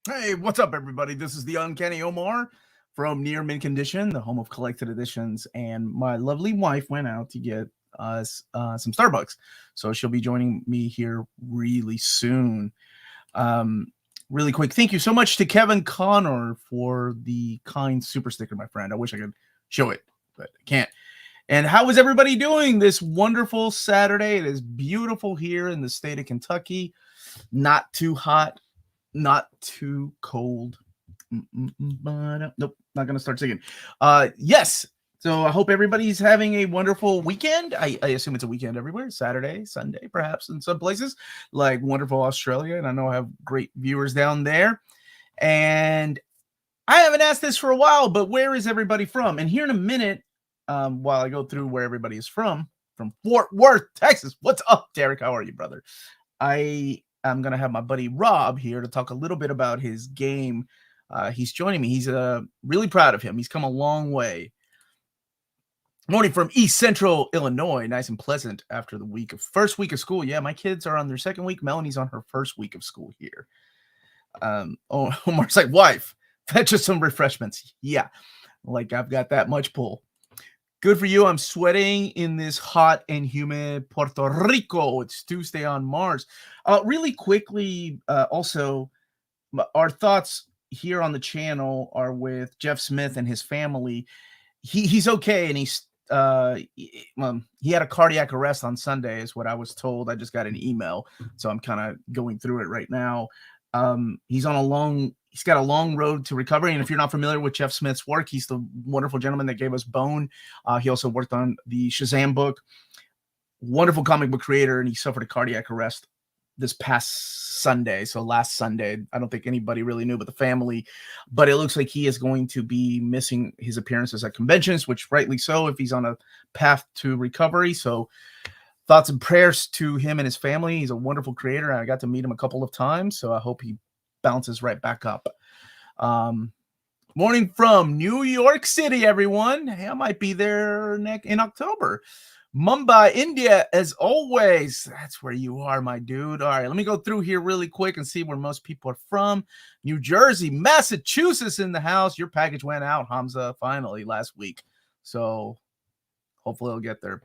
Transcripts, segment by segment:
Hey, what's up, everybody? This is the Uncanny Omar from Near Mint Condition, the home of collected editions. And my lovely wife went out to get us some Starbucks. So she'll be joining me here really soon. Um, really quick, thank you so much to Kevin Connor for the kind super sticker, my friend. I wish I could show it, but I can't. And how is everybody doing this wonderful Saturday? It is beautiful here in the state of Kentucky. Not too hot, not too cold. Nope, not gonna start singing. Yes. So I hope everybody's having a wonderful weekend. I assume it's a weekend everywhere. Saturday, Sunday, perhaps in some places like wonderful Australia. And I know I have great viewers down there. And I haven't asked this for a while, but where is everybody from? And here in a minute, while I go through where everybody is from Fort Worth, Texas. What's up, Derek? How are you, brother? I'm going to have my buddy Rob here to talk a little bit about his game. He's joining me. He's really proud of him. He's come a long way. Morning from East Central Illinois. Nice and pleasant after the first week of school. Yeah, my kids are on their second week. Melanie's on her first week of school here. Omar's like, wife, fetch us some refreshments. Yeah, like I've got that much pull. Good for you. I'm sweating in this hot and humid Puerto Rico. It's Tuesday on Mars. Really quickly, also, our thoughts here on the channel are with Jeff Smith and his family. He's okay, and he had a cardiac arrest on Sunday, is what I was told. I just got an email, so I'm kind of going through it right now. He's got a long road to recovery. And if you're not familiar with Jeff Smith's work, he's the wonderful gentleman that gave us Bone. He also worked on the Shazam wonderful comic book creator, and he suffered a cardiac arrest this past Sunday. So last Sunday, I don't think anybody really knew but the family, but it looks like he is going to be missing his appearances at conventions, which rightly so if he's on a path to recovery. So thoughts and prayers to him and his family. He's a wonderful creator. I got to meet him a couple of times, so I hope he bounces right back up. Morning from New York City, everyone. Hey, I might be there in October. Mumbai, India, as always. That's where you are, my dude. All right, let me go through here really quick and see where most people are from. New Jersey, Massachusetts in the house. Your package went out, Hamza, finally last week. So hopefully it'll get there.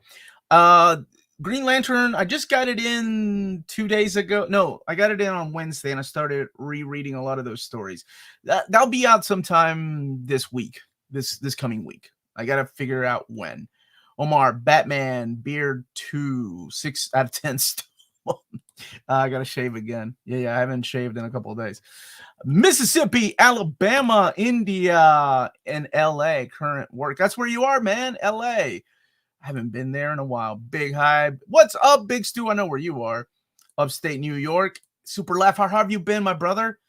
Green Lantern, I just got it in 2 days ago. No, I got it in on Wednesday, and I started rereading a lot of those stories. That'll be out sometime this week, this coming week. I got to figure out when. Omar, Batman, Beard 2, 6 out of 10 I got to shave again. Yeah, I haven't shaved in a couple of days. Mississippi, Alabama, India, and L.A. current work. That's where you are, man, L.A. I haven't been there in a while. Big High. What's up, Big Stu? I know where you are. Upstate New York. Super Laugh. How have you been, my brother?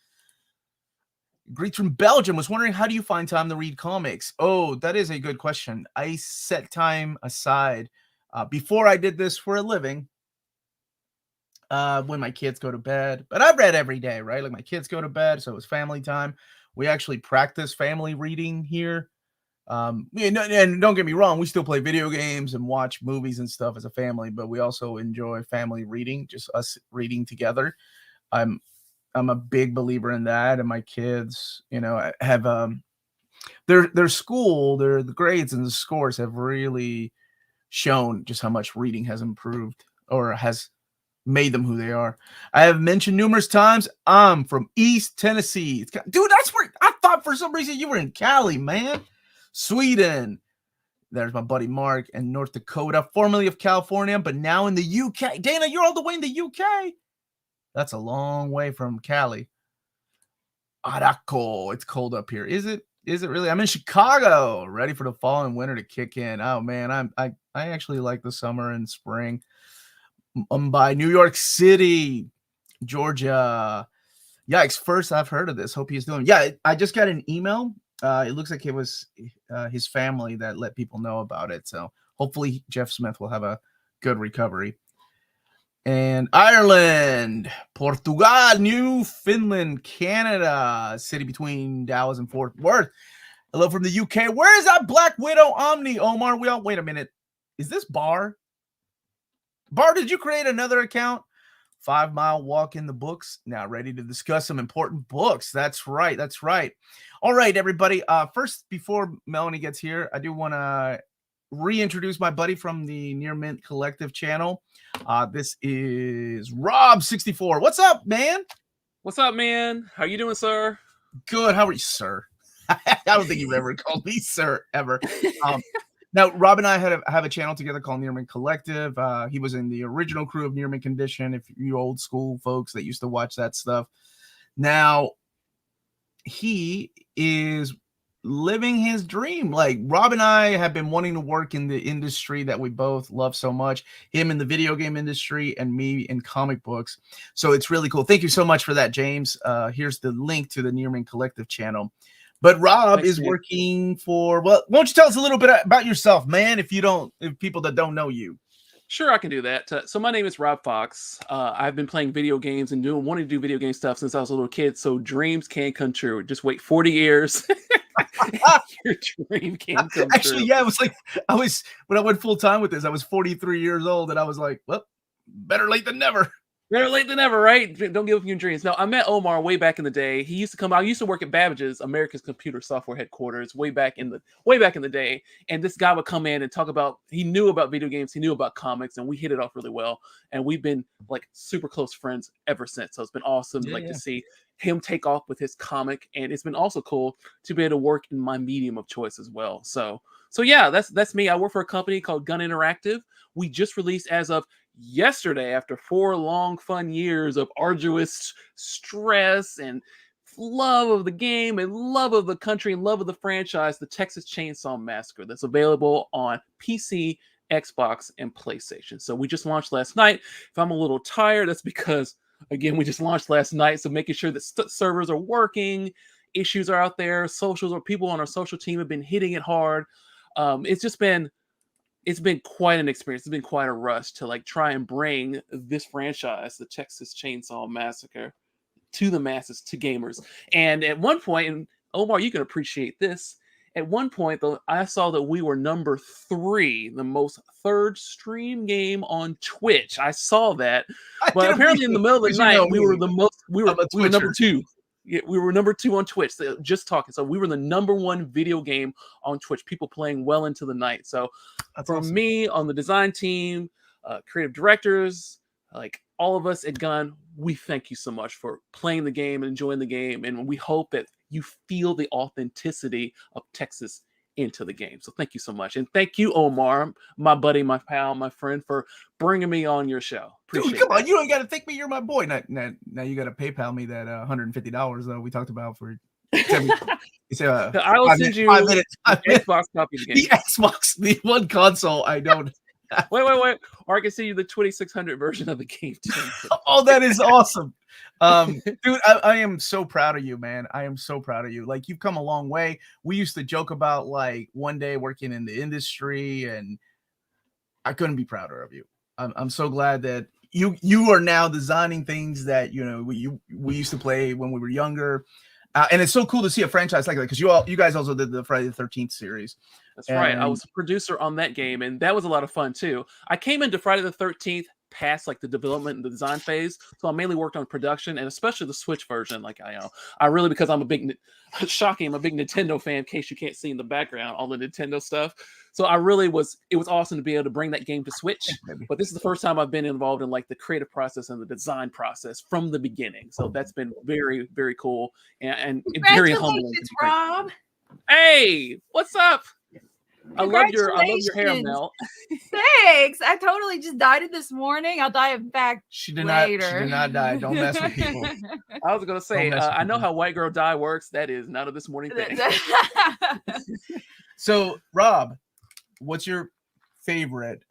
Greets from Belgium. Was wondering, how do you find time to read comics? Oh, that is a good question. I set time aside before I did this for a living when my kids go to bed. But I read every day, right? Like my kids go to bed, so it was family time. We actually practice family reading here. And don't get me wrong, we still play video games and watch movies and stuff as a family, but we also enjoy family reading, just us reading together. I'm a big believer in that, and my kids, have their school, the grades and the scores have really shown just how much reading has improved or has made them who they are. I have mentioned numerous times, I'm from East Tennessee. Dude, that's where I thought for some reason you were in Cali, man. Sweden. There's my buddy Mark. And North Dakota, formerly of California, but now in the UK. Dana, you're all the way in the UK. That's a long way from Cali. Araco. It's cold up here. Is it really? I'm in Chicago, ready for the fall and winter to kick in. Oh man, I actually like the summer and spring. By New York City, Georgia. Yikes! First I've heard of this. Hope he's doing. Yeah, I just got an email. It looks like it was his family that let people know about it. So hopefully Jeff Smith will have a good recovery. And Ireland, Portugal, Newfoundland, Canada, city between Dallas and Fort Worth. Hello from the UK. Where is that Black Widow Omni, Omar? Wait a minute. Is this Bar? Bar, did you create another account 5 Mile Walk in the Books. Now ready to discuss some important books. That's right. That's right. All right, everybody. First, before Melanie gets here, I do want to reintroduce my buddy from the Near Mint Collective channel. This is Rob64. What's up, man? What's up, man? How you doing, sir? Good. How are you, sir? I don't think you've ever called me sir ever. Now, Rob and I have a channel together called Near Mint Collective. He was in the original crew of Near Mint Condition, if you old school folks that used to watch that stuff. Now, he is living his dream. Like, Rob and I have been wanting to work in the industry that we both love so much. Him in the video game industry and me in comic books. So it's really cool. Thank you so much for that, James. Here's the link to the Near Mint Collective channel. But Rob is working for, well, why don't you tell us a little bit about yourself, man, if people that don't know you. Sure, I can do that. So my name is Rob Fox. I've been playing video games and wanting to do video game stuff since I was a little kid. So dreams can come true. Just wait 40 years. Your dream can come true. Actually, yeah, it was like, when I went full time with this, I was 43 years old and I was like, well, better late than never. Better late than never, right? Don't give up your dreams. No, I met Omar way back in the day. He used to come. I used to work at Babbage's, America's Computer Software Headquarters, way back in the day. And this guy would come in and talk about. He knew about video games. He knew about comics, and we hit it off really well. And we've been like super close friends ever since. So it's been awesome, to see him take off with his comic, and it's been also cool to be able to work in my medium of choice as well. So yeah, that's me. I work for a company called Gun Interactive. We just released as of yesterday, after 4 long fun years of arduous stress and love of the game and love of the country and love of the franchise, the Texas Chainsaw Massacre, that's available on PC, Xbox, and PlayStation. So we just launched last night. If I'm a little tired, that's because, again, we just launched last night. So making sure that servers are working, issues are out there, socials, or people on our social team have been hitting it hard. It's been quite an experience. It's been quite a rush to like try and bring this franchise, the Texas Chainsaw Massacre, to the masses, to gamers. And at one point, and Omar, you can appreciate this. At one point, though, I saw that we were number 3, the most third stream game on Twitch. I saw that, but apparently in the middle of the night, we were number 2. Yeah, we were number 2 on Twitch. So just talking. So we were the number 1 video game on Twitch. People playing well into the night. So that's awesome. Me on the design team, creative directors, like all of us at Gun, we thank you so much for playing the game and enjoying the game. And we hope that you feel the authenticity of Texas into the game. So thank you so much. And thank you, Omar, my buddy, my pal, my friend, for bringing me on your show. Appreciate Dude, come on. You don't got to thank me. You're my boy. Now you got to PayPal me that $150 though we talked about for I will send you 5 minutes. Xbox copy of the game. The Xbox, the one console I don't. Wait. Or I can send you the 2600 version of the game too. Oh, that is awesome. Dude, I am so proud of you, man. I am so proud of you. Like, you've come a long way. We used to joke about like one day working in the industry, and I couldn't be prouder of you. I'm so glad that you are now designing things that we used to play when we were younger. And it's so cool to see a franchise like that, because you guys also did the Friday the 13th series. That's right. I was a producer on that game, and that was a lot of fun too. I came into Friday the 13th past like the development and the design phase, so I mainly worked on production, and especially the Switch version. Like I really, because I'm a big Nintendo fan. In case you can't see in the background all the Nintendo stuff, so it was awesome to be able to bring that game to Switch. But this is the first time I've been involved in like the creative process and the design process from the beginning. So that's been very, very cool and very humbling. Rob. Hey, what's up? I love your hair, Mel. Thanks. I totally just dyed it this morning. I'll dye it back later. She did not die. Don't mess with people. I was going to say, I know how white girl dye works. That is not of this morning thing. So, Rob, what's your favorite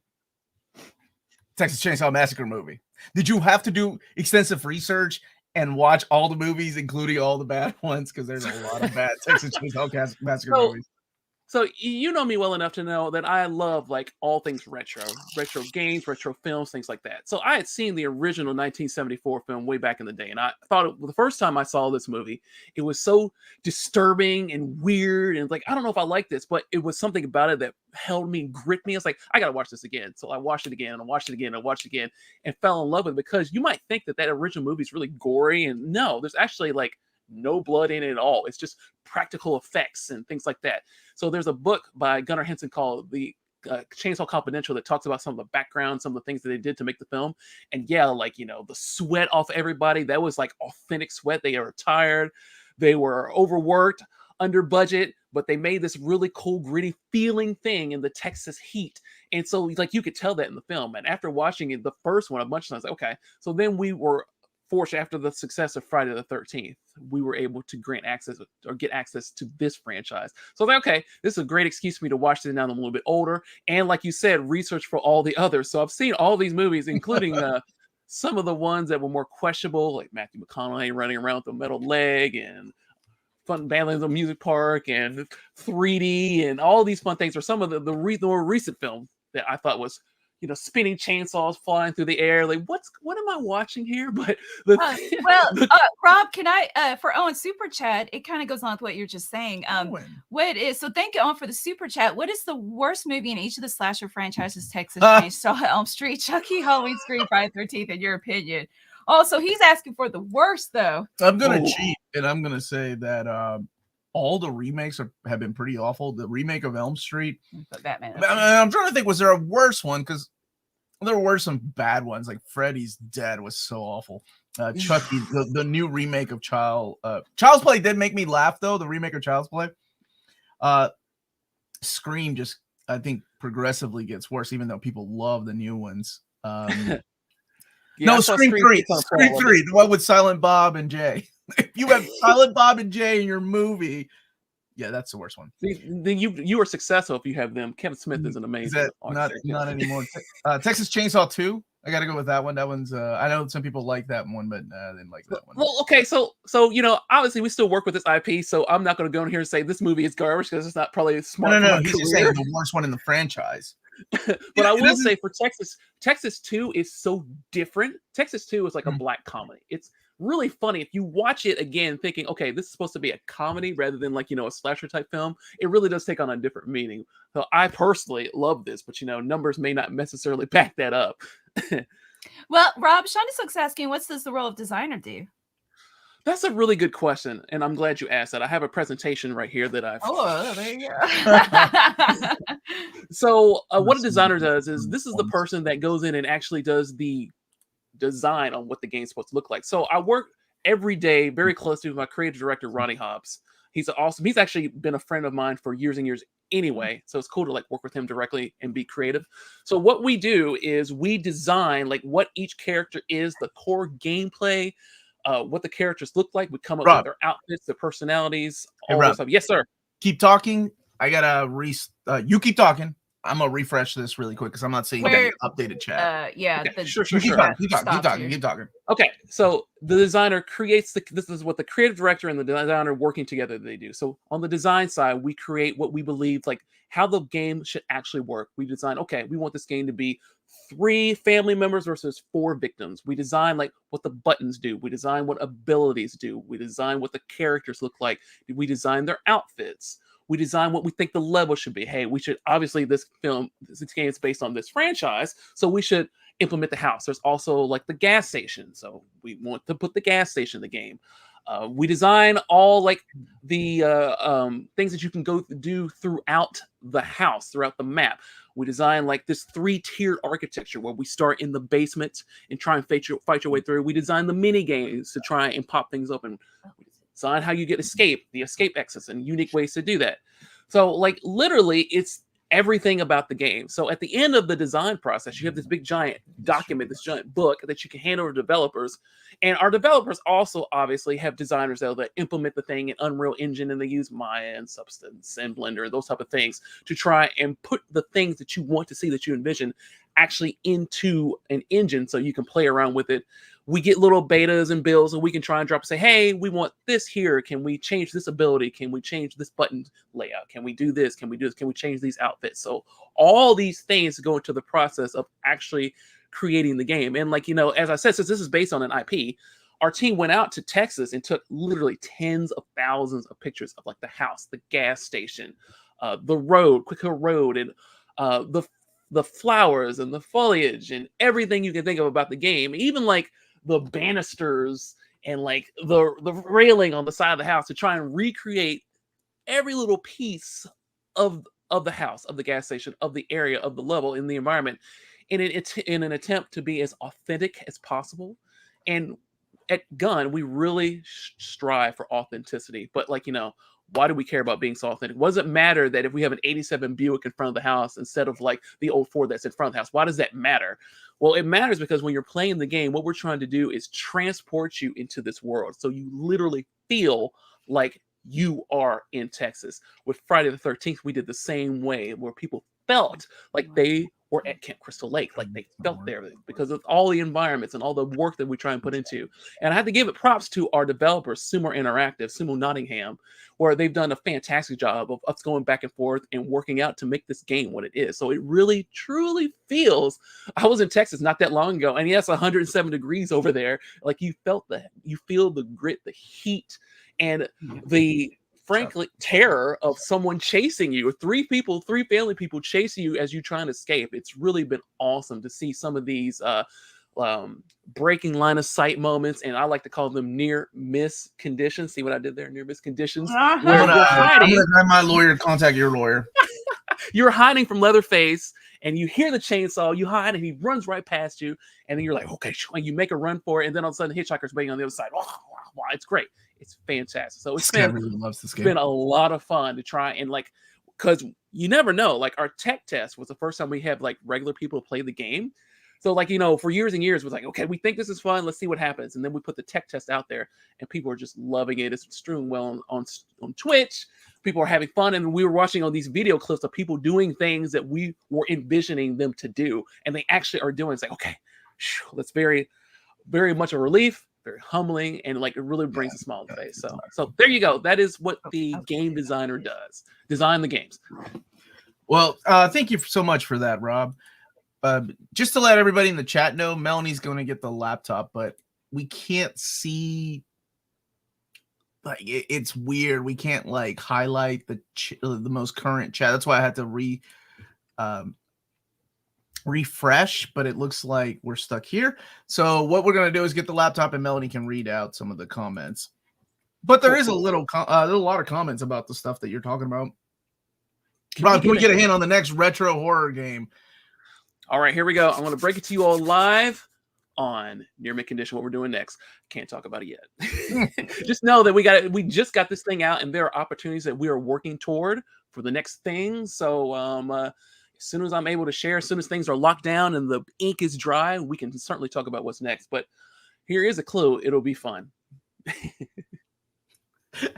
Texas Chainsaw Massacre movie? Did you have to do extensive research and watch all the movies, including all the bad ones? Because there's a lot of bad Texas Chainsaw Massacre movies. So you know me well enough to know that I love like all things retro games, retro films, things like that. So I had seen the original 1974 film way back in the day, and I thought the first time I saw this movie, it was so disturbing and weird, and like I don't know if I like this, but it was something about it that held me, gripped me. I was like, I gotta watch this again. So I watched it again, and I watched it again, and I watched it again, and fell in love with it because you might think that original movie is really gory, and no, there's actually like no blood in it at all. It's just practical effects and things like that. So there's a book by Gunnar Henson called The Chainsaw Confidential that talks about some of the background, some of the things that they did to make the film. And yeah, like, you know, the sweat off everybody, that was like authentic sweat. They were tired. They were overworked, under budget, but they made this really cool, gritty feeling thing in the Texas heat. And so like you could tell that in the film. And after watching it, the first one a bunch of times, like, okay. So then we were fortunate, after the success of Friday the 13th, we were able to grant access or get access to this franchise. So I was like, okay, this is a great excuse for me to watch this now that I'm a little bit older. And like you said, research for all the others. So I've seen all these movies, including some of the ones that were more questionable, like Matthew McConaughey running around with a metal leg and fun Badlands on Music Park and 3D and all these fun things, or some of the more recent film that I thought was, you know, spinning chainsaws flying through the air. Like, what am I watching here? But Rob, can I for Owen super chat? It kind of goes on with what you're just saying. What is so? Thank you, Owen, for the super chat. What is the worst movie in each of the slasher franchises? Texas Chainsaw, Elm Street, Chucky, Halloween, Scream, Friday the 13th, in your opinion? Also, he's asking for the worst though. I'm gonna cheat, and I'm gonna say that all the remakes have been pretty awful. The remake of Elm Street, Batman. I'm trying to think, was there a worse one? Because there were some bad ones, like Freddy's Dead was so awful. Chucky, the new remake of Child's Play did make me laugh, though. The remake of Child's Play. Scream just, I think, progressively gets worse, even though people love the new ones. Yeah, no, Scream 3. Scream 3, the one with Silent Bob and Jay. If you have Silent Bob and Jay in your movie, yeah, that's the worst one. Then you are successful if you have them. Kevin Smith is an amazing. Not anymore. Texas Chainsaw 2. I got to go with that one. That one's. I know some people like that one, but I didn't like that one. Well, okay, so you know, obviously we still work with this IP, so I'm not going to go in here and say this movie is garbage because it's not probably smart. No. He's just saying the worst one in the franchise. But I will say for Texas 2 is so different. Texas 2 is like a black comedy. It's really funny if you watch it again thinking, okay, this is supposed to be a comedy rather than like, you know, a slasher type film. It really does take on a different meaning. So I personally love this, but you know, numbers may not necessarily back that up. Well, Rob, Shonda Silk's asking, what does the role of designer do? That's a really good question, and I'm glad you asked that. I have a presentation right here that I've. Oh, there you go. So what a designer does is this is the person that goes in and actually does the design on what the game's supposed to look like. So I work every day very closely with my creative director, Ronnie Hobbs. He's awesome. He's actually been a friend of mine for years and years anyway. So it's cool to like work with him directly and be creative. So what we do is we design like what each character is, the core gameplay, what the characters look like. We come up with their outfits, their personalities, all that stuff. Yes, sir. Keep talking. I gotta you keep talking. I'm gonna refresh this really quick because I'm not seeing the updated chat. Yeah. Okay. Sure. Keep talking. Okay, so the designer creates this is what the creative director and the designer working together they do. So on the design side, we create what we believe like how the game should actually work. We design, okay, we want this game to be 3 family members versus 4 victims. We design like what the buttons do. We design what abilities do. We design what the characters look like. We design their outfits. We design what we think the level should be. Hey, we should obviously this game is based on this franchise, so we should implement the house. There's also like the gas station, so we want to put the gas station in the game. We design all like the things that you can go do throughout the house, throughout the map. We design like this 3-tiered architecture where we start in the basement and try and fight your way through. We design the mini games to try and pop things open. Design how you get the escape exits, and unique ways to do that. So like literally it's everything about the game. So at the end of the design process, you have this big giant document, this giant book that you can hand over to developers. And our developers also obviously have designers that implement the thing in Unreal Engine, and they use Maya and Substance and Blender, those type of things to try and put the things that you want to see, that you envision, actually into an engine so you can play around with it. we get little betas and builds, and we can try and drop and say, hey, we want this here. Can we change this ability? Can we change this button layout? Can we do this? Can we do this? Can we change these outfits? So all these things go into the process of actually creating the game. And like, as I said, since this is based on an IP, our team went out to Texas and took literally tens of thousands of pictures of like the house, the gas station, the road, Quick Hill Road, and the flowers and the foliage and everything you can think of about the game, even like the banisters and like the railing on the side of the house, to try and recreate every little piece of the house, of the gas station, of the area, of the level, in the environment, in an attempt to be as authentic as possible. And at Gun, we really strive for authenticity. But like, why do we care about being so authentic? What does it matter that if we have an 87 Buick in front of the house instead of like the old Ford that's in front of the house? Why does that matter? Well, it matters because when you're playing the game, what we're trying to do is transport you into this world. So you literally feel like you are in Texas. With Friday the 13th, we did the same way, where people felt like they were at Camp Crystal Lake, like they felt there because of all the environments and all the work that we try and put into. And I have to give it props to our developers, Sumo Interactive, Sumo Nottingham, where they've done a fantastic job of us going back and forth and working out to make this game what it is. So it really, truly feels, I was in Texas not that long ago, and yes, 107 degrees over there. Like you feel the grit, the heat, and the frankly terror of someone chasing you, or three family people chasing you as you try and escape. It's really been awesome to see some of these breaking line of sight moments, and I like to call them near miss conditions. See what I did there? Near miss conditions. Where you're hiding. I'm gonna have my lawyer contact your lawyer. You're hiding from Leatherface, and you hear the chainsaw. You hide, and he runs right past you, and then you're like, okay, and you make a run for it, and then all of a sudden, the hitchhiker's waiting on the other side. Wow, it's great. It's fantastic. So it's been a lot of fun to try and like, because you never know. Like our tech test was the first time we had like regular people play the game. So like, for years and years, it was like, okay, we think this is fun. Let's see what happens. And then we put the tech test out there, and people are just loving it. It's strewn well on Twitch. People are having fun. And we were watching all these video clips of people doing things that we were envisioning them to do. And they actually are doing it. It's like, okay, that's very, very much a relief. Very humbling, and like it really brings a smile on the face. So there you go. That is what the game designer does. Design the games. Well, thank you so much for that, Rob. Just to let everybody in the chat know, Melanie's going to get the laptop, but we can't see. Like it's weird. We can't like highlight the most current chat. That's why I had to refresh, but it looks like we're stuck here. So what we're going to do is get the laptop, and Melanie can read out some of the comments. But there is a lot of comments about the stuff that you're talking about. Rob, can we get a hint on the next retro horror game? All right, here we go. I'm going to break it to you all live on Near Mint Condition. What we're doing next, can't talk about it yet. Just know that we just got this thing out, and there are opportunities that we are working toward for the next thing. So as soon as I'm able to share, as soon as things are locked down and the ink is dry, we can certainly talk about what's next. But here is a clue. It'll be fun.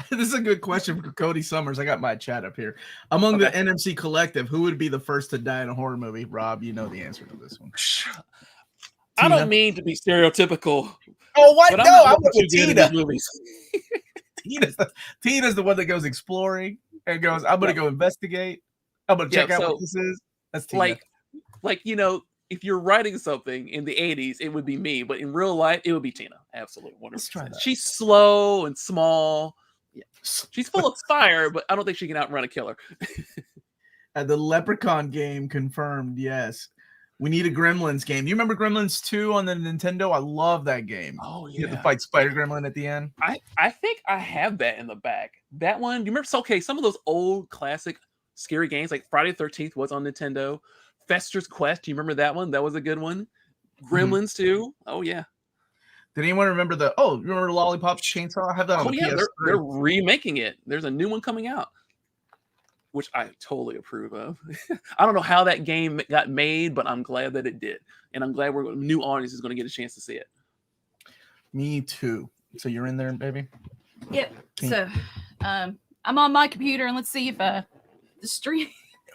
This is a good question for Cody Summers. I got my chat up here. Among the NMC collective, who would be the first to die in a horror movie? Rob, you know the answer to this one. I don't mean to be stereotypical. Oh, what? No, I want Tina. Movies. Tina's the one that goes exploring and goes, I'm going to go investigate. I'm going to check out what this is. That's Tina. Like, if you're writing something in the 80s, it would be me. But in real life, it would be Tina. Absolutely. 100%. She's slow and small. Yeah. She's full of fire, but I don't think she can outrun a killer. The Leprechaun game confirmed. Yes. We need a Gremlins game. Do you remember Gremlins 2 on the Nintendo? I love that game. Oh, yeah. You have to fight Spider Gremlin at the end. I think I have that in the back. That one, do you remember? So, okay, some of those old classic scary games, like Friday the 13th was on Nintendo. Fester's Quest, do you remember that one? That was a good one. Gremlins 2. Oh, yeah. Did anyone remember you remember Lollipop Chainsaw? I have that on the PS3. They're remaking it. There's a new one coming out, which I totally approve of. I don't know how that game got made, but I'm glad that it did. And I'm glad new audience is going to get a chance to see it. Me too. So you're in there, baby? Yep. So I'm on my computer, and let's see if the stream.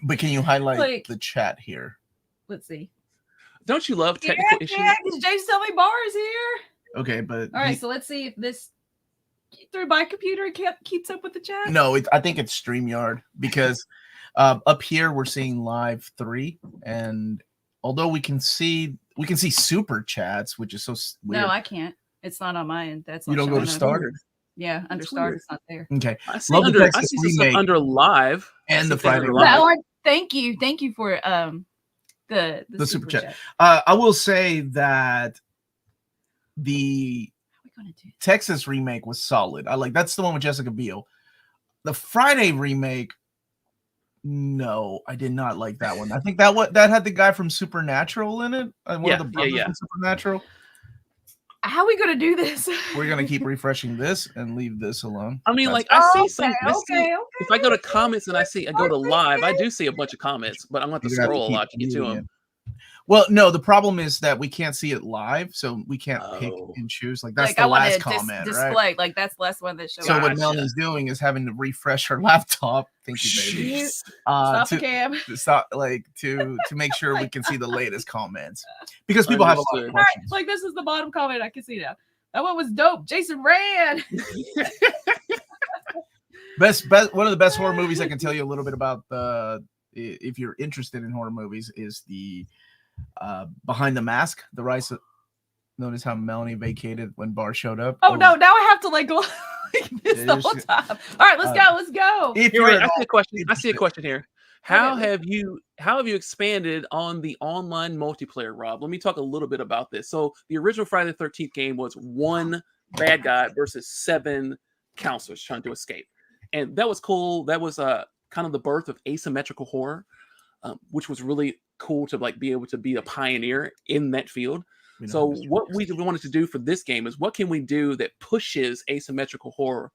But can you highlight the chat here? Let's see. Don't you love technical issues? Yeah, because James told me Bar is here. Okay, but all right. So let's see if this through my computer keeps up with the chat. No, I think it's StreamYard because up here we're seeing live 3, and although we can see super chats, which is so weird. No, I can't. It's not on my end. That's not you don't go to up. started. Yeah, under start, it's not there. Okay, I see some stuff under live and the Friday. Well, thank you for the super chat. I will say that the Texas remake was solid. That's the one with Jessica Biel. The Friday remake, no, I did not like that one. I think that had the guy from Supernatural in it. One of the brothers from Supernatural. How are we gonna do this? We're gonna keep refreshing this and leave this alone. I mean, I see some. If I go to comments and I go to live, I do see a bunch of comments, but I'm going to scroll a lot to get to them. Well, no, the problem is that we can't see it live, so we can't pick and choose. That's the last comment, display. Right? That's the last one that shows. So what Melanie's doing is having to refresh her laptop. Thank you, baby. Stop the cam. Stop, to make sure we can see the latest comments because people have a lot of questions. Right, this is the bottom comment I can see now. That one was dope. Jason ran. Best one of the best horror movies I can tell you a little bit about. If you're interested in horror movies, is the Behind the Mask, the rise of. Notice how Melanie vacated when Bar showed up. Oh no! Now I have to go like this the whole time. All right, let's go. Let's go. You're right. I see a question. I see a question here. How have you expanded on the online multiplayer, Rob? Let me talk a little bit about this. So the original Friday the 13th game was 1 bad guy versus 7 counselors trying to escape, and that was cool. That was kind of the birth of asymmetrical horror, which was really cool to be able to be a pioneer in that field. So what we wanted to do for this game is what can we do that pushes asymmetrical horror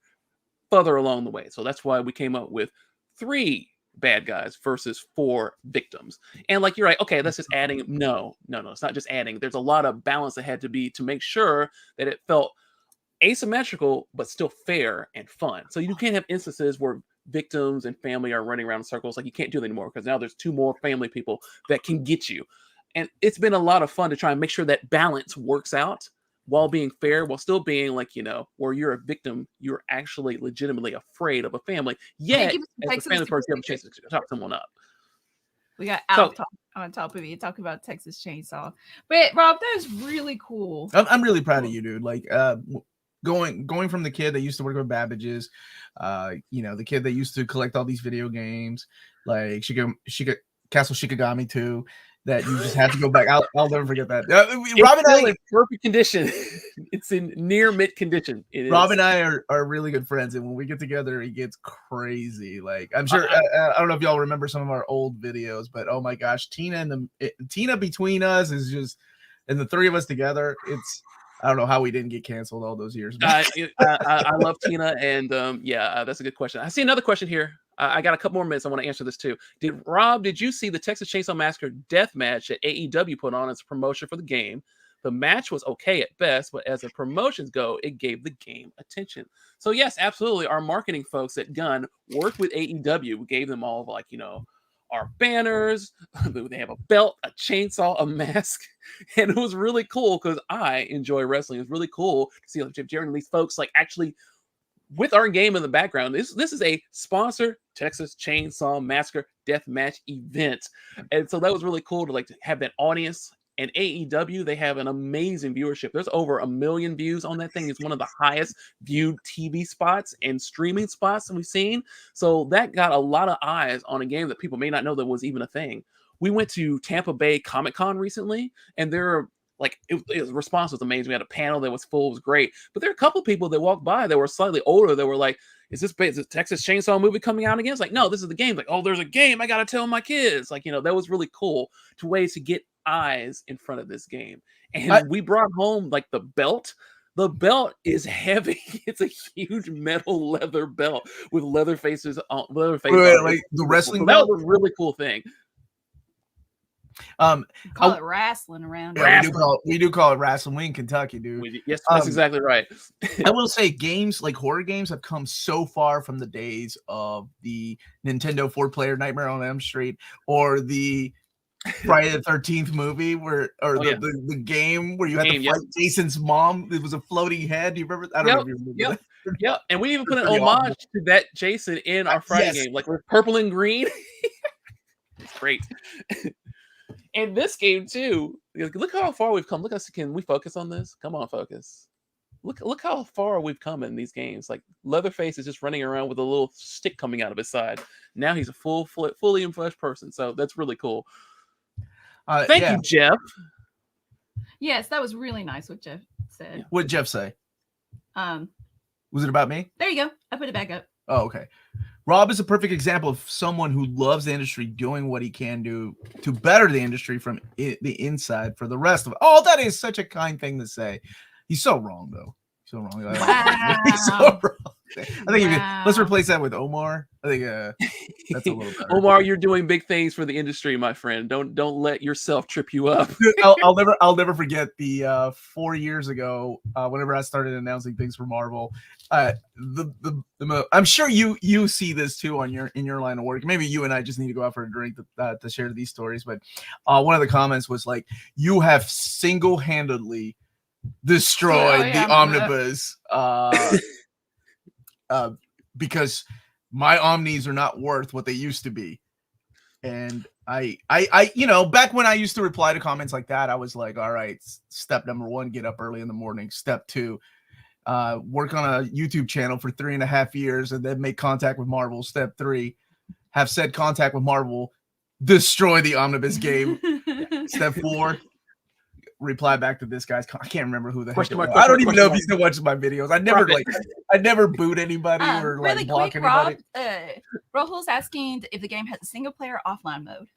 further along the way. So that's why we came up with 3 bad guys versus 4 victims. And you're right, okay, that's just adding. No, it's not just adding. There's a lot of balance that had to be to make sure that it felt asymmetrical but still fair and fun. So you can't have instances where victims and family are running around in circles. You can't do that anymore because now there's 2 more family people that can get you. And it's been a lot of fun to try and make sure that balance works out while being fair, while still being where you're a victim, you're actually legitimately afraid of a family. Yet, as a family person, you have a chance to talk someone up. We got Al on top of you talking about Texas Chainsaw. But Rob, that is really cool. I'm really proud of you, dude. Going from the kid that used to work with Babbage's, the kid that used to collect all these video games, Castle Shikigami 2, that you just had to go back. I'll never forget that. Rob and I in perfect condition. It's in near mint condition. Rob and I are really good friends, and when we get together, it gets crazy. I'm sure I don't know if y'all remember some of our old videos, but oh my gosh, Tina between us is just, and the 3 of us together, it's. I don't know how we didn't get canceled all those years. I love Tina, and that's a good question. I see another question here. I got a couple more minutes. I want to answer this too. Did you see the Texas Chainsaw Massacre death match that AEW put on as a promotion for the game? The match was okay at best, but as the promotions go, it gave the game attention. So yes, absolutely. Our marketing folks at Gun worked with AEW. We gave them all our banners. They have a belt, a chainsaw, a mask, and it was really cool because I enjoy wrestling. It was really cool to see Jeff Jarrett and these folks actually with our game in the background. This is a sponsored Texas Chainsaw Massacre death match event, and so that was really cool to have that audience. And AEW, they have an amazing viewership. There's over 1 million views on that thing. It's one of the highest viewed TV spots and streaming spots that we've seen. So that got a lot of eyes on a game that people may not know that was even a thing. We went to Tampa Bay Comic-Con recently, and the response was amazing. We had a panel that was full. It was great. But there are a couple people that walked by that were slightly older that were like, is this Texas Chainsaw movie coming out again? It's no, this is the game. There's a game. I got to tell my kids. That was really cool to ways to get eyes in front of this game. And we brought home the belt. The belt is heavy. It's a huge metal leather belt with leather faces on. The wrestling belt. That was a really cool thing. Call it wrestling around. Yeah, we do call it wrestling. We in Kentucky, dude. Yes, that's exactly right. I will say games horror games have come so far from the days of the Nintendo 4-player Nightmare on Elm Street or the Friday the 13th movie the game where you had to fight Jason's mom. It was a floating head. Do you remember? I don't know if you remember that. Yeah, and we even put an homage to that Jason in our Friday game, like with purple and green. It's great. And this game too. Look how far we've come. Can we focus on this? Come on, focus. Look how far we've come in these games. Like Leatherface is just running around with a little stick coming out of his side. Now he's a fully infledged person. So that's really cool. Thank you, Jeff. Yes, that was really nice what Jeff said. What did Jeff say? Was it about me? There you go. I put it back up. Oh, okay. Rob is a perfect example of someone who loves the industry, doing what he can do to better the industry from the inside for the rest of it. Oh, that is such a kind thing to say. He's so wrong, though. So wrong. Wow. He's so wrong. I think let's replace that with Omar. I think that's a little better. Omar, you're doing big things for the industry, my friend. Don't let yourself trip you up. I'll never forget the 4 years ago whenever I started announcing things for Marvel. I'm sure you see this too in your line of work. Maybe you and I just need to go out for a drink to share these stories. But one of the comments was like, "You have single-handedly destroyed the Omnibus because my Omnis are not worth what they used to be." And I back when I used to reply to comments like that, I was like, all right, step number 1, get up early in the morning. Step 2, work on a YouTube channel for 3.5 years and then make contact with Marvel. Step 3, have said contact with Marvel, destroy the Omnibus game. Step 4, reply back to this guy's. I can't remember who the heck. I don't even know if he still watches my videos. I never boot anybody or really block quick, anybody. Rohel's asking if the game has a single player offline mode.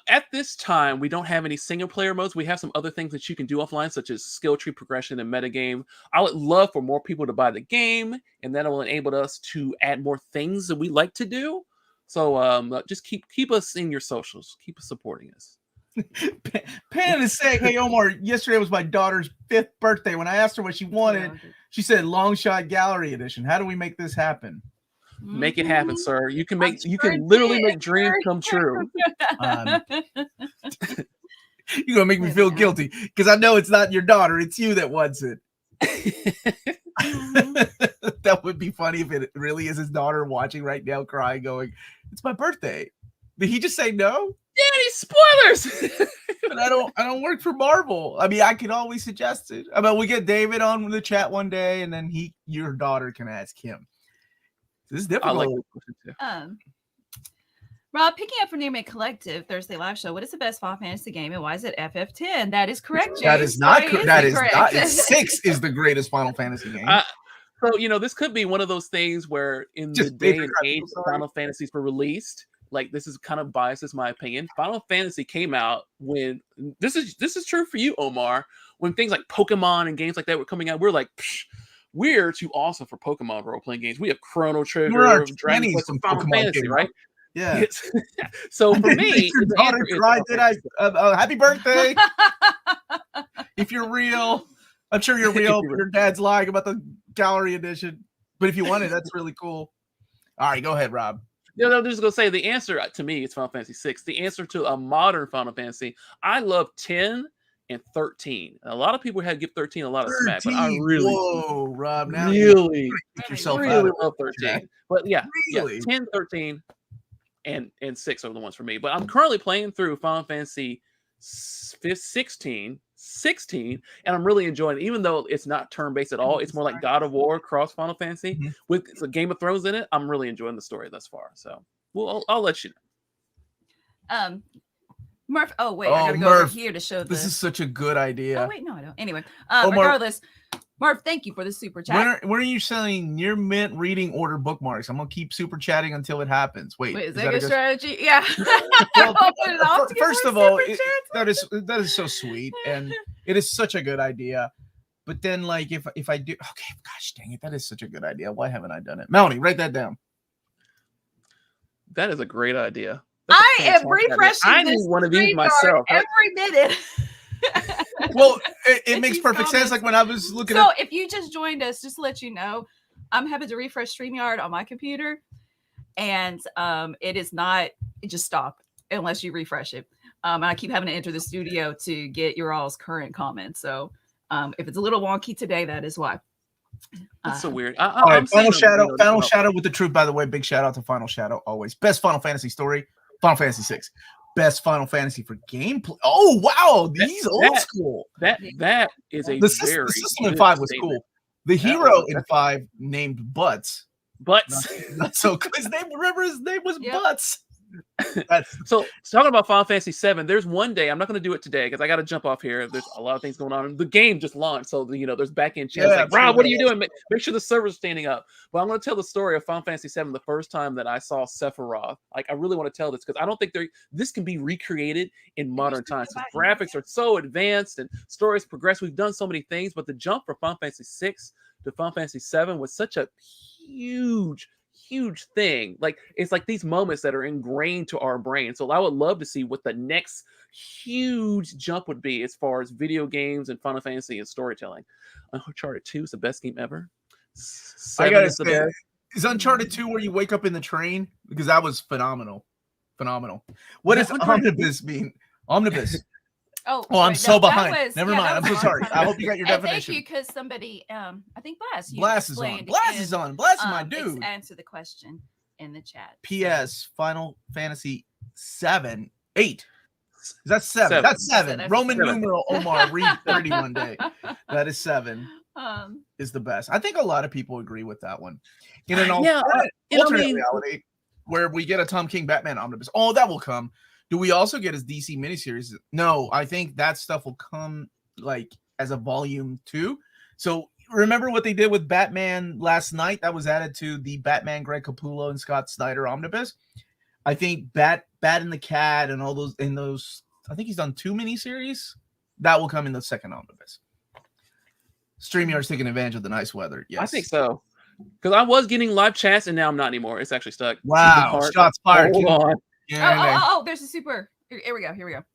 At this time, we don't have any single player modes. We have some other things that you can do offline, such as skill tree progression and metagame. I would love for more people to buy the game, and that will enable us to add more things that we like to do. So just keep us in your socials. Keep supporting us. Pan is saying, "Hey Omar, yesterday was my daughter's 5th birthday. When I asked her what she wanted, she said long shot gallery edition. How do we make this happen?" Make it happen, sir. You can literally make dreams come true. You're gonna make me feel guilty because I know it's not your daughter, it's you that wants it. That would be funny if it really is his daughter watching right now, crying, going, "It's my birthday." Did he just say no? Daddy, spoilers. But I don't work for Marvel. I mean, I could always suggest it. I mean, we get David on the chat one day, and then your daughter can ask him. This is difficult. I like this question too. Rob, picking up from Near Mid Collective Thursday live show, what is the best Final Fantasy game and why is it FF10? That is correct, James. That is not correct. That is not. 6 is the greatest Final Fantasy game. So this could be one of those things where in the day and age Final Fantasies were released. Like, this is kind of biased, is my opinion. Final Fantasy came out when this is true for you, Omar. When things like Pokemon and games like that were coming out, we're like, we're too awesome for Pokemon role playing games. We have Chrono Trigger, Dragon Quest, and Final Fantasy, right? Yeah. So for me, your daughter cried, happy birthday. If you're real, I'm sure you're real. Your dad's lying about the gallery edition. But if you want it, that's really cool. All right, go ahead, Rob. I'm just gonna say the answer to me is Final Fantasy 6. The answer to a modern Final Fantasy, I love 10 and 13. A lot of people give 13 a lot of smack, but I really, Rob, now really love 13. But yeah, really? 10, 13, and 6 are the ones for me. But I'm currently playing through Final Fantasy 16, and I'm really enjoying it. Even though it's not turn-based at all, it's more like God of War cross Final Fantasy with the Game of Thrones in it. I'm really enjoying the story thus far. So, well, I'll let you know. Murph. Oh wait, I gotta go over here to show this. Is such a good idea. Oh wait, no, I don't. Anyway, regardless, Murph, thank you for the super chat. When are you selling near mint reading order bookmarks? I'm gonna keep super chatting until it happens. Wait, is that a good strategy? Yeah. Well, first of all, that is so sweet, and it is such a good idea. But then, like, if I do, okay, gosh dang it, that is such a good idea. Why haven't I done it? Melanie, write that down. That is a great idea. I am refreshing. I need one of these myself every minute. Well, it makes perfect sense. Like when I was looking So if you just joined us, just to let you know, I'm having to refresh StreamYard on my computer, and it is not. It just stopped unless you refresh it. And I keep having to enter the studio to get your all's current comments. So if it's a little wonky today, that is why. That's so weird. All right, Final Shadow with the truth, by the way. Big shout out to Final Shadow always. Best Final Fantasy story, Final Fantasy 6. Best Final Fantasy for gameplay. Oh wow, these old school. That is a the very system in 5 was statement. cool. The hero in 5 named Butts. Butts. So his name, remember his name was Butts. So talking about Final Fantasy 7, there's one day, I'm not going to do it today because I got to jump off here. There's a lot of things going on. The game just launched, so there's back end chats like, Rob, what are you doing? Make sure the server's standing up. But I'm going to tell the story of Final Fantasy 7 the first time that I saw Sephiroth. Like, I really want to tell this because I don't think this can be recreated in modern times. The graphics are so advanced and stories progress. We've done so many things, but the jump from Final Fantasy 6 to Final Fantasy 7 was such a huge thing. Like, it's like these moments that are ingrained to our brain. So I would love to see what the next huge jump would be as far as video games and Final Fantasy and storytelling. Uncharted 2 is the best game ever. 7 I gotta is the say, best. Is Uncharted 2 where you wake up in the train? Because that was phenomenal. What does omnibus mean? Omnibus. Oh, I'm so behind. Never mind. I'm so sorry. I hope you got your definition. Thank you, because somebody, I think Blast. Blast is on. Blast is on. Blast is my dude. Answer the question in the chat. P.S. Final Fantasy 7, 8. Is that 7? That's 7. That's Roman 7. numeral Omar read 31 day. That is 7. Is the best. I think a lot of people agree with that one. In an alternate reality where we get a Tom King Batman omnibus. Oh, that will come. Do we also get his DC miniseries? No, I think that stuff will come like as a volume 2. So remember what they did with Batman last night? That was added to the Batman Greg Capullo and Scott Snyder omnibus. I think Bat and the Cat and all those I think he's done 2 miniseries. That will come in the second omnibus. StreamYard's taking advantage of the nice weather. Yes. I think so. Because I was getting live chats and now I'm not anymore. It's actually stuck. Wow. Shots fired. Hold on. Oh, there's a super. Here we go.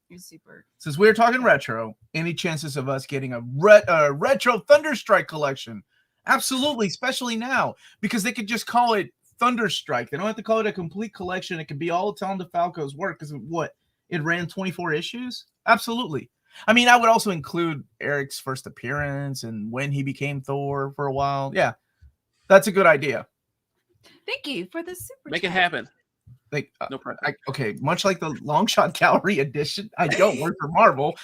Here's super. Since we're talking retro, any chances of us getting a retro Thunderstrike collection? Absolutely, especially now, because they could just call it Thunderstrike. They don't have to call it a complete collection. It could be all of Tom DeFalco's work because it ran 24 issues. Absolutely. I mean, I would also include Eric's first appearance and when he became Thor for a while. Yeah, that's a good idea. Thank you for the super. Make it happen. Like, no problem. Okay, much like the Long Shot Gallery edition, I don't work for Marvel.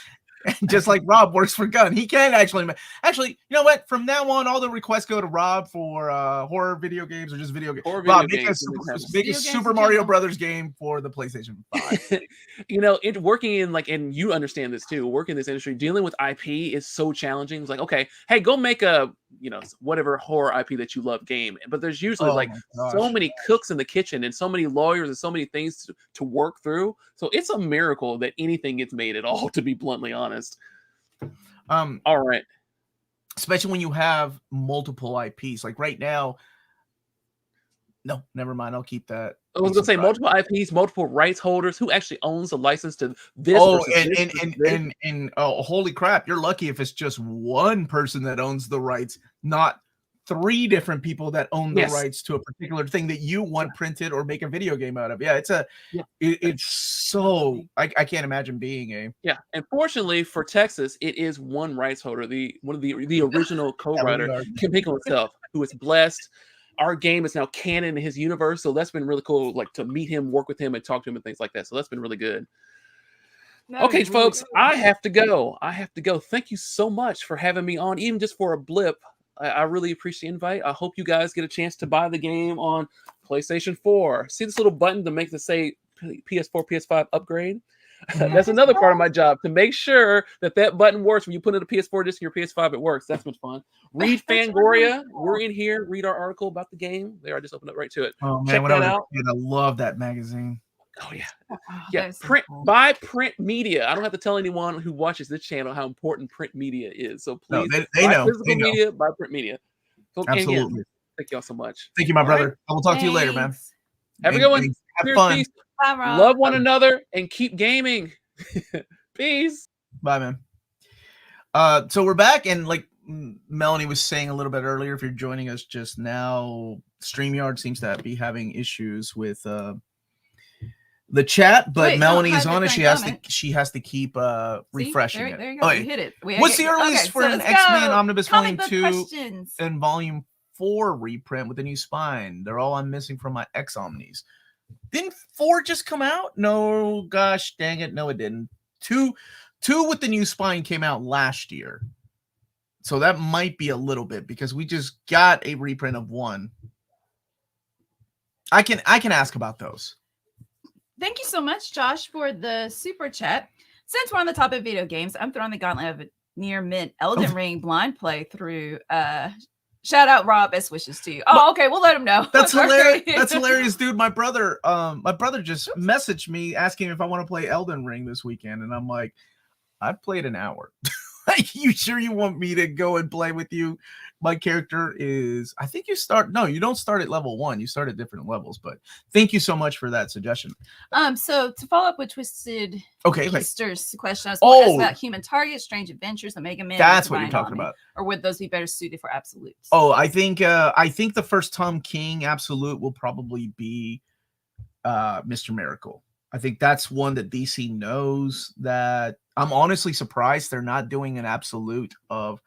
Just like Rob works for Gunn. He can actually, you know what? From now on, all the requests go to Rob for horror video games or just video games. Rob, make a Super Mario Brothers game for the PlayStation 5. Working in you understand this too. Working in this industry, dealing with IP is so challenging. It's like, okay, hey, go make a whatever horror IP that you love game. But there's usually so many cooks in the kitchen and so many lawyers and so many things to work through. So it's a miracle that anything gets made at all, to be bluntly honest. All right. Especially when you have multiple IPs. Like right now. No, never mind. I'll keep that. I was gonna say multiple IPs, multiple rights holders. Who actually owns the license to this? Holy crap! You're lucky if it's just one person that owns the rights, not 3 different people that own the rights to a particular thing that you want printed or make a video game out of. Yeah, it's so I can't imagine being a And fortunately for Texas, it is one rights holder, one of the original co-writer, Kim Hinkle himself, who is blessed. Our game is now canon in his universe, so that's been really cool. Like to meet him, work with him, and talk to him and things like that. So that's been really good. Okay, folks, I have to go. Thank you so much for having me on, even just for a blip. I really appreciate the invite. I hope you guys get a chance to buy the game on PlayStation 4. See this little button to make the say PS4, PS5 upgrade? That's another part of my job, to make sure that button works when you put in a PS4 disc in your PS5. It works. That's much fun. Read Fangoria. We're in here. Read our article about the game. There, I just opened up right to it. Oh man, check that out. I love that magazine. Oh yeah. Buy print media. I don't have to tell anyone who watches this channel how important print media is. So please, they know. Physical media, buy print media. So, absolutely. Thank y'all so much. Thank you, my brother. I will talk to you later, man. Have a good one. Have fun. Peace. Bye, Rob. Love one another and keep gaming. Peace. Bye, man. So we're back, and like Melanie was saying a little bit earlier, if you're joining us just now, StreamYard seems to be having issues with the chat, but Wait, Melanie no, is on it. comment. She has to keep refreshing it. There you go. Oh, You hit it. What's the earliest for an X-Men Omnibus Volume 2 questions. and Volume 4 reprint with a new spine? They're all I'm missing from my X-Omnis. Didn't 4 just come out? No, gosh dang it. No, it didn't. Two with the new spine came out last year. So that might be a little bit because we just got a reprint of 1. I can ask about those. Thank you so much, Josh, for the super chat. Since we're on the topic of video games, I'm throwing the gauntlet of a near mint Elden Ring blind playthrough. Shout out Rob, best wishes to you. Oh, okay, we'll let him know. That's hilarious. That's hilarious, dude. My brother just messaged me asking if I want to play Elden Ring this weekend, and I'm like, I've played an hour. You sure you want me to go and play with you? My character is, I think you don't start at level 1. You start at different levels, but thank you so much for that suggestion. So to follow up with Twisted Easter's question, I was going to ask about Human Target, Strange Adventures, the Mega Man. That's what you're talking about. Or would those be better suited for absolutes? Oh, I think the first Tom King absolute will probably be Mr. Miracle. I think that's one that DC knows that. I'm honestly surprised they're not doing an absolute of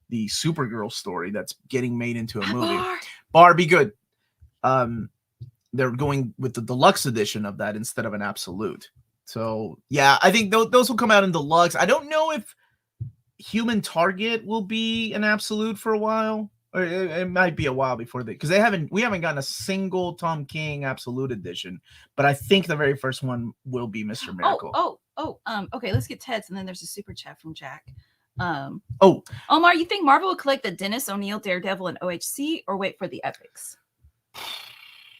the Supergirl story that's getting made into a movie. Barbie, good. They're going with the deluxe edition of that instead of an absolute. So yeah, I think those will come out in deluxe. I don't know if Human Target will be an absolute for a while. Or it might be a while before because we haven't gotten a single Tom King absolute edition, but I think the very first one will be Mr. Miracle. Okay, let's get Ted's, and then there's a super chat from Jack. Omar, you think Marvel will collect the Dennis O'Neil, Daredevil, and OHC, or wait for the epics?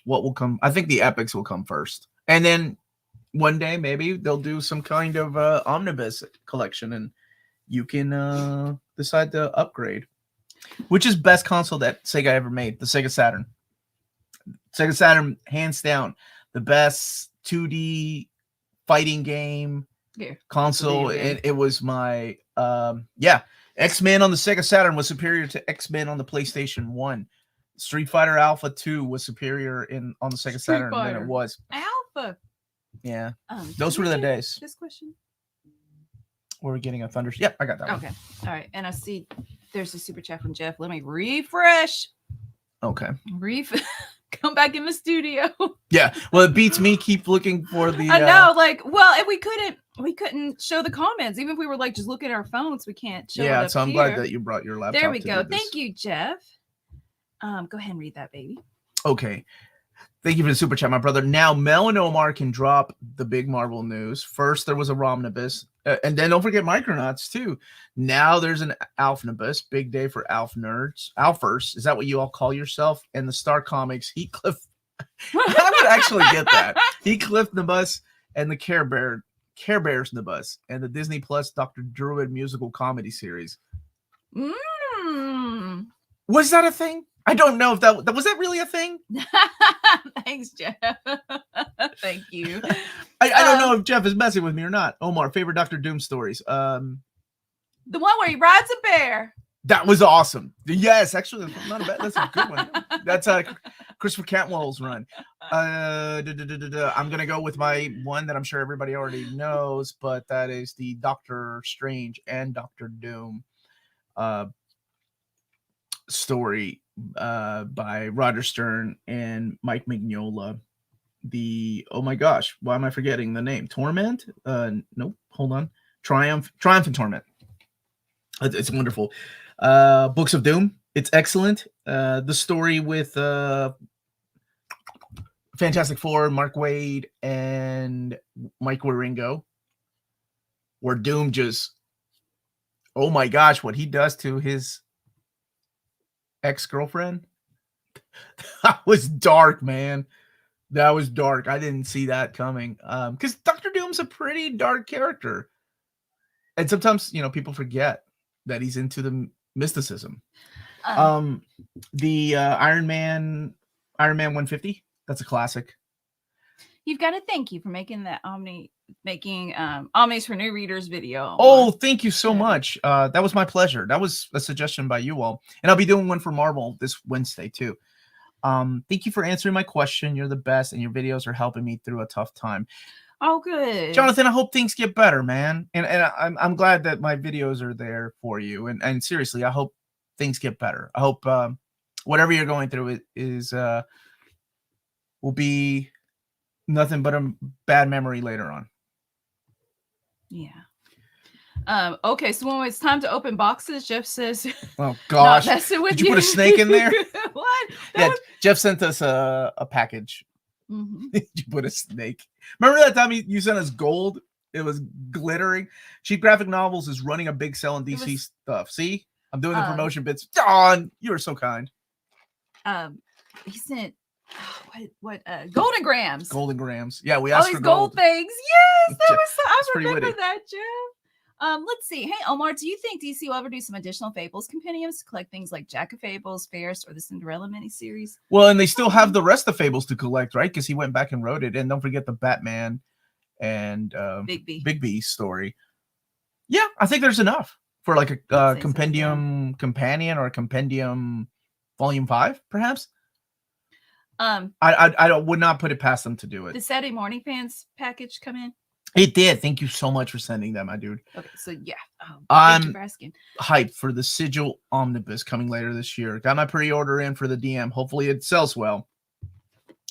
What will come? I think the epics will come first, and then one day maybe they'll do some kind of omnibus collection, and you can decide to upgrade. Which is best console that Sega ever made? The Sega Saturn. Sega Saturn, hands down, the best 2D fighting game console. And it was my X-Men on the Sega Saturn was superior to X-Men on the PlayStation 1. Street Fighter Alpha 2 was superior on the Sega Saturn than it was. Alpha. Yeah. Those were the days. This question? We're getting a thunder. Yep, I got that one. Okay. All right. And I see there's a super chat from Jeff. Let me refresh. Okay. Come back in the studio. Yeah. Well, it beats me. Keep looking for the. I know. If we couldn't show the comments. Even if we were just looking at our phones, we can't show it up so I'm glad that you brought your laptop. There we go. Thank you, Jeff. Go ahead and read that, baby. Okay. Thank you for the super chat, my brother. Now, Mel and Omar can drop the big Marvel news. First, there was a Romnibus. And then don't forget Micronauts, too. Now there's an Alphnibus. Big day for Alf nerds. Alfers. Is that what you all call yourself? And the Star Comics, Heathcliff. I would actually get that. Heathcliff Nibus and the Care Bears Nibus. And the Disney Plus Dr. Druid musical comedy series. Was that a thing? I don't know if that was that really a thing. Thanks, Jeff. Thank you. I don't know if Jeff is messing with me or not. Omar, favorite Dr. Doom stories. The one where he rides a bear. That was awesome. Yes, actually, not a bad. That's a good one. That's Christopher Cantwell's run. I'm gonna go with my one that I'm sure everybody already knows, but that is the Doctor Strange and Dr. Doom story by Roger Stern and Mike Mignola. Oh my gosh, why am I forgetting the name? Torment? Nope, hold on. Triumph and Torment. It's wonderful. Books of Doom. It's excellent. The story with Fantastic Four, Mark Waid, and Mike Wieringo, where Doom just, oh my gosh, what he does to his ex-girlfriend. That was dark, man. That was dark. I didn't see that coming. Because Dr. Doom's a pretty dark character. And sometimes, people forget that he's into the mysticism. The Iron Man 150, that's a classic. You've got to thank you for making that Omnis for New Readers video. Oh, thank you so much. That was my pleasure. That was a suggestion by you all. And I'll be doing one for Marvel this Wednesday too. Thank you for answering my question. You're the best, and your videos are helping me through a tough time. Oh, good. Jonathan, I hope things get better, man. And I'm glad that my videos are there for you. And seriously, I hope things get better. I hope whatever you're going through will be nothing but a bad memory later on. Yeah. Okay, so when it's time to open boxes, Jeff says, "Oh gosh, did you put a snake in there?" What? Yeah, Jeff sent us a package. Mm-hmm. You put a snake. Remember that time you sent us gold? It was glittering. Cheap graphic novels is running a big sell in DC stuff. See, I'm doing the promotion bits. Dawn, you are so kind. He sent what Golden Grams. Golden Grams. Yeah, we asked for gold things. Yes, that was. I remember that, Jeff. Let's see. Hey, Omar, do you think DC will ever do some additional Fables compendiums to collect things like Jack of Fables, Ferris, or the Cinderella miniseries? Well, and they still have the rest of Fables to collect, right? Because he went back and wrote it. And don't forget the Batman and Big B story. Yeah, I think there's enough for like a compendium companion or a compendium volume 5, perhaps. I would not put it past them to do it. The Saturday Morning Fans package come in? It did. Thank you so much for sending that, my dude. Okay, so yeah. I'm thank you for asking. Hyped for the Sigil Omnibus coming later this year. Got my pre-order in for the DM. Hopefully it sells well.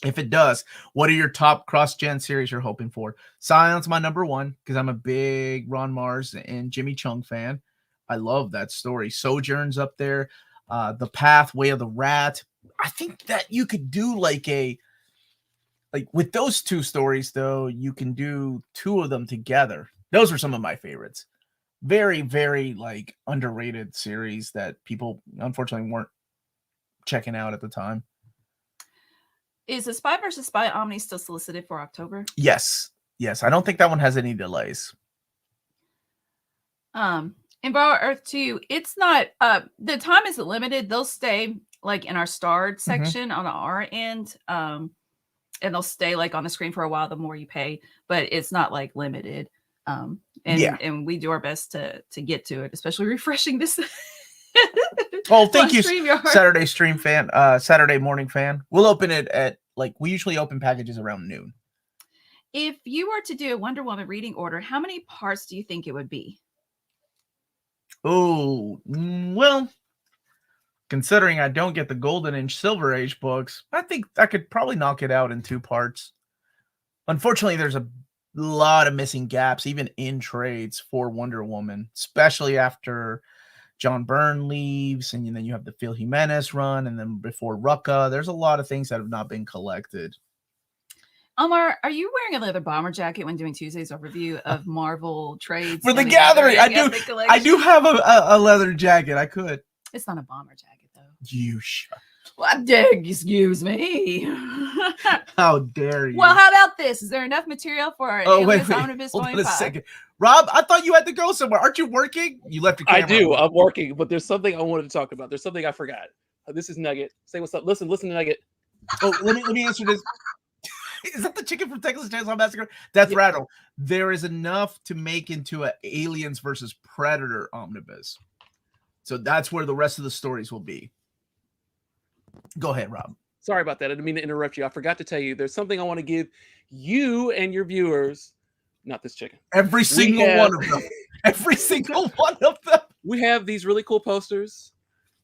If it does, what are your top cross-gen series you're hoping for? Scion's my number one because I'm a big Ron Mars and Jimmy Chung fan. I love that story. Sojourn's up there. The Path, Way of the Rat. I think that you could do like with those two stories, though, you can do 2 of them together. Those are some of my favorites. Very, very like underrated series that people unfortunately weren't checking out at the time. Is the Spy vs. Spy Omni still solicited for October? Yes. I don't think that one has any delays. In Borrow Earth 2, it's not the time isn't limited. They'll stay like in our starred section on our end. And they'll stay like on the screen for a while the more you pay, but it's not like limited. And we do our best to get to it, especially refreshing this. Oh, thank you, Saturday stream fan, Saturday morning fan. We'll open it at we usually open packages around noon. If you were to do a Wonder Woman reading order, how many parts do you think it would be? Oh, well, considering I don't get the Golden Age, Silver Age books, I think I could probably knock it out in 2 parts. Unfortunately, there's a lot of missing gaps, even in trades for Wonder Woman, especially after John Byrne leaves, and then you have the Phil Jimenez run, and then before Rucka, there's a lot of things that have not been collected. Omar, are you wearing a leather bomber jacket when doing Tuesday's overview of Marvel trades for the gathering? I do have a leather jacket. I could. It's not a bomber jacket, though. You shut. Well, excuse me. How dare you? Well, how about this? Is there enough material for our Omnibus Hold on a second. Rob, I thought you had to go somewhere. Aren't you working? You left your camera. I do. I'm working, but there's something I wanted to talk about. There's something I forgot. This is Nugget. Say what's up. Listen to Nugget. Oh, let me answer this. Is that the chicken from Texas Chainsaw Massacre? Death Rattle. There is enough to make into an Aliens versus Predator omnibus. So that's where the rest of the stories will be. Go ahead, Rob. Sorry about that. I didn't mean to interrupt you. I forgot to tell you there's something I want to give you and your viewers. Not this chicken. Every single one of them. Every single one of them. We have these really cool posters.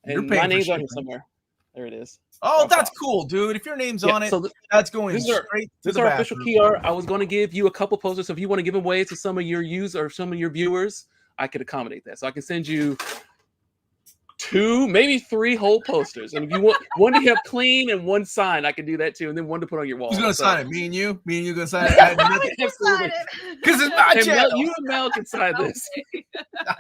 And my name's on here somewhere. There it is. Oh, that's cool, dude. If your name's on it, so that's going straight to this is our official key art. I was going to give you a couple posters. So if you want to give them away to some of your users or some of your viewers, I could accommodate that. So I can send you 2, maybe 3 whole posters. And if you want one to have clean and one signed, I can do that too. And then one to put on your wall. Who's going to sign it? Me and you? Me and you going to sign it? Absolutely. Because it's my channel. You and Mel can sign this.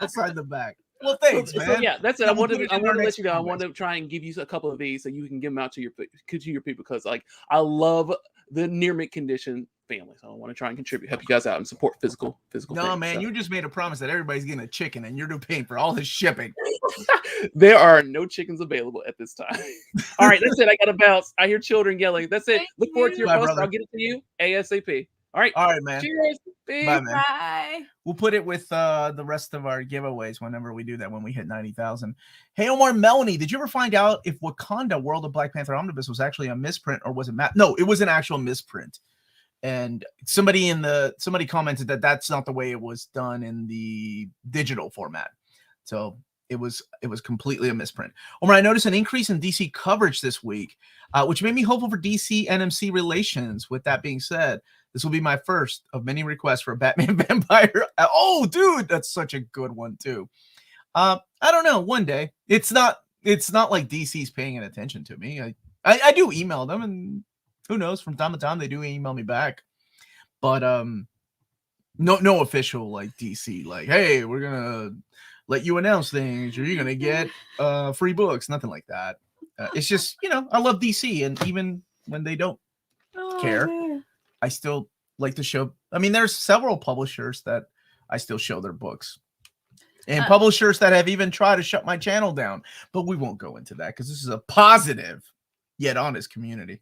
I'll sign the back. Well, thanks, man. So yeah, that's it. I wanted to let you know. I wanted to try and give you a couple of these so you can give them out to your people because I love the near mint condition family. So I want to try and contribute, help you guys out and support physical. No, man, you just made a promise that everybody's getting a chicken and you're paying for all his shipping. There are no chickens available at this time. All right, that's it. I got to bounce. I hear children yelling. That's it. Look forward to your post. I'll get it to you ASAP. All right, man. Cheers. Bye, man. Bye. We'll put it with the rest of our giveaways whenever we do that, when we hit 90,000. Hey, Omar, Melanie, did you ever find out if Wakanda World of Black Panther Omnibus was actually a misprint, or was it No, it was an actual misprint. And somebody commented that that's not the way it was done in the digital format. So it was completely a misprint. Omar, I noticed an increase in DC coverage this week, which made me hopeful for DC NMC relations. With that being said, this will be my first of many requests for a Batman Vampire. Oh, dude, that's such a good one too. I don't know. One day, it's not like DC's paying attention to me. I do email them, and who knows, from time to time they do email me back. But no official like DC, like, hey, we're gonna let you announce things, or you're gonna get free books. Nothing like that. It's just, I love DC, and even when they don't care, I still like to show. I mean, there's several publishers that I still show their books, and publishers that have even tried to shut my channel down. But we won't go into that because this is a positive yet honest community.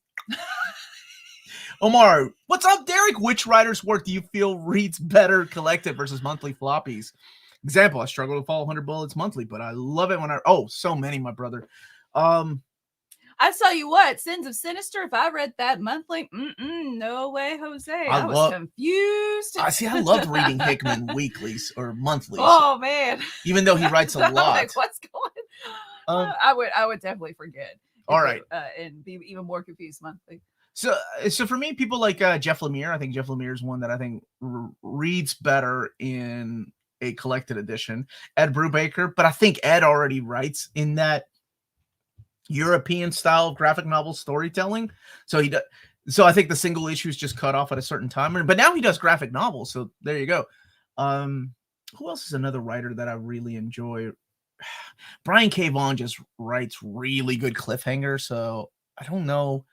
Omar, what's up, Derek? Which writer's work do you feel reads better collected versus monthly floppies? Example, I struggle to follow 100 Bullets monthly, but I love it when so many, my brother. I tell you what, Sins of Sinister, if I read that monthly, no way, Jose. I was confused. I loved reading Hickman weeklies or monthlies. Oh, man. Even though he writes a lot. Like, what's going on? I would definitely forget. All right. And be even more confused monthly. So for me, people like Jeff Lemire, I think Jeff Lemire is one that I think reads better in a collected edition. Ed Brubaker, but I think Ed already writes in that European style of graphic novel storytelling. So I think the single issues just cut off at a certain time. But now he does graphic novels. So there you go. Who else is another writer that I really enjoy? Brian K. Vaughan just writes really good cliffhangers. So I don't know.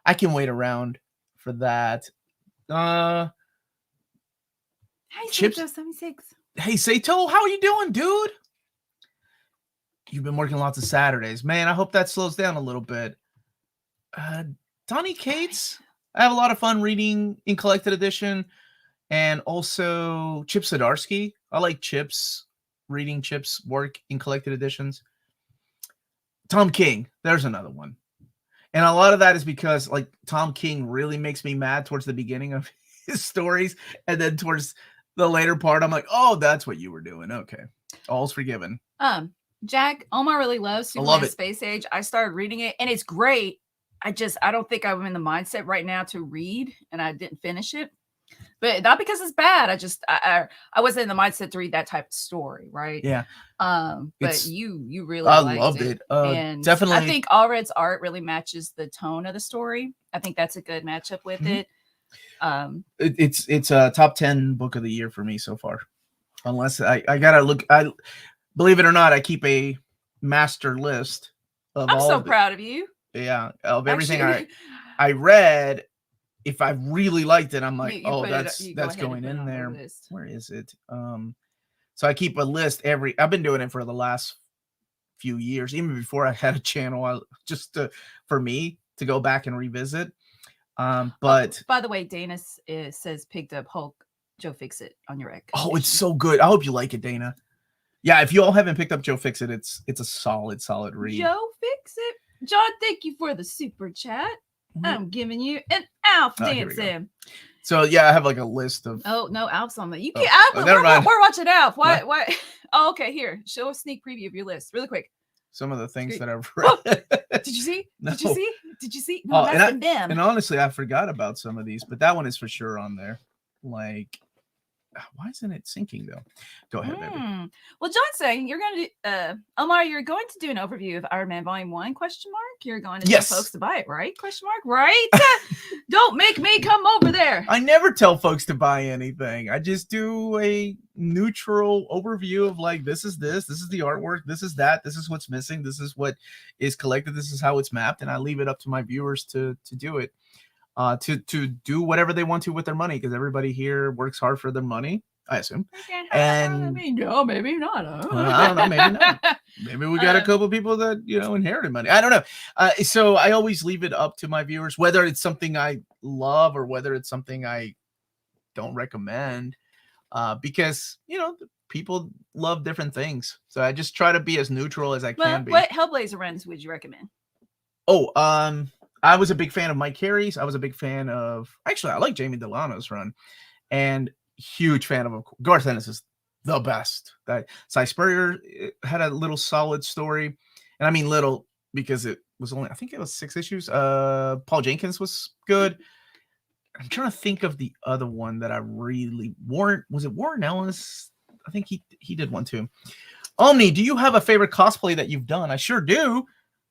I can wait around for that. Hi, Chips. Sato 76. Hey, Sato, how are you doing, dude? You've been working lots of Saturdays. Man, I hope that slows down a little bit. Donnie Cates, I have a lot of fun reading in collected edition. And also Chip Zdarsky. I like reading Chip's work in collected editions. Tom King, there's another one. And a lot of that is because, like, Tom King really makes me mad towards the beginning of his stories. And then towards the later part, I'm like, oh, that's what you were doing. Okay. All's forgiven. Jack, Omar really loves Superman Space Age. I started reading it, and it's great. I don't think I'm in the mindset right now to read, and I didn't finish it. But not because it's bad. I wasn't in the mindset to read that type of story, right? Yeah. But you really loved it. And definitely. I think Allred's art really matches the tone of the story. I think that's a good matchup with it. It's a top 10 book of the year for me so far. Unless I gotta look. I believe it or not, I keep a master list of I'm so proud of you. Yeah, of everything I read. If I really liked it, I'm like, that's going in there. Where is it? So I keep a list I've been doing it for the last few years, even before I had a channel, for me to go back and revisit. But by the way, Dana says picked up Hulk Joe Fixit on your rec. Oh, it's so good. I hope you like it, Dana. Yeah, if you all haven't picked up Joe Fixit, it's a solid read. Joe Fixit. John, thank you for the super chat. I'm giving you an Alf dancing. So yeah, I have like a list of. Oh no, Alf's on the. You can't. We're watching Alf. Why? Oh, okay. Here, show a sneak preview of your list, really quick. Some of the things that I've read. Did you see? No. Did you see? No, that's them. And honestly, I forgot about some of these, but that one is for sure on there. Like, why isn't it syncing though? Go ahead, baby. Well, John's saying you're going to Omar, you're going to do an overview of Iron Man Volume 1, ? You're going to tell folks to buy it, right? ? Right? Don't make me come over there. I never tell folks to buy anything. I just do a neutral overview of like, this is the artwork, this is that, this is what's missing, this is what is collected, this is how it's mapped, and I leave it up to my viewers to do it. To do whatever they want to with their money, because everybody here works hard for their money, I assume. And maybe not. I don't know, maybe not. Maybe we got a couple people that inherited money. I don't know. So I always leave it up to my viewers, whether it's something I love or whether it's something I don't recommend because, people love different things. So I just try to be as neutral as I can be. What Hellblazer runs would you recommend? Oh, I was a big fan of Mike Carey's. I was a big fan of, actually, I like Jamie Delano's run, and huge fan of Garth Ennis is the best. That Cy Spurrier had a little solid story, and I mean little because it was only, I think it was 6 issues. Paul Jenkins was good. I'm trying to think of the other one that I really was it Warren Ellis? I think he did one too. Omni, do you have a favorite cosplay that you've done? I sure do.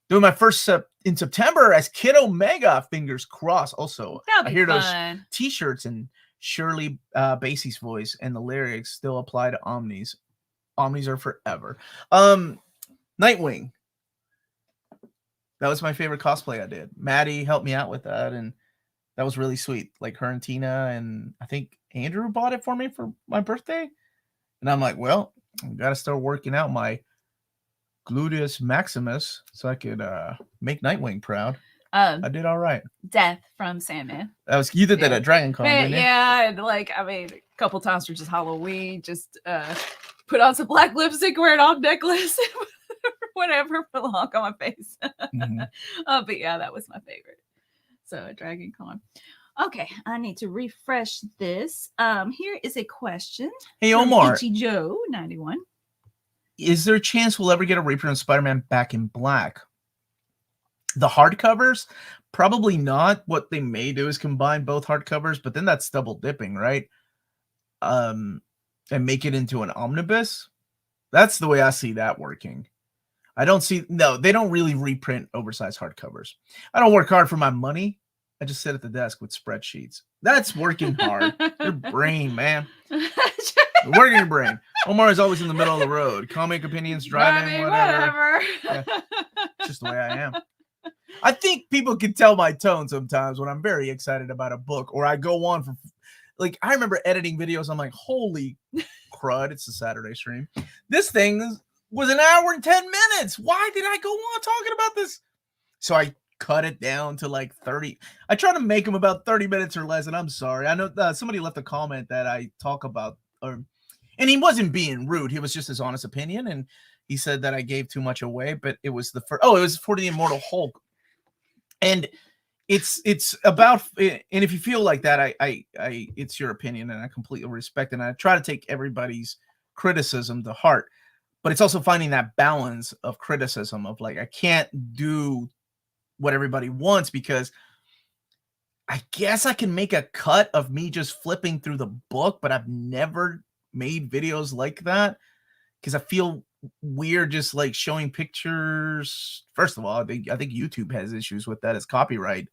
Doing my first in September as Kid Omega. Fingers crossed. Also, I hear fun. Those T-shirts and Shirley Bassey's voice and the lyrics still apply to Omnis. Omnis are forever. Nightwing. That was my favorite cosplay I did. Maddie helped me out with that, and that was really sweet. Like her and Tina, and I think Andrew bought it for me for my birthday. And I'm like, well, I got to start working out my gluteus maximus so I could make Nightwing proud. I did all right. Death from Sandman. That was you did that at Dragon Con, didn't you? Yeah, and a couple times for just Halloween, just put on some black lipstick, wear an off necklace, whatever, put a honk on my face. Mm-hmm. But yeah, that was my favorite. So at Dragon Con. Okay, I need to refresh this. Here is a question. Hey Omar. Itchy Joe 91. Is there a chance we'll ever get a reprint of Spider-Man Back in Black? The hardcovers? Probably not. What they may do is combine both hardcovers, but then that's double dipping, right? And make it into an omnibus. That's the way I see that working. They don't really reprint oversized hardcovers. I don't work hard for my money. I just sit at the desk with spreadsheets. That's working hard. Your brain, man. Working your brain. Omar is always in the middle of the road. Comic opinions, driving, whatever. Yeah. It's just the way I am. I think people can tell my tone sometimes when I'm very excited about a book, or I go on for, like, I remember editing videos. I'm like, holy crud, it's a Saturday stream. This thing was an hour and 10 minutes. Why did I go on talking about this? So I cut it down to like 30. I try to make them about 30 minutes or less, and I'm sorry. I know somebody left a comment that I talk about, and he wasn't being rude. He was just his honest opinion, and he said that I gave too much away, but it was it was for the Immortal Hulk. And it's about, and if you feel like that, I it's your opinion, and I completely respect it. And I try to take everybody's criticism to heart, but it's also finding that balance of criticism of like, I can't do what everybody wants, because I guess I can make a cut of me just flipping through the book, but I've never made videos like that because I feel weird just like showing pictures. First of all, I think YouTube has issues with that as copyright,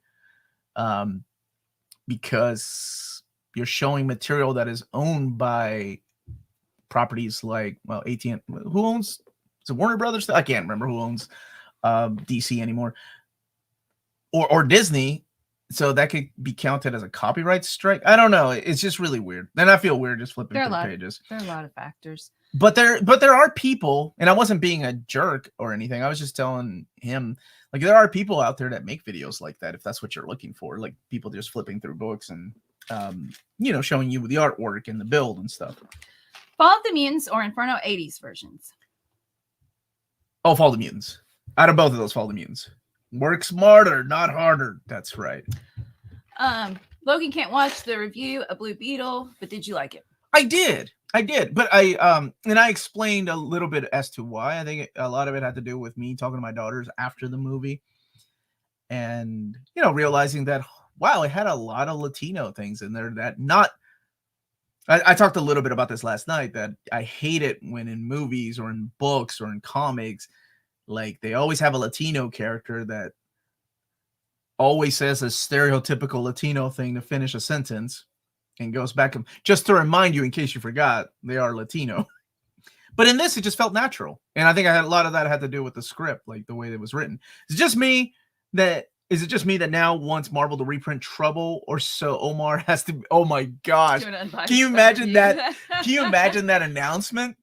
because you're showing material that is owned by properties like, well, AT&T. Who owns? Is it Warner Brothers? I can't remember who owns DC anymore, or Disney. So that could be counted as a copyright strike. I don't know. It's just really weird. Then I feel weird just flipping through the pages. There are a lot of factors. But there are people, and I wasn't being a jerk or anything. I was just telling him, like, there are people out there that make videos like that, if that's what you're looking for. Like, people just flipping through books and, showing you the artwork and the build and stuff. Fall of the Mutants or Inferno 80s versions? Oh, Fall of the Mutants. Out of both of those, Fall of the Mutants. Work smarter, not harder. That's right. Logan can't watch the review of Blue Beetle, but did you like it? I did. But I explained a little bit as to why. I think a lot of it had to do with me talking to my daughters after the movie, and realizing that, wow, it had a lot of Latino things in there that not. I talked a little bit about this last night, that I hate it when in movies or in books or in comics, like, they always have a Latino character that always says a stereotypical Latino thing to finish a sentence and goes back. Just to remind you, in case you forgot, they are Latino. But in this, it just felt natural. And I think a lot of that had to do with the script, like the way it was written. Is it just me that now wants Marvel to reprint Trouble, or so Omar has to? Oh my gosh. Can you imagine that? Can you imagine that announcement?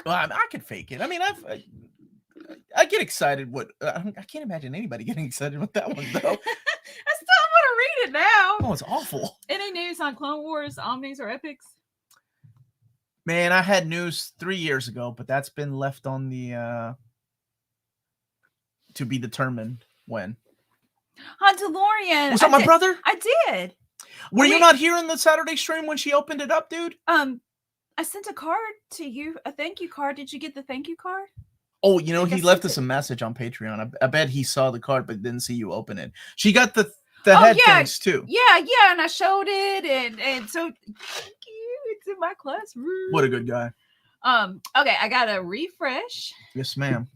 Well, I could fake it. I mean, I get excited. I can't imagine anybody getting excited with that one, though. I still want to read it now. Oh, it's awful. Any news on Clone Wars, Omnis, or Epics? Man, I had news 3 years ago, but that's been left on the to be determined when. On DeLorean. Was that my brother? I did. Were you not here in the Saturday stream when she opened it up, dude? I sent a card to you, a thank you card. Did you get the thank you card? Oh, you know, he left us a message on Patreon. I bet he saw the card, but didn't see you open it. She got the head things too. Yeah, and I showed it, and so thank you. It's in my classroom. What a good guy. Okay, I gotta refresh. Yes, ma'am.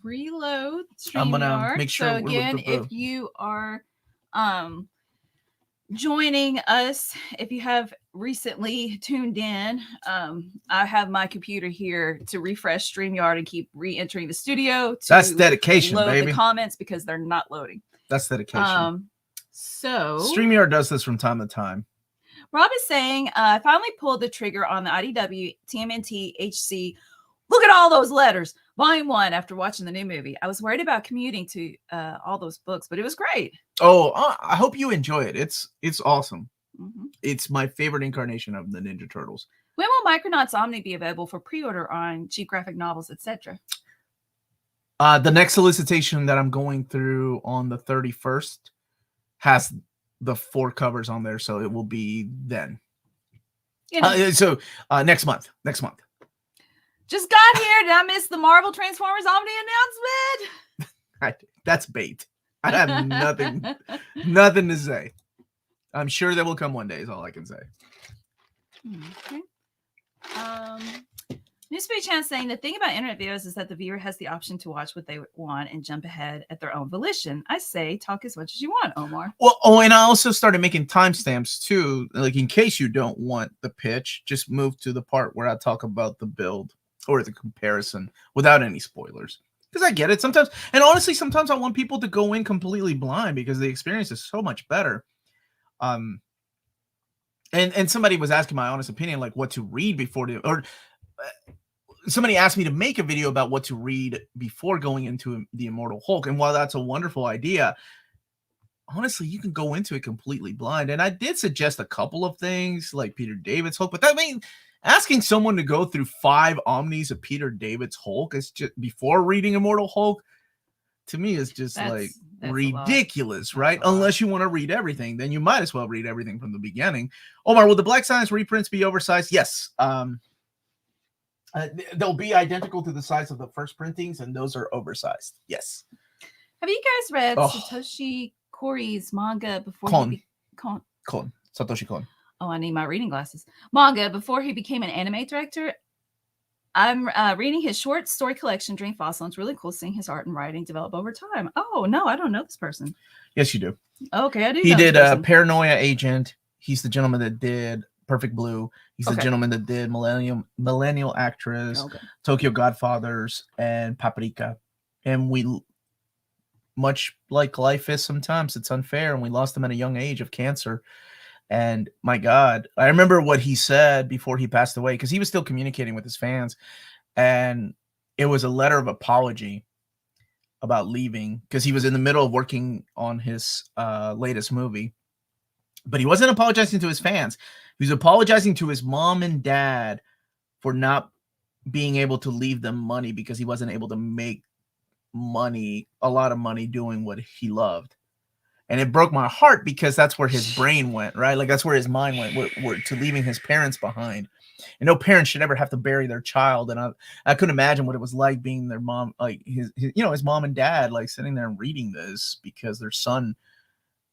Reload StreamYard. I'm gonna make sure. So again, if you are joining us, if you have recently tuned in, I have my computer here to refresh StreamYard and keep re-entering the studio. That's dedication, load baby. The comments because they're not loading. That's dedication. So StreamYard does this from time to time. Rob is saying, I finally pulled the trigger on the IDW, TMNT, HC. Look at all those letters. Volume 1 after watching the new movie. I was worried about commuting to all those books, but it was great. Oh, I hope you enjoy it. It's awesome. Mm-hmm. It's my favorite incarnation of the Ninja Turtles. When will Micronauts Omni be available for pre-order on cheap graphic novels, etc.? The next solicitation that I'm going through on the 31st has the 4 covers on there, so it will be then. You know. Next month. Just got here. Did I miss the Marvel Transformers Omni announcement? That's bait. I have nothing to say. I'm sure that will come one day is all I can say. Okay. Newspeak Chan saying the thing about internet videos is that the viewer has the option to watch what they want and jump ahead at their own volition. I say talk as much as you want, Omar. Well, and I also started making timestamps too. Like in case you don't want the pitch, just move to the part where I talk about the build or the comparison without any spoilers. Because I get it sometimes. And honestly, sometimes I want people to go in completely blind because the experience is so much better. And somebody was asking my honest opinion, like what to read before somebody asked me to make a video about what to read before going into the Immortal Hulk. And while that's a wonderful idea, honestly, you can go into it completely blind. And I did suggest a couple of things like Peter David's Hulk, but that means asking someone to go through 5 omnis of Peter David's Hulk is just before reading Immortal Hulk, to me is just that's ridiculous, right? Unless you want to read everything, then you might as well read everything from the beginning. Omar, will the Black Science reprints be oversized? Yes. They'll be identical to the size of the first printings, and those are oversized. Yes. Have you guys read Satoshi Kori's manga before Satoshi Kon. Oh, I need my reading glasses. Manga before he became an anime director. I'm reading his short story collection, Dream Fossil. It's really cool seeing his art and writing develop over time. Oh, no, I don't know this person. Yes, you do. Okay, I do. He did Paranoia Agent. He's the gentleman that did Perfect Blue. He's the gentleman that did Millennial Actress, Tokyo Godfathers, and Paprika. And we, much like life is sometimes, it's unfair, and we lost him at a young age of cancer. And my God, I remember what he said before he passed away, because he was still communicating with his fans. And it was a letter of apology about leaving, because he was in the middle of working on his latest movie. But he wasn't apologizing to his fans. He was apologizing to his mom and dad for not being able to leave them money because he wasn't able to make a lot of money doing what he loved. And it broke my heart because that's where his brain went, right? Like that's where his mind went, to leaving his parents behind. And no parent should ever have to bury their child. And I couldn't imagine what it was like being their mom, like his mom and dad, like sitting there and reading this because their son,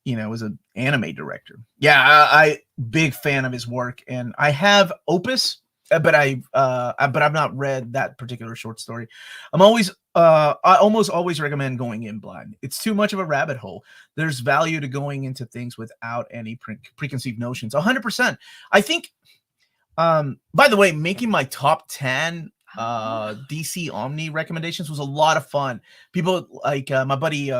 was an anime director. Yeah, I big fan of his work, and I have Opus, but I've not read that particular short story. I almost always recommend going in blind. It's too much of a rabbit hole. There's value to going into things without any preconceived notions. 100%. I think. By the way, making my top 10 DC Omni recommendations was a lot of fun. People like my buddy.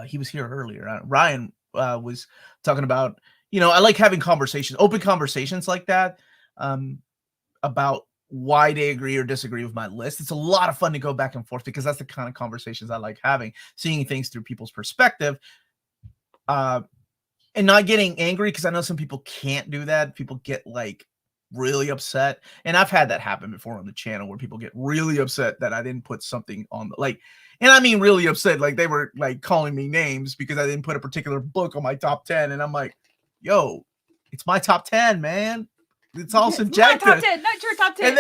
He was here earlier. Ryan was talking about, I like having conversations, open conversations like that, about why they agree or disagree with my list. It's a lot of fun to go back and forth because that's the kind of conversations I like having, seeing things through people's perspective, and not getting angry, because I know some people can't do that. People get like really upset, and I've had that happen before on the channel where people get really upset that I didn't put something on the, like, and I mean really upset, like they were like calling me names because I didn't put a particular book on my top 10, and I'm like, yo, it's my top 10, man. It's all subjective. My top 10, not your top 10. And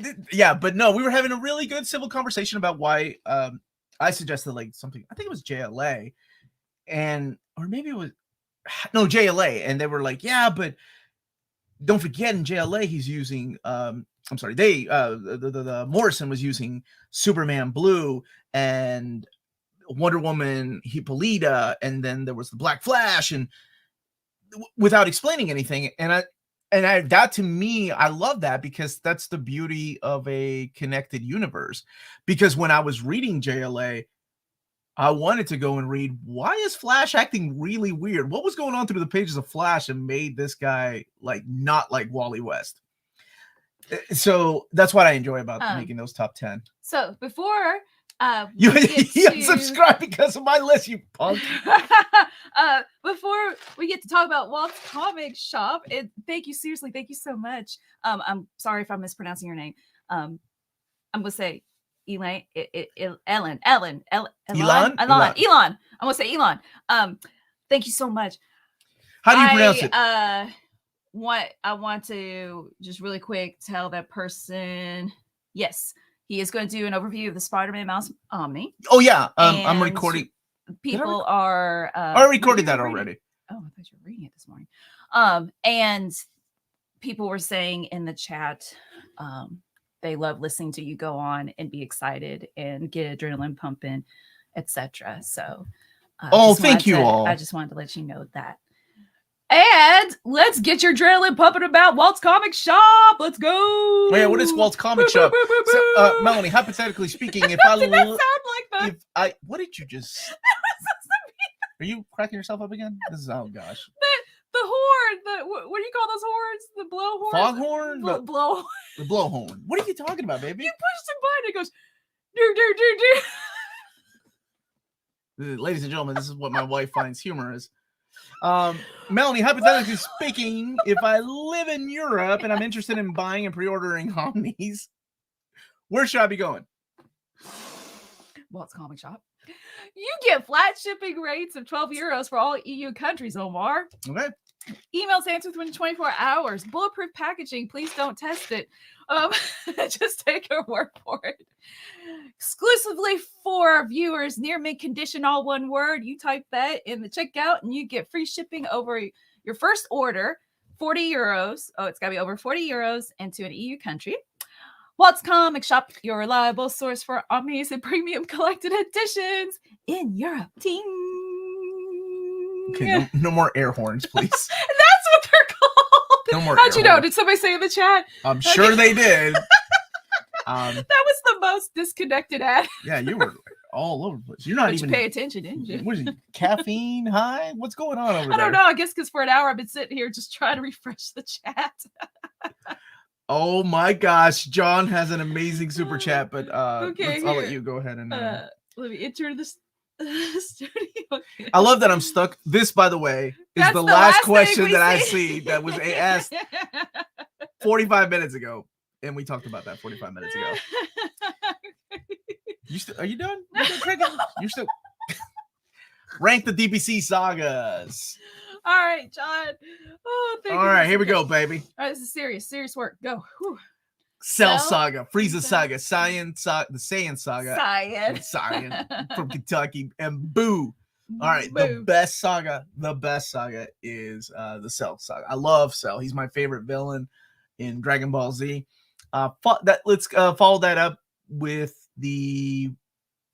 then yeah, but no, we were having a really good civil conversation about why I suggested like something, I think it was JLA, or maybe it was, no, JLA, and they were like, yeah, but don't forget in JLA he's using I'm sorry, the Morrison was using Superman Blue and Wonder Woman Hippolyta, and then there was the Black Flash, and without explaining anything. And that, to me, I love that, because that's the beauty of a connected universe. Because when I was reading JLA, I wanted to go and read, why is Flash acting really weird? What was going on through the pages of Flash and made this guy like not like Wally West? So that's what I enjoy about making those top 10. So before you unsubscribe because of my list, you punk. Before we get to talk about Walt's Comic Shop, thank you, seriously, thank you so much. I'm sorry if I'm mispronouncing your name. I'm gonna say Elon. I'm gonna say Elon. Thank you so much. How do you pronounce it? I want to just really quick tell that person, yes, he is going to do an overview of the Spider-Man Mouse Omni. Oh yeah, I'm recording. People are. I recorded that already. Oh, I thought you were reading it this morning. And people were saying in the chat, they love listening to you go on and be excited and get adrenaline pumping, etc. So, thank you all. I just wanted to let you know that. And let's get your adrenaline pumping about Walt's Comic Shop. Let's go. Oh, yeah, what is Walt's Comic Shop? So, Melanie, hypothetically speaking, if I sound like that? What did you just? Are you cracking yourself up again? This is, oh gosh. The horn. What do you call those horns? The blow horn. Foghorn. Blow. The blowhorn. What are you talking about, baby? You pushed him by and it goes, do. Ladies and gentlemen, this is what my wife finds humorous. Melanie, hypothetically speaking, if I live in Europe and I'm interested in buying and pre-ordering Omnis, where should I be going? Walt's Comic Shop. You get flat shipping rates of 12 euros for all EU countries, Omar. Okay. Emails answered within 24 hours. Bulletproof packaging. Please don't test it. Just take our word for it. Exclusively for our viewers, near mint condition, all one word. You type that in the checkout and you get free shipping over your first order, 40 euros. Oh, it's got to be over 40 euros into an EU country. Walt's Comic Shop, your reliable source for Omnis and premium collected editions in Europe. Ting. Okay, no more air horns, please. That's what they're called. No more. How'd you know? Did somebody say in the chat? I'm sure they did. That was the most disconnected ad. Yeah, you were all over the place. You're not but even you pay attention, didn't you? What is it? Caffeine high? What's going on over there? I don't know. I guess because for an hour I've been sitting here just trying to refresh the chat. Oh my gosh, John has an amazing super chat, but okay, I'll let you go ahead and let me enter the studio. Okay. I love that I'm stuck. This, by the way, is the last question that I see that was asked 45 minutes ago, and we talked about that 45 minutes ago. Are you done? You're still rank the DBC sagas. All right, John. Oh, thank you. All right, here we go, baby. All right, this is serious work. Go. Whew. Cell Saga, Frieza Saga, the Saiyan Saga, Saiyan from Kentucky, and Boo. All right, Boo. the best saga is the Cell Saga. I love Cell. He's my favorite villain in Dragon Ball Z. Let's follow that up with the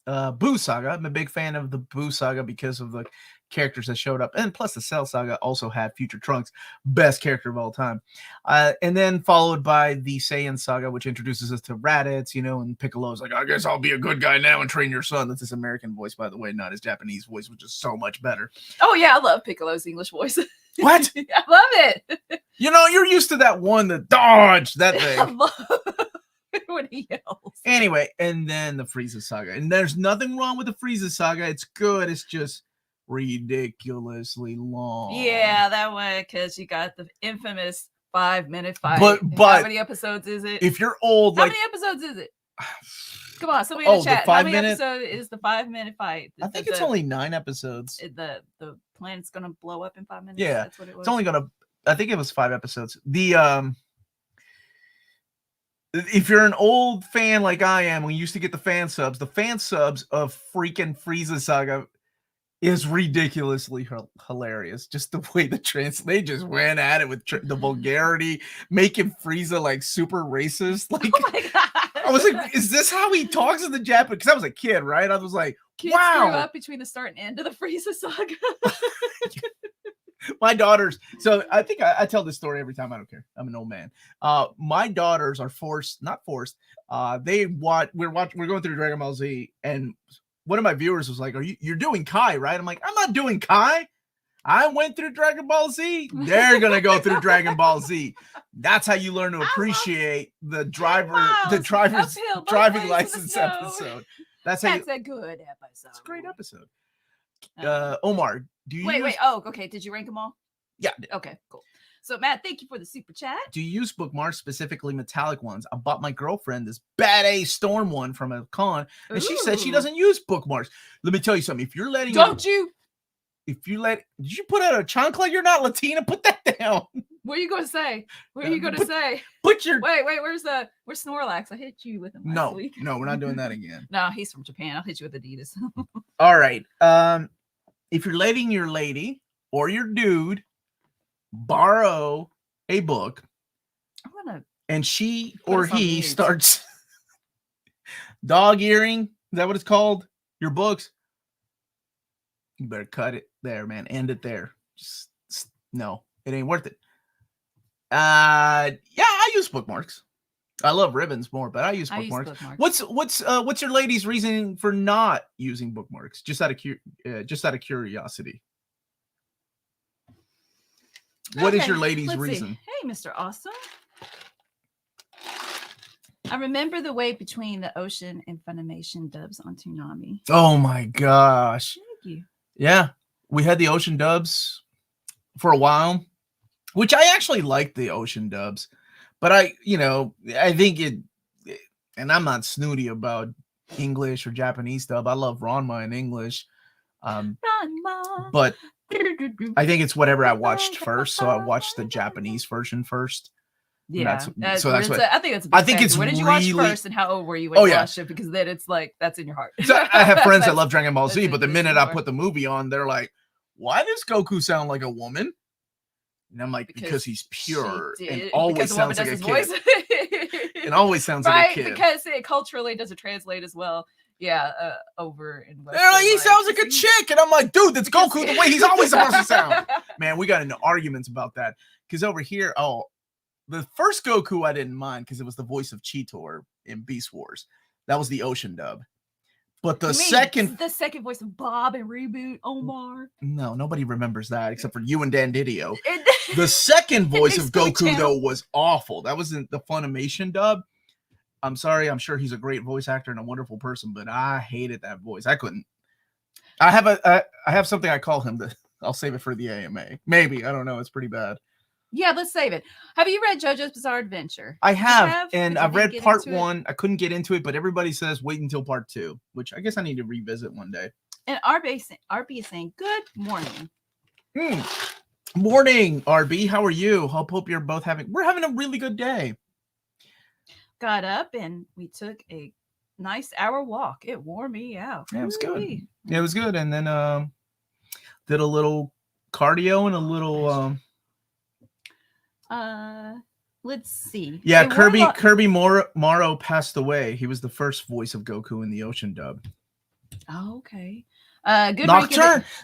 Boo Saga. I'm a big fan of the Boo Saga because of the characters that showed up, and plus the Cell Saga also had Future Trunks, best character of all time, and then followed by the Saiyan Saga, which introduces us to Raditz, and Piccolo's like, I guess I'll be a good guy now and train your son. That's his American voice, by the way, not his Japanese voice, which is so much better. Oh yeah, I love Piccolo's English voice. What? I love it. You're used to that one that dodged that thing. somebody else. Anyway, and then the Frieza saga. And there's nothing wrong with the Frieza saga. It's good. It's just ridiculously long. Yeah, that one, because you got the infamous 5-minute fight. But how many episodes is it? If you're old, how like, many episodes is it? Come on, somebody in the chat. How many episodes is the 5-minute fight? I think it's only 9 episodes. The planet's gonna blow up in 5 minutes. Yeah, that's what it was. It's only gonna. I think it was 5 episodes. The if you're an old fan like I am, we used to get the fan subs of freaking Frieza Saga is ridiculously hilarious. Just the way they just went at it with the vulgarity, making Frieza like super racist. Like, oh my God. I was like, is this how he talks in the Japanese? Because I was a kid, right? I was like, kids wow. grew up between the start and end of the Frieza Saga. My daughters. So I think I tell this story every time. I don't care. I'm an old man. My daughters are not forced. We're going through Dragon Ball Z, and one of my viewers was like, you're doing Kai, right? I'm like, I'm not doing Kai. I went through Dragon Ball Z. They're gonna go through Dragon Ball Z. That's how you learn to appreciate the driver's driving license episode. That's a good episode. It's a great episode. Omar, do you wait? Oh, okay. Did you rank them all? Yeah. Okay, cool. So Matt, thank you for the super chat. Do you use bookmarks, specifically metallic ones? I bought my girlfriend this bad A Storm one from a con, and she said she doesn't use bookmarks. Let me tell you something. If you're letting did you put out a chancla? You're not Latina. Put that down. What are you going to say? What are you going to say? Put your wait. Where's Snorlax? I hit you with him last week. No, we're not doing that again. No, he's from Japan. I'll hit you with Adidas. All right. If you're letting your lady or your dude borrow a book, and she or he starts dog-earing, is that what it's called? Your books? You better cut it there, man. End it there. No, it ain't worth it. Yeah, I use bookmarks. I love ribbons more, but I use bookmarks. What's your lady's reasoning for not using bookmarks? Just out of curiosity. What is your lady's reason? Hey, Mr. Awesome. I remember the wait between the Ocean and Funimation dubs on Toonami. Oh my gosh. Thank you. Yeah, we had the Ocean dubs for a while, which I actually liked the Ocean dubs, but I think it, and I'm not snooty about English or Japanese dub. I love Ranma in English. Ranma. But I think it's whatever I watched first. So I watched the Japanese version first. Yeah. That's what I think it's. I think it's. When did you watch first, and how old were you when you watched it? Because then it's like that's in your heart. So I have friends that love Dragon Ball Z, but the minute I put the movie on, they're like, "Why does Goku sound like a woman?" And I'm like, because he's pure and always sounds like a kid. It always sounds like a kid. Because it culturally doesn't translate as well. Yeah, over in Western. They're like, he sounds like a chick, and I'm like, dude, that's Goku the way he's always supposed to sound. Man, we got into arguments about that because over here, the first Goku I didn't mind because it was the voice of Cheetor in Beast Wars. That was the Ocean dub. But the second voice of Bob and Reboot, Omar. No, nobody remembers that except for you and Dan Didio. The second voice of Goku though was awful. That wasn't the Funimation dub. I'm sorry. I'm sure he's a great voice actor and a wonderful person, but I hated that voice. I couldn't. I have something I call him. I'll save it for the AMA. Maybe, I don't know. It's pretty bad. Yeah, let's save it. Have you read JoJo's Bizarre Adventure? I have, and I've read part 1. I couldn't get into it, but everybody says wait until part 2, which I guess I need to revisit one day. And RB is saying good morning. Morning, RB. How are you? Hope you're both we're having a really good day. Got up and we took a nice hour walk. It wore me out. Yeah, it was good. Yeah, it was good. And then did a little cardio and a little let's see. Yeah, Kirby Morrow passed away. He was the first voice of Goku in the Ocean dub. Oh, okay. Good.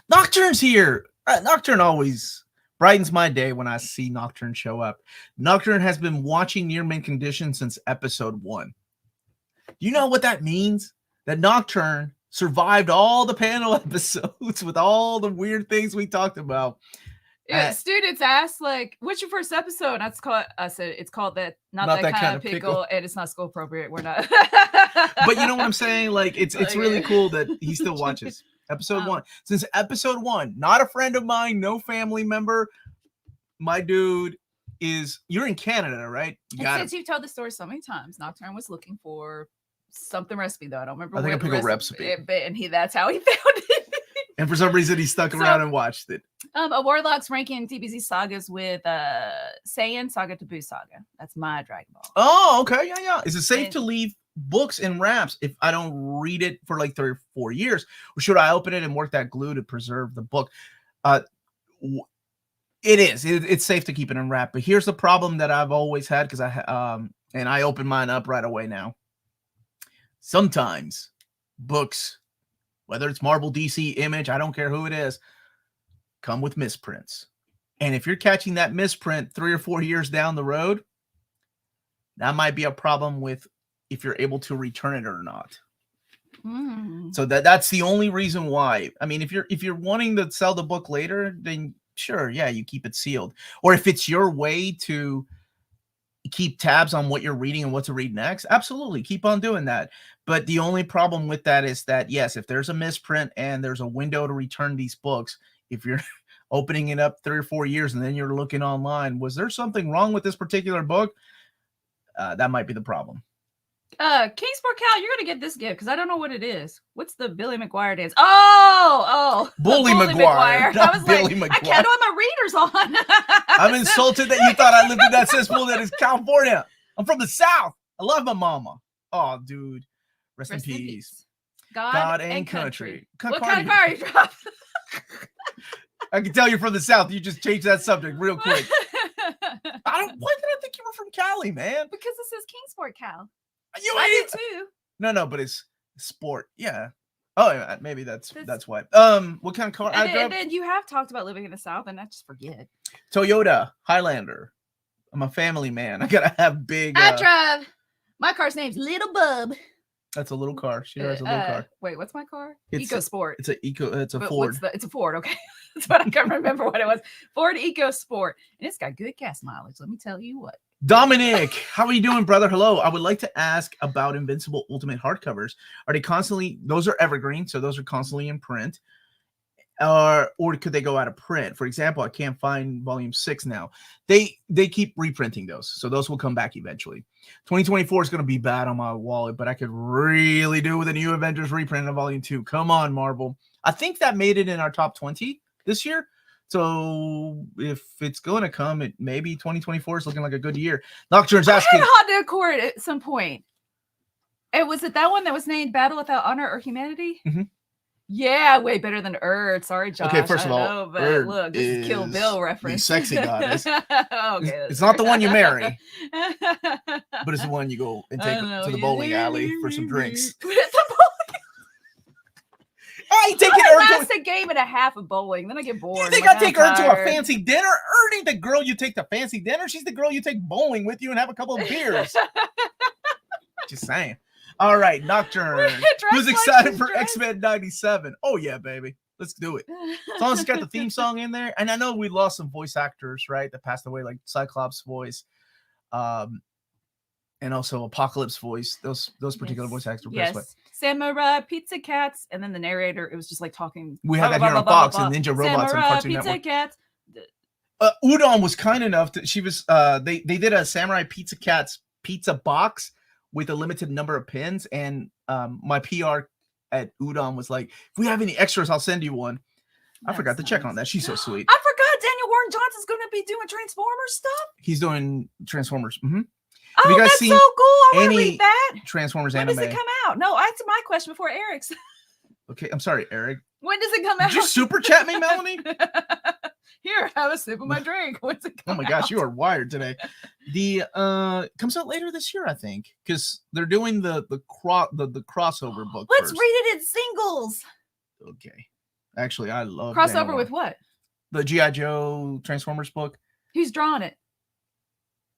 Nocturne's here. Nocturne always brightens my day when I see Nocturne show up. Nocturne has been watching Near Mint Condition since episode 1. You know what that means? That Nocturne survived all the panel episodes with all the weird things we talked about. Yeah, students asked, like, what's your first episode? That's called, I said, it's called that, not that kind of pickle, and it's not school appropriate. We're not. But you know what I'm saying? Like, it's really cool that he still watches episode 1. Since episode 1, not a friend of mine, no family member. My dude you're in Canada, right? Since you've told the story so many times, Nocturne was looking for something recipe, though. I don't remember. I think a pickle recipe. And that's how he found it. And for some reason, he stuck around and watched it. A Warlock's ranking DBZ sagas with Saiyan Saga to Buu Saga. That's my Dragon Ball. Oh, okay. Yeah. Is it safe to leave books in wraps if I don't read it for like 3 or 4 years? Or should I open it and work that glue to preserve the book? It is. It's safe to keep it in wrap. But here's the problem that I've always had, because I open mine up right away now. Sometimes books, whether it's Marvel, DC, Image, I don't care who it is, come with misprints. And if you're catching that misprint 3 or 4 years down the road, that might be a problem with if you're able to return it or not. So that's the only reason why. I mean, if you're wanting to sell the book later, then sure, yeah, you keep it sealed. Or if it's your way to keep tabs on what you're reading and what to read next, absolutely keep on doing that. But the only problem with that is that, yes, if there's a misprint and there's a window to return these books, if you're opening it up 3 or 4 years and then you're looking online, was there something wrong with this particular book? That might be the problem. Kingsport Cal, you're gonna get this gift because I don't know what it is. What's the Billy McGuire dance? Oh, Bully McGuire. I was Billy McGuire. I can't have my readers on. I'm insulted that you thought I lived in that cesspool that is California. I'm from the South. I love my mama. Oh, dude. Rest in peace. God and country. What kind of car you dropped? I can tell you're from the South. You just changed that subject real quick. Why did I think you were from Cali, man? Because it says Kingsport Cal. I do too. No, but it's sport. Yeah. Oh, yeah, maybe that's why. What kind of car? And then you have talked about living in the South, and I just forget. Toyota Highlander. I'm a family man. I gotta have big. I drive. My car's name's Little Bub. That's a little car. She drives a little car. Wait, what's my car? EcoSport. It's a Ford. It's a Ford. Okay, that's what I can't remember what it was. Ford EcoSport, and it's got good gas mileage. Let me tell you what. Dominic, how are you doing, brother? Hello. I would like to ask about Invincible Ultimate hardcovers. Are they constantly? Those are evergreen, so those are constantly in print. Or could they go out of print? For example, I can't find volume 6 now. They keep reprinting those, so those will come back eventually. 2024 is going to be bad on my wallet, but I could really do with a new Avengers reprint of volume 2. Come on, Marvel. I think that made it in our top 20 this year. So if it's going to come, maybe 2024 is looking like a good year. Nocturne's asking. I had a hot dog court at some point. And was it that one that was named Battle Without Honor or Humanity? Mm-hmm. Yeah, way better than Erd. Sorry, Josh. Okay, first of all, but look, this is Kill Bill reference. Sexy goddess. Okay, it's not the one you marry, but it's the one you go and take to the bowling alley for some drinks. I take it a game and a half of bowling, then I get bored. You think I take her to a fancy dinner? Erd ain't the girl you take to fancy dinner. She's the girl you take bowling with you and have a couple of beers. Just saying. All right, Nocturne. Who's excited for X-Men 97? Oh, yeah, baby. Let's do it. As long as it's got the theme song in there. And I know we lost some voice actors, right, that passed away, like Cyclops' voice. And also Apocalypse voice. Those particular voice actors were passed away. Samurai, Pizza Cats, and then the narrator, it was just like talking. We had that here on Fox and Ninja Robots on Cartoon Pizza Network. Cats. Udon was kind enough to, she was, they did a Samurai Pizza Cats pizza box with a limited number of pins, and my PR at Udon was like, if we have any extras, I'll send you one. I forgot to check on that. She's so sweet. I forgot Daniel Warren Johnson's going to be doing Transformers stuff. He's doing Transformers. Mm-hmm. Oh, have you guys that's seen so cool. I want to read that. Transformers when anime? When does it come out? No, that's my question before Eric's. Okay, I'm sorry, Eric. When does it come out? Did you super chat me, Melanie? Here, have a sip of my drink. When's it come out? Oh my gosh, you are wired today. The comes out later this year, I think, because they're doing the crossover book. Let's read it in singles. Okay. Actually, I love crossover with what? The G.I. Joe Transformers book. Who's drawing it?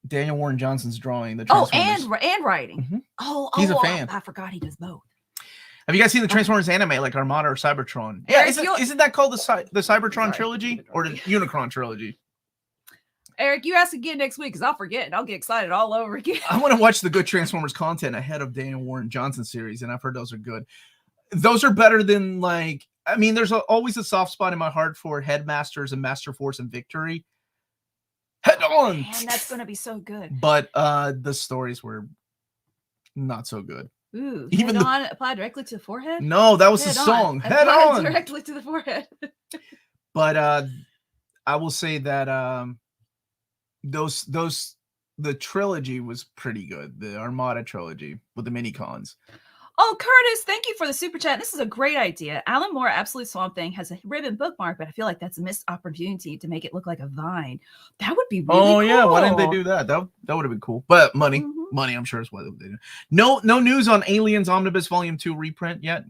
Daniel Warren Johnson's drawing the Transformers. And writing. Mm-hmm. Oh, he's a fan. I forgot he does both. Have you guys seen the Transformers anime, like Armada or Cybertron? Yeah, isn't that called the Cybertron trilogy or the Unicron trilogy? Eric, you ask again next week because I'll forget and I'll get excited all over again. I want to watch the good Transformers content ahead of Daniel Warren Johnson series, and I've heard those are good. Those are better than like. I mean, there's always a soft spot in my heart for Headmasters and Master Force and Victory. Head on! Man, that's gonna be so good. But the stories were not so good. Ooh, even head on apply directly to the forehead? No, that was the song. Head on directly to the forehead. But I will say that the trilogy was pretty good. The Armada trilogy with the mini cons. Oh, Curtis, thank you for the super chat. This is a great idea. Alan Moore, Absolute Swamp Thing, has a ribbon bookmark, but I feel like that's a missed opportunity to make it look like a vine. That would be really cool. Yeah, why didn't they do that? That would have been cool. But money, I'm sure is what they do. No news on Aliens Omnibus Volume 2 reprint yet.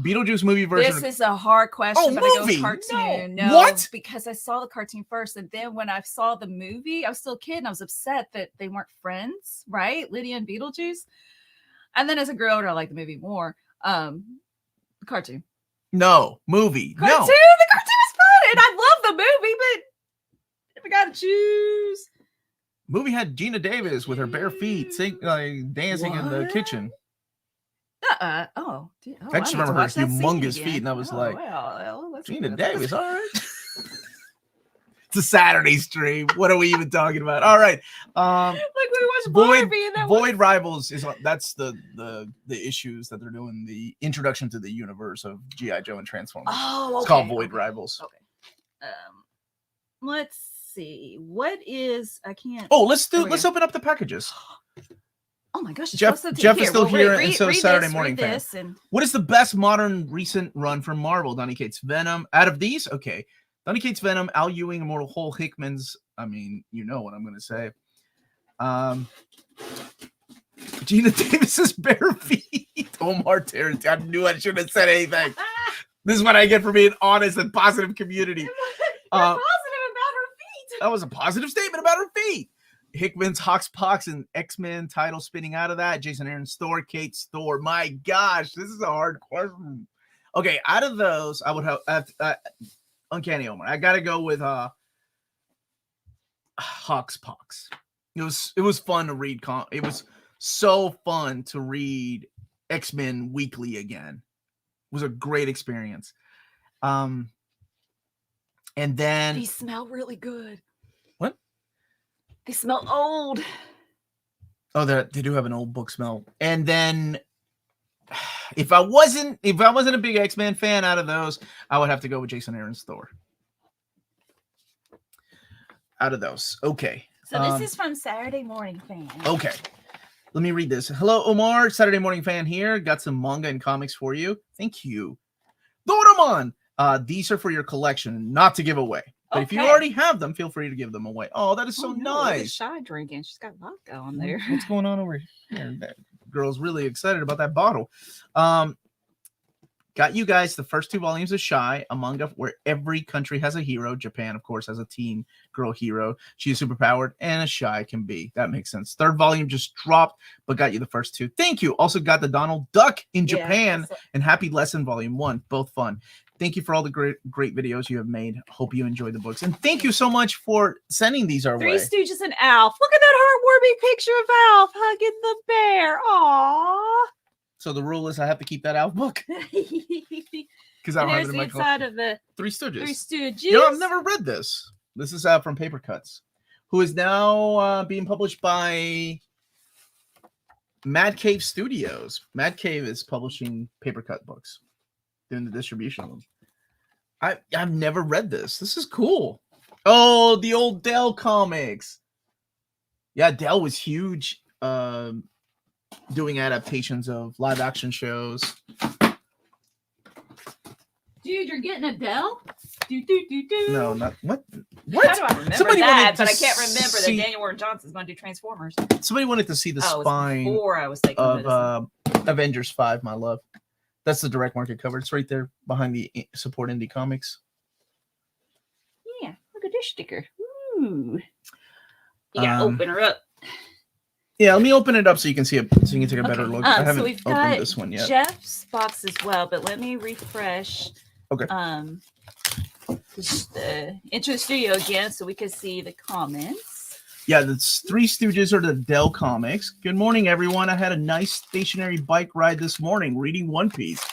Beetlejuice movie version. This is a hard question. Oh, movie? Cartoon. No. What? Because I saw the cartoon first, and then when I saw the movie, I was still a kid, and I was upset that they weren't friends, right? Lydia and Beetlejuice. And then as I grew older, I liked the movie more. Cartoon. No, movie. Cartoon? No. The cartoon is fun, and I love the movie, but if I gotta choose. Movie had Gina Davis with her bare feet dancing in the kitchen. I just remember her humongous feet, and I was Gina Davis, all right. It's a Saturday stream. What are we even talking about? All right. Like we watched Void Rivals that's the issues that they're doing, the introduction to the universe of G.I. Joe and Transformers. Oh, okay. It's called Void Rivals. Okay. Let's see. What is let's open up the packages. Oh my gosh, Jeff is still here, and so Saturday Morning Fan. What is the best modern recent run from Marvel? Donny Cates Venom. Out of these, okay. Donny Cates Venom, Al Ewing, Immortal Hulk, Hickman's. I mean, you know what I'm going to say. Gina Davis's bare feet. Omar Terrence. I knew I shouldn't have said anything. This is what I get for being honest and positive community. You're positive about her feet. That was a positive statement about her feet. Hickman's Hoxpox and X-Men title spinning out of that. Jason Aaron's Thor, Kate's Thor. My gosh, this is a hard question. Okay, out of those, I would have Uncanny Omar. I gotta go with Hoxpox. It was fun to read. It was so fun to read X-Men weekly again. It was a great experience. And then they smell really good. What? They smell old. Oh, they do have an old book smell. And then if I wasn't a big X-Men fan out of those, I would have to go with Jason Aaron's Thor. Out of those. Okay. So this is from Saturday Morning Fan. Okay. Let me read this. Hello, Omar. Saturday Morning Fan here. Got some manga and comics for you. Thank you. Doraemon. These are for your collection, not to give away. But if you already have them, feel free to give them away. Oh, that is so nice. Shy drinking. She's got vodka on there. What's going on over here? That girl's really excited about that bottle. Got you guys the first 2 volumes of Shy, a manga where every country has a hero. Japan, of course, has a teen girl hero. She's superpowered, and a Shy can be. That makes sense. 3rd volume just dropped, but got you the first 2. Thank you. Also got the Donald Duck in Japan and Happy Lesson Volume 1. Both fun. Thank you for all the great videos you have made. Hope you enjoyed the books. And thank you so much for sending these our way. Three Stooges and Alf. Look at that heartwarming picture of Alf hugging the bear. Aww. So the rule is I have to keep that Alf book. Because I don't have it in my inside of the Three Stooges. Three Stooges. You know, I've never read this. This is from Paper Cuts, who is now being published by Mad Cave Studios. Mad Cave is publishing Paper Cut books, doing the distribution of them. I've never read this. This is cool. Oh, the old Dell comics. Yeah, Dell was huge. Doing adaptations of live action shows. Dude, you're getting a Dell? No, not what? How do I remember that? But I can't remember that Daniel Warren Johnson's going to do Transformers. Somebody wanted to see the spine before I was thinking of Avengers 5, my love. That's the direct market cover. It's right there behind the support indie comics. Yeah, look at this sticker. Ooh. You gotta open her up. Yeah, let me open it up so you can see it, so you can take a better look. I haven't opened this one yet. Jeff's Jeff's box as well, but let me refresh. Okay. Into the studio again so we can see the comments. Yeah, the Three Stooges are the Dell comics. Good morning, everyone. I had a nice stationary bike ride this morning reading One Piece.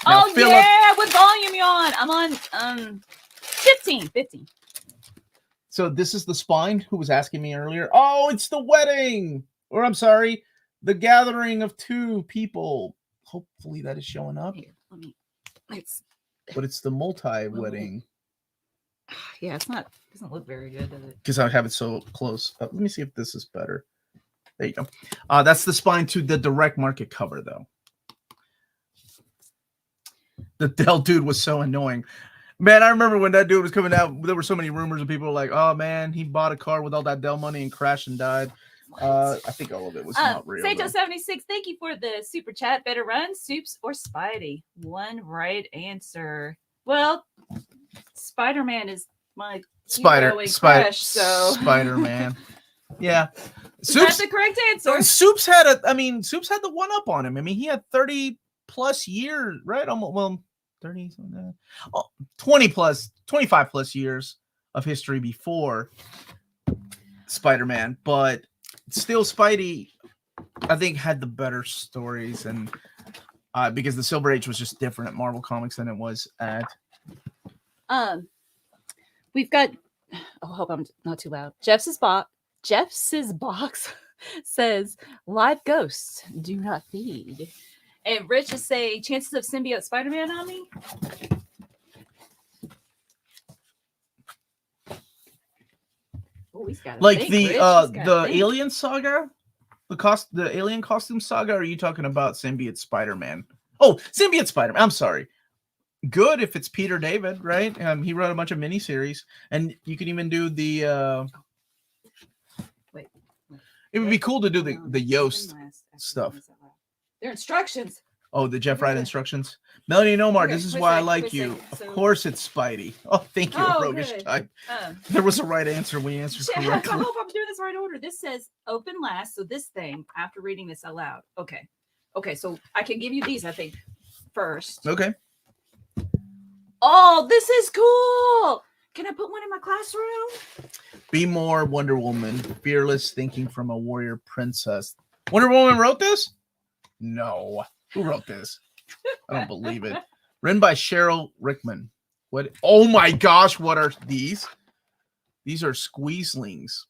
Now, What volume you on? I'm on 15. So this is the Spine who was asking me earlier. Oh, it's the wedding. Or I'm sorry, the gathering of two people. Hopefully that is showing up. Here, But it's the multi-wedding. Yeah, doesn't look very good, does it? Because I have it so close. Let me see if this is better. There you go. That's the Spine to the direct market cover, though. The Dell dude was so annoying. Man, I remember when that dude was coming out, there were so many rumors and people were like, oh, man, he bought a car with all that Dell money and crashed and died. I think all of it was not real. Sato76, thank you for the super chat. Better run, Soups or Spidey? One right answer. Well, Spider-Man is my Spider-Man. Yeah. That's the correct answer. Soups had the one up on him. I mean, he had 30 plus years, right? 30 something. 25 plus years of history before Spider-Man, but still Spidey, I think, had the better stories, and because the Silver Age was just different at Marvel Comics than it was at we've got I hope I'm not too loud. Jeff's box says live ghosts do not feed. And Rich is saying chances of symbiote Spider-Man on me. Oh, he's got the Alien Saga, the Alien Costume Saga. Or are you talking about symbiote Spider-Man? Oh, symbiote Spider-Man. I'm sorry. Good if it's Peter David, right? He wrote a bunch of miniseries, and you can even do the. It would be cool to do the Yoast stuff. Their instructions. Oh, the Jeff Wright instructions. Melanie and Omar, this is why I like you. Of course it's Spidey. Oh, thank you, Roguish Type. There was a right answer. We answered correctly. I hope I'm doing this right order. This says open last. So this thing, after reading this out loud. Okay, so I can give you these, I think, first. Okay. Oh, this is cool. Can I put one in my classroom? Be more Wonder Woman. Fearless thinking from a warrior princess. Wonder Woman wrote this? No. Who wrote this? I don't believe it. Written by Cheryl Rickman. What? Oh my gosh, what are these? These are Squeezlings.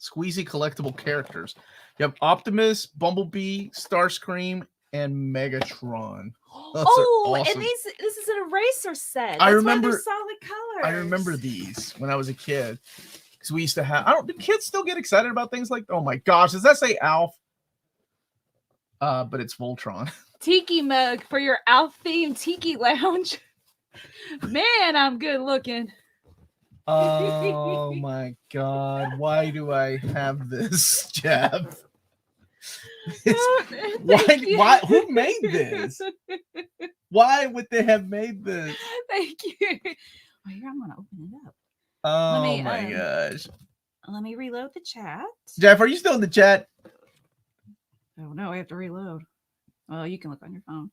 Squeezy collectible characters. You have Optimus, Bumblebee, Starscream, and Megatron. Awesome. And this is an eraser set. That's why they're solid colors. I remember these when I was a kid. Because we used to have, do kids still get excited about things like, oh my gosh, does that say Alf? But it's Voltron. Tiki mug for your Alf themed Tiki lounge. Man, I'm good looking. Oh my god, why do I have this, Jeff? Why? Who made this? Why would they have made this? Thank you. Well, here I'm gonna open it up. Oh my gosh. Let me reload the chat. Jeff, are you still in the chat? Oh no, I have to reload. Oh, you can look on your phone.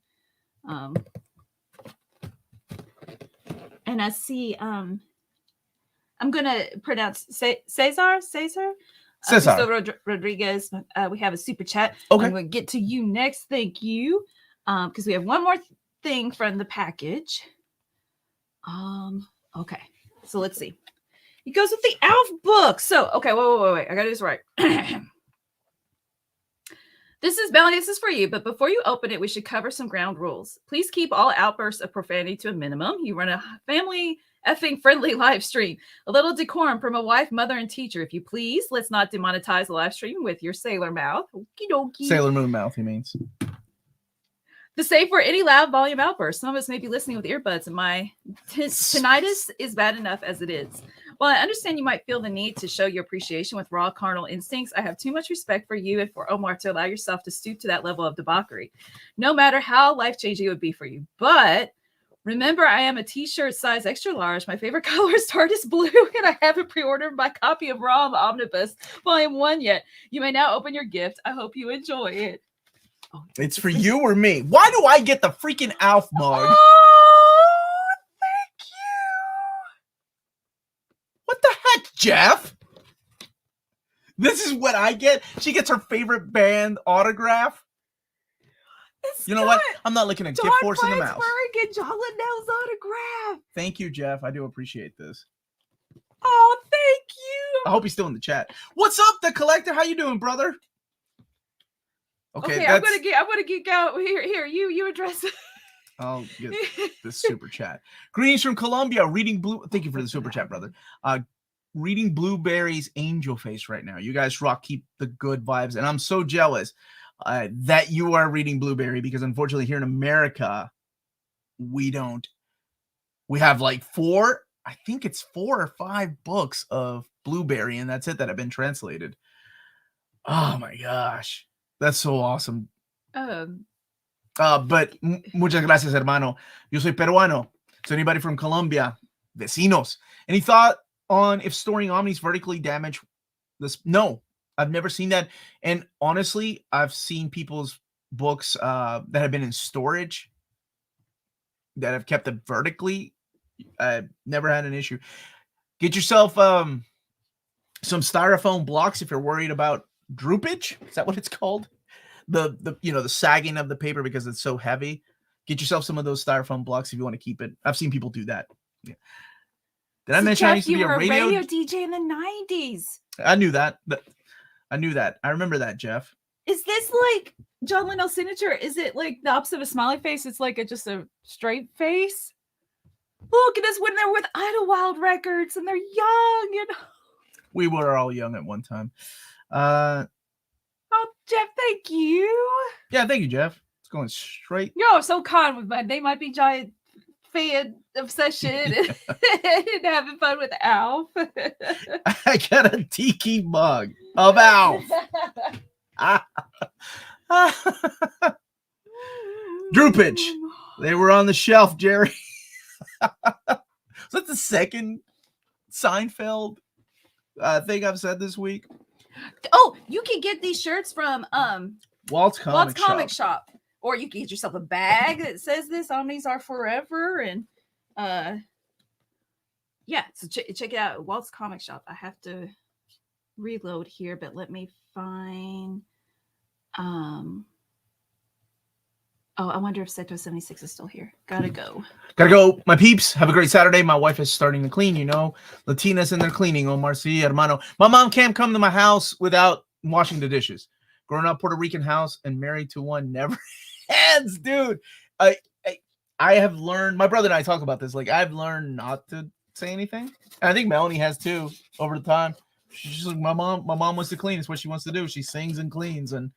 And I see I'm gonna pronounce Cesar. Rodriguez. We have a super chat. Okay. I'm gonna get to you next. Thank you. Because we have one more thing from the package. Okay. So let's see. It goes with the Alf book. So okay, wait. I gotta do this right. This is Melanie. This is for you. But before you open it, we should cover some ground rules. Please keep all outbursts of profanity to a minimum. You run a family effing friendly live stream. A little decorum from a wife, mother, and teacher, if you please. Let's not demonetize the live stream with your sailor mouth. Okie dokie. Sailor Moon mouth, he means. The save for any loud volume outbursts. Some of us may be listening with earbuds, and my tinnitus is bad enough as it is. While I understand you might feel the need to show your appreciation with raw carnal instincts, I have too much respect for you and for Omar to allow yourself to stoop to that level of debauchery, no matter how life-changing it would be for you. But remember, I am a t-shirt size extra large. My favorite color is Tardis blue, and I haven't pre-ordered my copy of Raw Omnibus Volume 1 yet. You may now open your gift. I hope you enjoy it. Oh, It's for you or me. Why do I get the freaking Alf mug? Oh, thank you. What the heck, Jeff? This is what I get. She gets her favorite band autograph. It's You know what? I'm not looking at gift horse in the mouse. and John Linnell's autograph. Thank you, Jeff. I do appreciate this. Oh, thank you. I hope he's still in the chat. What's up, the collector? How you doing, brother? Okay, I'm gonna geek out. Here, you address it. I'll get this super chat. Greetings from Colombia. Reading blue. Thank you for the super chat, brother. Reading Blueberry's Angel Face right now. You guys rock. Keep the good vibes, and I'm so jealous that you are reading Blueberry, because unfortunately here in America we don't. We have like I think it's 4 or 5 books of Blueberry, and that's it that have been translated. Oh my gosh, that's so awesome. But muchas gracias, hermano. Yo soy peruano. So anybody from Colombia, vecinos. Any thought on if storing omnis vertically damage this? No, I've never seen that. And honestly, I've seen people's books that have been in storage that have kept them vertically. I've never had an issue. Get yourself some styrofoam blocks if you're worried about droopage. Is that what it's called? The sagging of the paper because it's so heavy. Get yourself some of those styrofoam blocks if you want to keep it. I've seen people do that. Yeah. Did I mention I used to be a radio DJ in the 90s? I knew that. I knew that. I remember that, Jeff. Is this like John Linnell's signature? Is it like the opposite of a smiley face? It's like just a straight face. Look at us when they're with Idlewild Records and they're young. We were all young at one time. Oh, Jeff, thank you. Yeah, thank you, Jeff. It's going straight. You're so kind with my name. Might be giant fan obsession and having fun with Alf. I got a tiki mug of Alf. Droopage. They were on the shelf, Jerry. So that's the second Seinfeld thing I've said this week. Oh, you can get these shirts from Walt's Comic Shop. Or you can get yourself a bag that says this omnis are forever. And yeah, so check it out. Walt's Comic Shop. I have to reload here, but let me find oh, I wonder if Seto 76 is still here. Gotta go. My peeps. Have a great Saturday. My wife is starting to clean, Latinas in there cleaning. Omar, sí, hermano. My mom can't come to my house without washing the dishes. Growing up Puerto Rican house and married to one never ends, dude. I have learned, my brother and I talk about this, like I've learned not to say anything. And I think Melanie has too over the time. She's like, my mom wants to clean. It's what she wants to do. She sings and cleans, and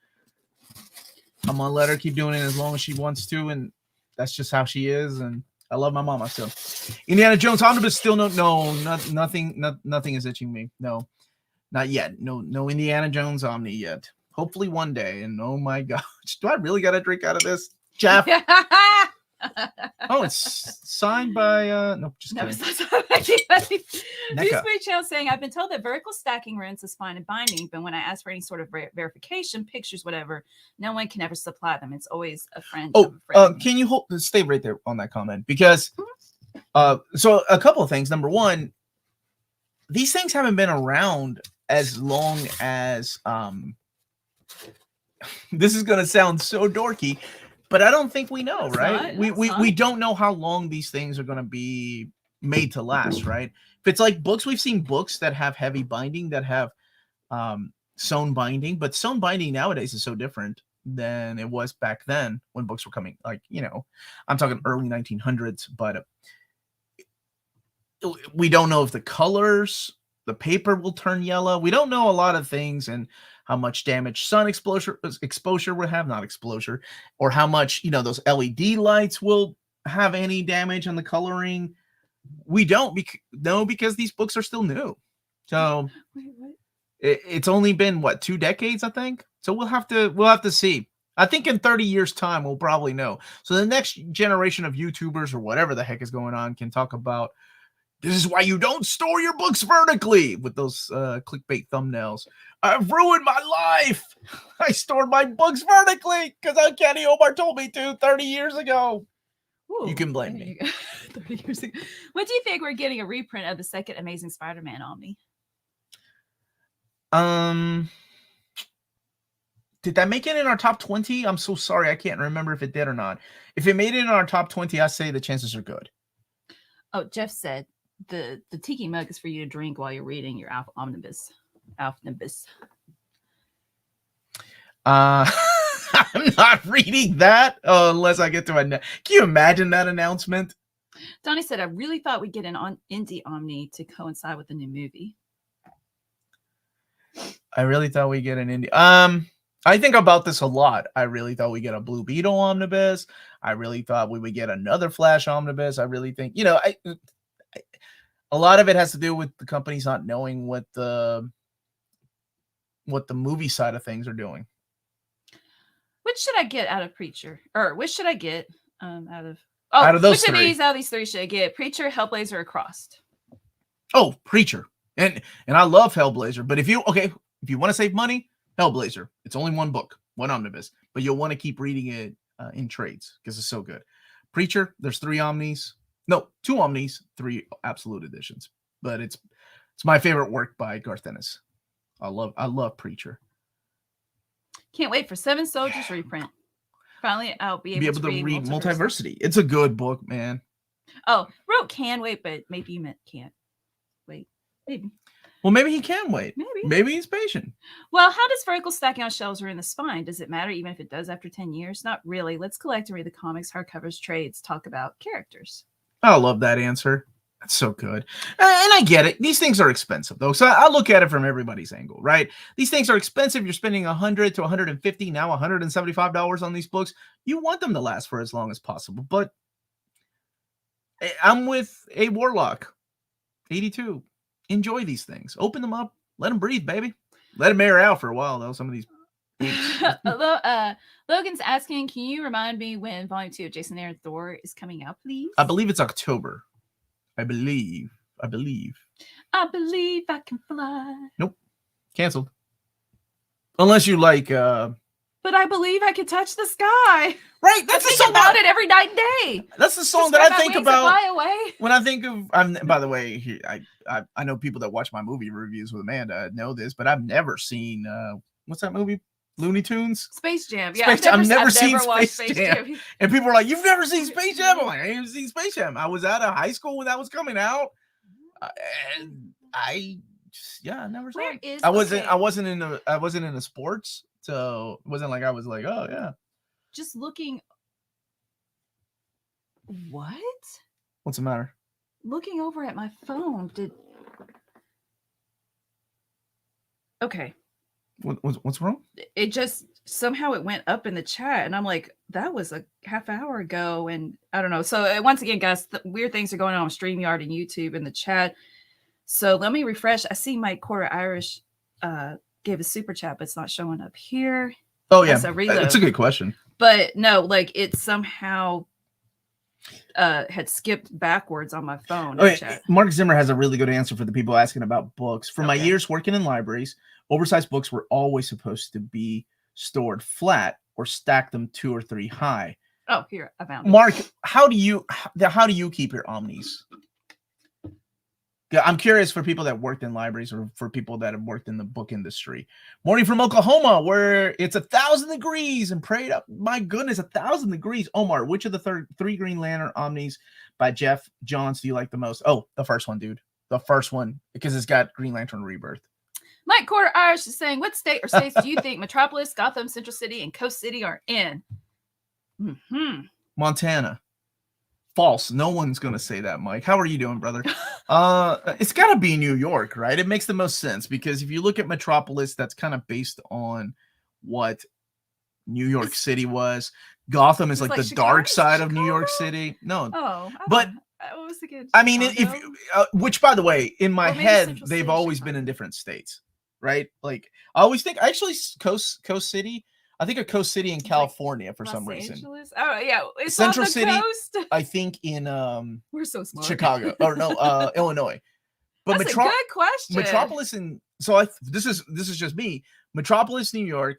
I'm gonna let her keep doing it as long as she wants to, and that's just how she is. And I love my mama still. Indiana Jones Omnibus still nothing is itching me. No, not yet. No Indiana Jones Omni yet. Hopefully one day. And oh my gosh, do I really gotta drink out of this, Jeff? Oh, it's signed by no, just kidding. Newspaper Channel saying, I've been told that vertical stacking ruins the spine and binding, but when I ask for any sort of verification, pictures, whatever, no one can ever supply them. It's always a friend. Oh, can you stay right there on that comment? Because so a couple of things. Number one, these things haven't been around as long as this is gonna sound so dorky, but I don't think we know, right? We don't know how long these things are going to be made to last, right? If it's like books, we've seen books that have heavy binding, that have sewn binding, but sewn binding nowadays is so different than it was back then when books were coming. Like, I'm talking early 1900s, but we don't know if the colors, the paper will turn yellow. We don't know a lot of things, and how much damage sun exposure will have, not exposure, or how much, those LED lights will have any damage on the coloring. We don't know because these books are still new. So it's only been 2 decades, I think. So we'll have to see. I think in 30 years time, we'll probably know. So the next generation of YouTubers or whatever the heck is going on can talk about, this is why you don't store your books vertically, with those clickbait thumbnails. I've ruined my life. I stored my books vertically because Uncanny Omar told me to 30 years ago. Ooh, you can blame me. 30 years ago. What do you think we're getting a reprint of the second Amazing Spider-Man Omni? Did that make it in our top 20? I'm so sorry. I can't remember if it did or not. If it made it in our top 20, I say the chances are good. Oh, Jeff said the tiki mug is for you to drink while you're reading your Omnibus. I'm not reading that unless I get to Can you imagine that announcement? Donnie said, I really thought we'd get an indie Omni to coincide with the new movie. I really thought we'd get an indie. I think about this a lot. I really thought we'd get a Blue Beetle Omnibus. I really thought we would get another Flash Omnibus. I really think, a lot of it has to do with the companies not knowing what the movie side of things are doing. Which should I get out of Preacher? Or which should I get out of those which three? Out of these three should I get? Preacher, Hellblazer, or Crossed? Oh, Preacher. And I love Hellblazer. But if you want to save money, Hellblazer. It's only one book, one omnibus, but you'll want to keep reading it in trades because it's so good. Preacher, there's 3 omnis. No, 2 omnis, 3 absolute editions. But it's my favorite work by Garth Ennis. I love Preacher. Can't wait for 7 Soldiers reprint. Finally, I'll be able to read Multiversity. It's a good book, man. Oh, wrote can wait, but maybe you meant can't wait. Maybe. Well, maybe he can wait. Maybe he's patient. Well, how does vertical stacking on shelves or in the spine? Does it matter even if it does after 10 years? Not really. Let's collect and read the comics, hardcovers, trades, talk about characters. I love that answer. That's so good. And I get it. These things are expensive, though. So I look at it from everybody's angle, right? These things are expensive. You're spending $100 to $150, now $175 on these books. You want them to last for as long as possible. But I'm with a Warlock, 82. Enjoy these things. Open them up. Let them breathe, baby. Let them air out for a while, though. Some of these. Logan's asking, can you remind me when Volume 2 of Jason Aaron Thor is coming out, please? I believe it's October. I believe. I believe I can fly. Nope. Canceled. Unless you like... But I believe I can touch the sky. Right. That's the song about it every night and day. That's the song that I think about when I think of. By the way, I know people that watch my movie reviews with Amanda know this, but I've never seen what's that movie? Looney Tunes? Space Jam. Yeah, I've never seen Space Jam. And people are like, "You've never seen Space Jam?" I'm like, "I haven't seen Space Jam. I was out of high school when that was coming out, and I never saw it. I wasn't into sports." So it wasn't like I was like, oh, yeah. Just looking. What? What's the matter? Looking over at my phone. Okay. What's wrong? It just somehow it went up in the chat. And I'm like, that was a half hour ago. And I don't know. So once again, guys, weird things are going on StreamYard and YouTube in the chat. So let me refresh. I see Mike Quarter Irish gave a super chat, but it's not showing up here. Oh yeah, it's a good question. But no, like it somehow had skipped backwards on my phone. Okay, Mark Zimmer has a really good answer for the people asking about books. For my years working in libraries, oversized books were always supposed to be stored flat or stack them 2 or 3 high. Oh, here I found it. Mark, how do you keep your omnis? I'm curious for people that worked in libraries or for people that have worked in the book industry. Morning from Oklahoma, where it's 1,000 degrees and prayed up. My goodness, 1,000 degrees. Omar, which of the 3 Green Lantern omnis by Jeff Johns do you like the most? Oh, the first one, dude. The first one, because it's got Green Lantern Rebirth. Mike Quarter Irish is saying, what state or states do you think Metropolis, Gotham, Central City, and Coast City are in? Montana. False. No one's going to say that, Mike. How are you doing, brother? It's got to be New York, right? It makes the most sense because if you look at Metropolis, that's kind of based on what New York City was. Gotham is like the dark side of New York City. No. But what was the I mean, which, by the way, in my head, they've always been in different states, right? Like, I always think, actually, Coast City, I think of Coast City in California for some reason. Oh, yeah. It's Central on the City, coast. I think in we're so smart. Chicago. Or no, Illinois. But that's a good question. Metropolis this is just me. Metropolis, New York,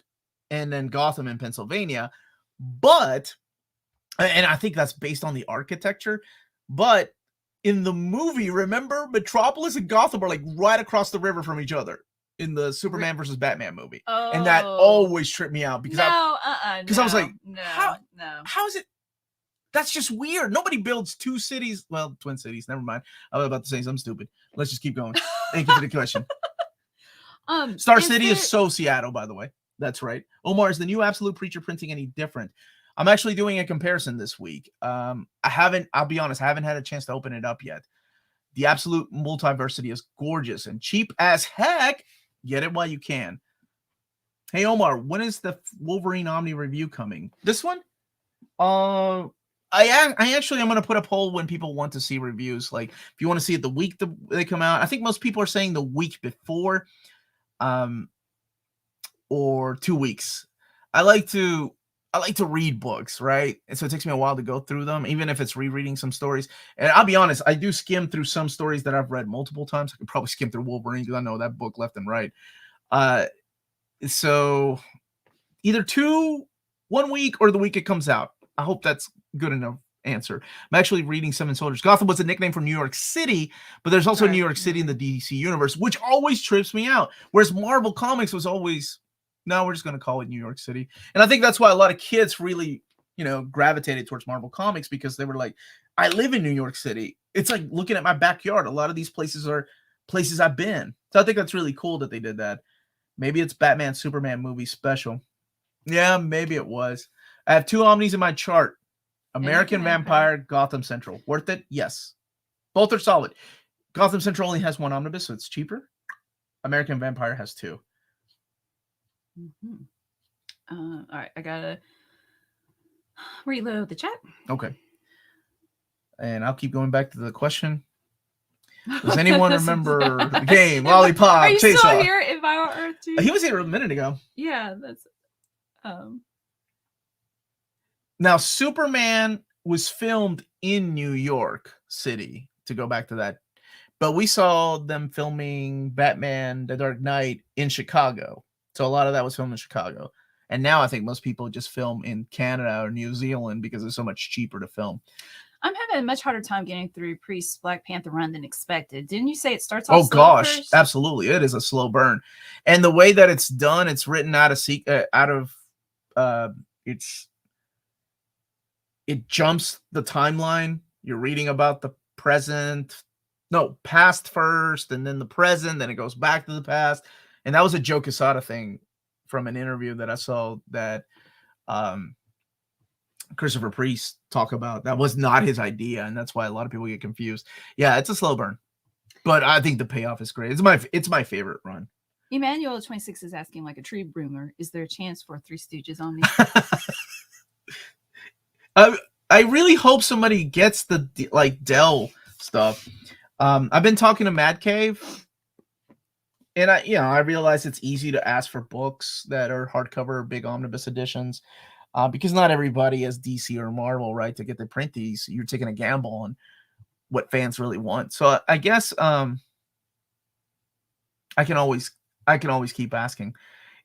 and then Gotham in Pennsylvania. But, and I think that's based on the architecture, but in the movie, remember, Metropolis and Gotham are like right across the river from each other in the Superman versus Batman movie. Oh. And that always tripped me out because I was like, no, how is it? That's just weird. Nobody builds two cities. Well, twin cities. Never mind. I was about to say something stupid. Let's just keep going. Thank you for the question. Star City is so Seattle, by the way. That's right. Omar, is the new Absolute Preacher printing any different? I'm actually doing a comparison this week. I'll be honest, I haven't had a chance to open it up yet. The Absolute Multiversity is gorgeous and cheap as heck. Get it while you can. Hey, Omar, when is the Wolverine Omni review coming? This one? I'm going to put a poll when people want to see reviews. Like, if you want to see it the week they come out, I think most people are saying the week before, or 2 weeks. I like to read books, right? And so it takes me a while to go through them, even if it's rereading some stories. And I'll be honest, I do skim through some stories that I've read multiple times. I could probably skim through Wolverine because I know that book left and right. So either 1 week or the week it comes out. I hope that's good enough answer. I'm actually reading Seven Soldiers. Gotham was a nickname from New York City, but there's also New York City in the DC universe, which always trips me out. Whereas Marvel Comics was always, no, we're just going to call it New York City. And I think that's why a lot of kids really, gravitated towards Marvel Comics, because they were like, I live in New York City. It's like looking at my backyard. A lot of these places are places I've been. So I think that's really cool that they did that. Maybe it's Batman Superman movie special. Yeah, maybe it was. I have 2 Omnis in my chart. American Vampire, Gotham Central. Worth it? Yes. Both are solid. Gotham Central only has 1 omnibus, so it's cheaper. American Vampire has 2. All right, I gotta reload the chat. Okay. And I'll keep going back to the question. Does anyone remember the game Lollipop Are you Chase still Off? here in Viral Earth 2? He was here a minute ago. Yeah, that's Now, Superman was filmed in New York City, to go back to that. But we saw them filming Batman The Dark Knight in Chicago. So a lot of that was filmed in Chicago. And now I think most people just film in Canada or New Zealand because it's so much cheaper to film. I'm having a much harder time getting through Priest's Black Panther run than expected. Didn't you say it starts off slow gosh, first? Absolutely. It is a slow burn. And the way that it's done, it's written it jumps the timeline. You're reading about the past first, and then the present, then it goes back to the past. And that was a Joe Quesada thing from an interview that I saw that Christopher Priest talk about. That was not his idea, and that's why a lot of people get confused. Yeah, it's a slow burn, but I think the payoff is great. It's my favorite run. Emmanuel 26 is asking, like a tree broomer, is there a chance for Three Stooges on me? I really hope somebody gets the Dell stuff. I've been talking to Mad Cave, and I realize it's easy to ask for books that are hardcover, big omnibus editions, because not everybody has DC or Marvel, right, to get the print these. You're taking a gamble on what fans really want. So I guess I can always keep asking.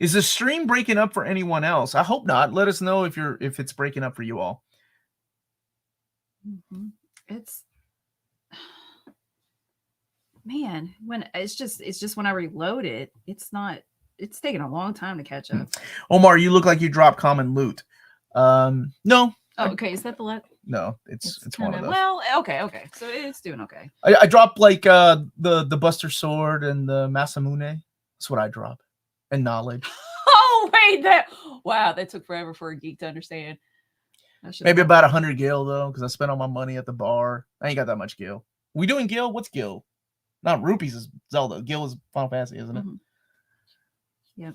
Is the stream breaking up for anyone else? I hope not. Let us know if it's breaking up for you all. It's when it's just when I reload it, it's taking a long time to catch up. Omar, you look like you dropped common loot. No. Oh, okay. Is that the let? No, it's one of those. Well, okay. So it's doing okay. I dropped the Buster Sword and the Masamune. That's what I dropped. And knowledge. Oh wait, that took forever for a geek to understand. Maybe about 100 gil though, because I spent all my money at the bar. I ain't got that much gil. We doing gil? What's gil? Not rupees is Zelda. Gil is Final Fantasy, isn't it? Yep.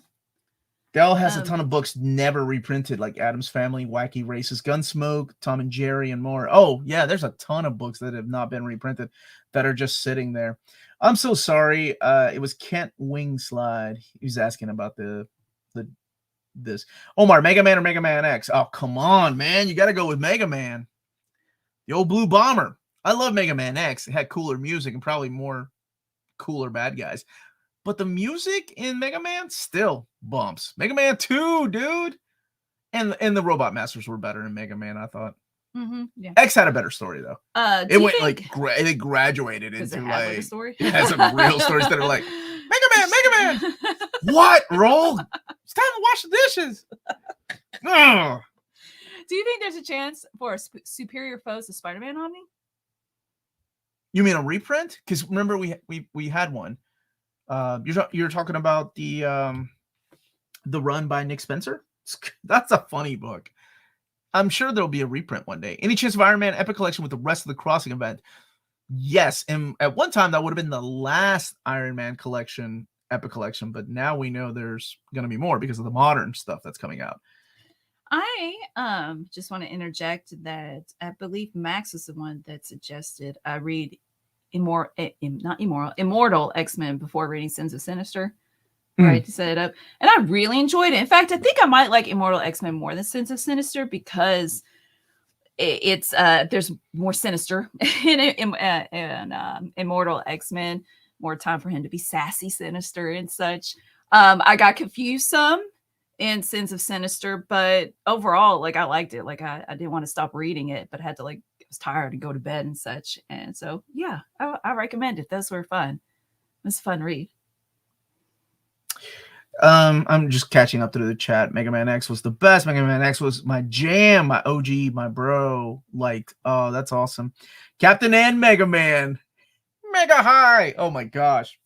Dell has a ton of books never reprinted, like Addams Family, Wacky Races, Gunsmoke, Tom and Jerry, and more. Oh yeah, there's a ton of books that have not been reprinted that are just sitting there. I'm so sorry. It was Kent Wingslide. He was asking about this. Omar, Mega Man or Mega Man X? Oh, come on, man. You got to go with Mega Man. The old Blue Bomber. I love Mega Man X. It had cooler music and probably more cooler bad guys. but the music in Mega Man still bumps. Mega Man 2, dude. And the Robot Masters were better in Mega Man, I thought. Yeah. X had a better story though. It went like they graduated into like a story. It has a real story instead of like Mega Man. What? Roll? It's time to wash the dishes. Ugh. Do you think there's a chance for superior foes to Spider-Man Omni? You mean a reprint? Because remember we had one. You're talking about the run by Nick Spencer. That's a funny book. I'm sure there'll be a reprint one day. Any chance of Iron Man Epic Collection with the rest of the Crossing event? Yes, and at one time that would have been the last Iron Man collection, Epic Collection, but now we know there's going to be more because of the modern stuff that's coming out. I just want to interject that I believe Max was the one that suggested I read Immortal X-Men before reading Sins of Sinister. Right, to set it up. And I really enjoyed it. In fact, I think I might like Immortal X-Men more than Sins of Sinister because it's there's more sinister in Immortal X-Men, more time for him to be sassy, sinister, and such. I got confused some in Sins of Sinister, but overall, like I liked it. Like I didn't want to stop reading it, but had to I was tired and go to bed and such. And so yeah, I recommend it. Those were fun. It was a fun read. I'm just catching up to the chat. Mega Man X was the best. Mega Man X was my jam, my OG, my bro. Like, oh, that's awesome. Captain and Mega Man. Mega High. Oh my gosh.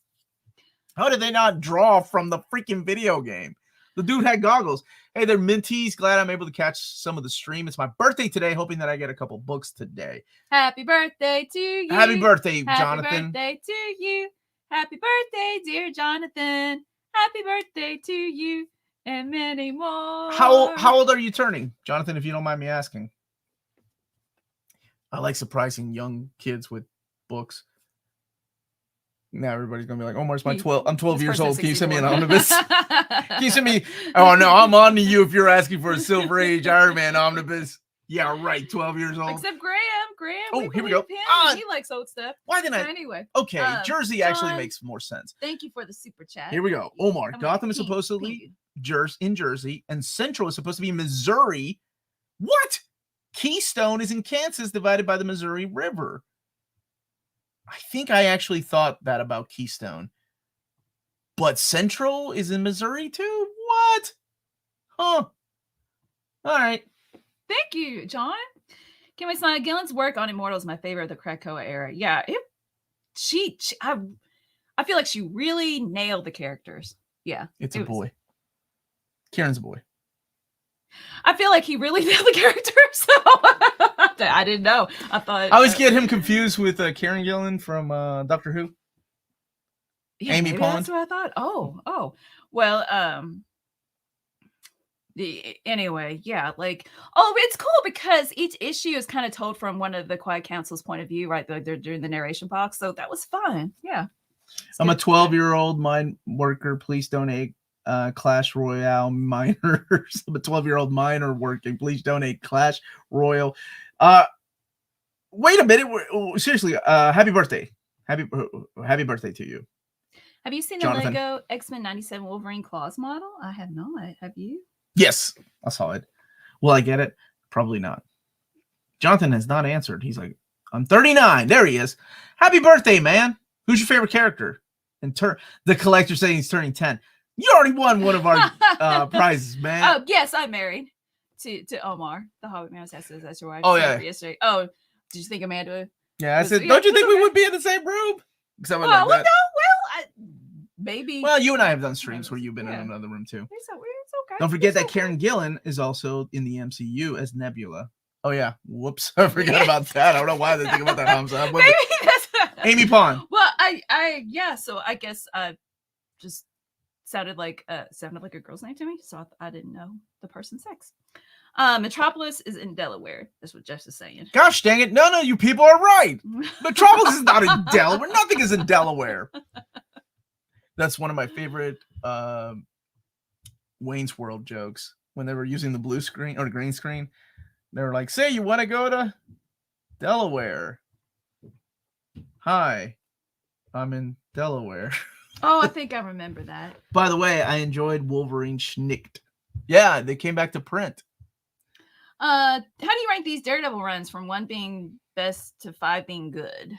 How did they not draw from the freaking video game? The dude had goggles. Hey, they're minties. Glad I'm able to catch some of the stream. It's my birthday today. Hoping that I get a couple books today. Happy birthday to you. Happy birthday, Happy Jonathan. Happy birthday to you. Happy birthday, dear Jonathan. Happy birthday to you and many more. How old are you turning, Jonathan, if you don't mind me asking? I like surprising young kids with books. Now everybody's going to be like, Omar's my 12. I'm 12 years old. Can you send me an omnibus? Can you send me? Oh, no, I'm on to you if you're asking for a Silver Age Iron Man omnibus. Yeah, right. 12 years old. Except Graham. Oh, here we go. He likes old stuff. Why didn't I? Anyway. Okay, Jersey John, actually makes more sense. Thank you for the super chat. Here we go. Omar, Gotham is supposedly in Jersey, and Central is supposed to be Missouri. What? Keystone is in Kansas, divided by the Missouri River. I think I actually thought that about Keystone. But Central is in Missouri too? What? Huh. All right. Thank you, John. Can't wait. Sana Gillen's work on Immortal is my favorite of the Krakoa era. Yeah, I feel like she really nailed the characters. Yeah, it's a boy. Kieran's a boy. I feel like he really nailed the characters. So I didn't know. I always get him confused with Kieran Gillen from Doctor Who. Yeah, Amy Pond. That's what I thought. Oh. Well, anyway, yeah, it's cool because each issue is kind of told from one of the Quiet Council's point of view, right? They're doing the narration box, so that was fun. Yeah, I'm a 12-year-old mine worker. Please donate Clash Royale miners. I'm a 12-year-old miner working. Please donate Clash Royale. Wait a minute. Seriously, happy birthday. Happy birthday to you. Have you seen Jonathan? The Lego X-Men 97 Wolverine Claws model? I have not. Have you? Yes, I saw it. Will I get it? Probably not. Jonathan has not answered. He's like, I'm 39. There he is. Happy birthday, man. Who's your favorite character? The collector saying he's turning 10. You already won one of our prizes, man. Oh, yes, I'm married to Omar, the Hobbit man. That's your wife. Oh, yeah. Yesterday. Oh, did you think Amanda? Yeah, I said, don't you think we would be in the same room? Maybe. Well, you and I have done streams where you've been in another room too. It's okay. Don't forget that Karen Gillan is also in the MCU as Nebula. Oh yeah, whoops, I forgot about that. I don't know why they think about that. Maybe that's Amy Pond. Well, so I guess just sounded like a girl's name to me, so I didn't know the person's sex. Metropolis is in Delaware. That's what Jeff is saying. Gosh dang it! No, you people are right. Metropolis is not in Delaware. Nothing is in Delaware. That's one of my favorite Wayne's World jokes. When they were using the blue screen or the green screen, they were like, "Say, you want to go to Delaware? Hi, I'm in Delaware." Oh, I think I remember that. By the way, I enjoyed Wolverine Schnicked. Yeah, they came back to print. How do you rank these Daredevil runs from 1 being best to 5 being good?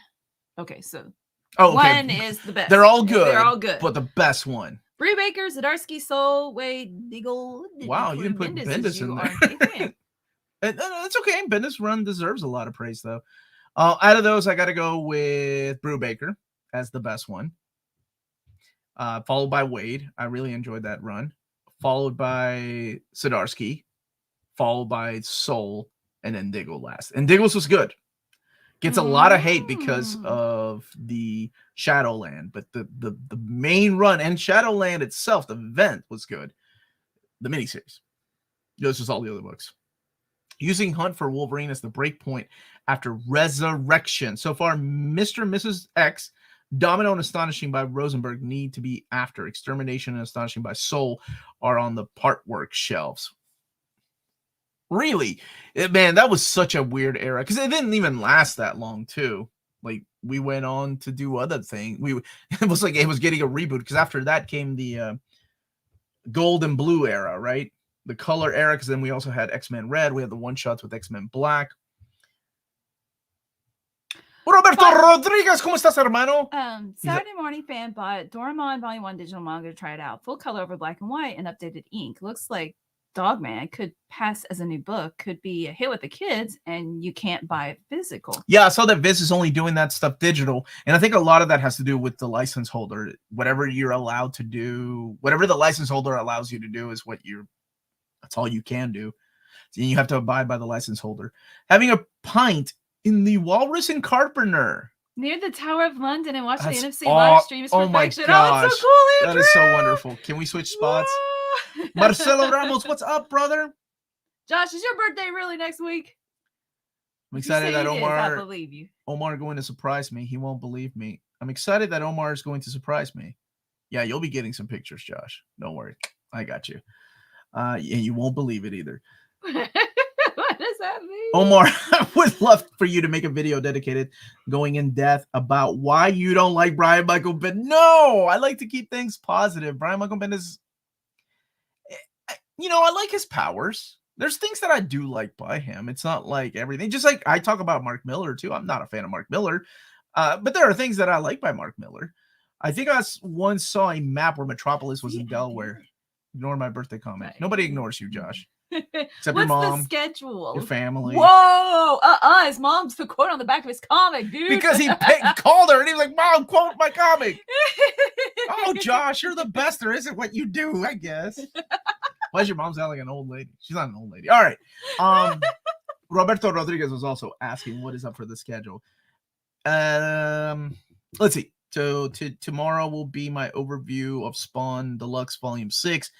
Okay, so okay. 1 is the best. They're all good. They're all good. But the best one. Brubaker, Zdarsky, Soul, Wade, Diggle. Wow, you didn't put Bendis in there. It's okay. Bendis run deserves a lot of praise, though. Out of those, I got to go with Brubaker as the best one. Followed by Wade. I really enjoyed that run. Followed by Zdarsky. Followed by Soul. And then Diggle last. And Diggles was good. Gets a lot of hate because of the Shadowland. But the main run and Shadowland itself, the event, was good. The miniseries. This was all the other books. Using Hunt for Wolverine as the breakpoint after Resurrection. So far, Mr. and Mrs. X, Domino and Astonishing by Rosenberg need to be after. Extermination and Astonishing by Soul are on the part work shelves. Really? Man, that was such a weird era because it didn't even last that long, too. Like, we went on to do other things. It was like it was getting a reboot because after that came the gold and blue era, right? The color era, because then we also had X-Men Red. We had the one-shots with X-Men Black. Roberto Rodriguez, ¿cómo estás, hermano? Saturday Morning Fan bought Doraemon Volume 1 digital manga to try it out. Full color over black and white and updated ink. Looks like Dogman could pass as a new book, could be a hit with the kids, and you can't buy it physical. Yeah, I saw that Viz is only doing that stuff digital, and I think a lot of that has to do with the license holder. Whatever you're allowed to do, whatever the license holder allows you to do is that's all you can do. So you have to abide by the license holder. Having a pint in the Walrus and Carpenter. Near the Tower of London and watch the NFC live stream is perfection. My gosh. Oh, it's so cool, Andrew. That is so wonderful. Can we switch spots? Marcelo Ramos, what's up, brother? Josh, is your birthday really next week? I'm excited that Omar. I believe you. Omar going to surprise me. He won't believe me. I'm excited that Omar is going to surprise me. Yeah, you'll be getting some pictures, Josh. Don't worry. I got you. Yeah, you won't believe it either. What does that mean? Omar, I would love for you to make a video dedicated going in depth about why you don't like Brian Michael Bendis. No, I like to keep things positive. Brian Michael Bendis, I like his powers. There's things that I do like by him. It's not like everything. Just like I talk about Mark Miller, too. I'm not a fan of Mark Miller. But there are things that I like by Mark Miller. I think I once saw a map where Metropolis was in Delaware. Ignore my birthday comment. Right. Nobody ignores you, Josh. Except your mom. What's the schedule? Your family. Whoa! His mom's the quote on the back of his comic, dude. Because he called her and he was like, Mom, quote my comic. Oh, Josh, you're the best. There isn't what you do, I guess. Why does your mom sound like an old lady? She's not an old lady. All right. Roberto Rodriguez was also asking what is up for the schedule. Let's see. So tomorrow will be my overview of Spawn Deluxe Volume 6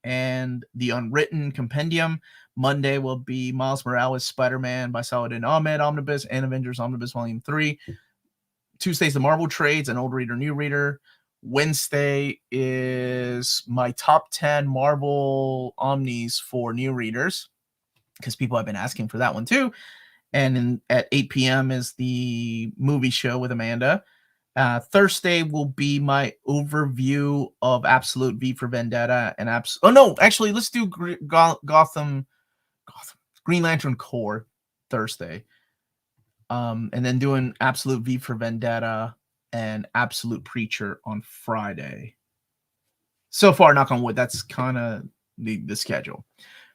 and the Unwritten Compendium. Monday will be Miles Morales Spider-Man by Saladin Ahmed Omnibus and Avengers Omnibus Volume 3. Tuesday's the Marvel Trades, an old reader, new reader. Wednesday is my top 10 Marvel Omnis for new readers, because people have been asking for that one too. And at 8 p.m. is the movie show with Amanda. Thursday will be my overview of Absolute V for Vendetta and let's do Gotham Green Lantern Corps Thursday. And then doing Absolute V for Vendetta and Absolute Preacher on Friday. So far, knock on wood, that's kind of the schedule.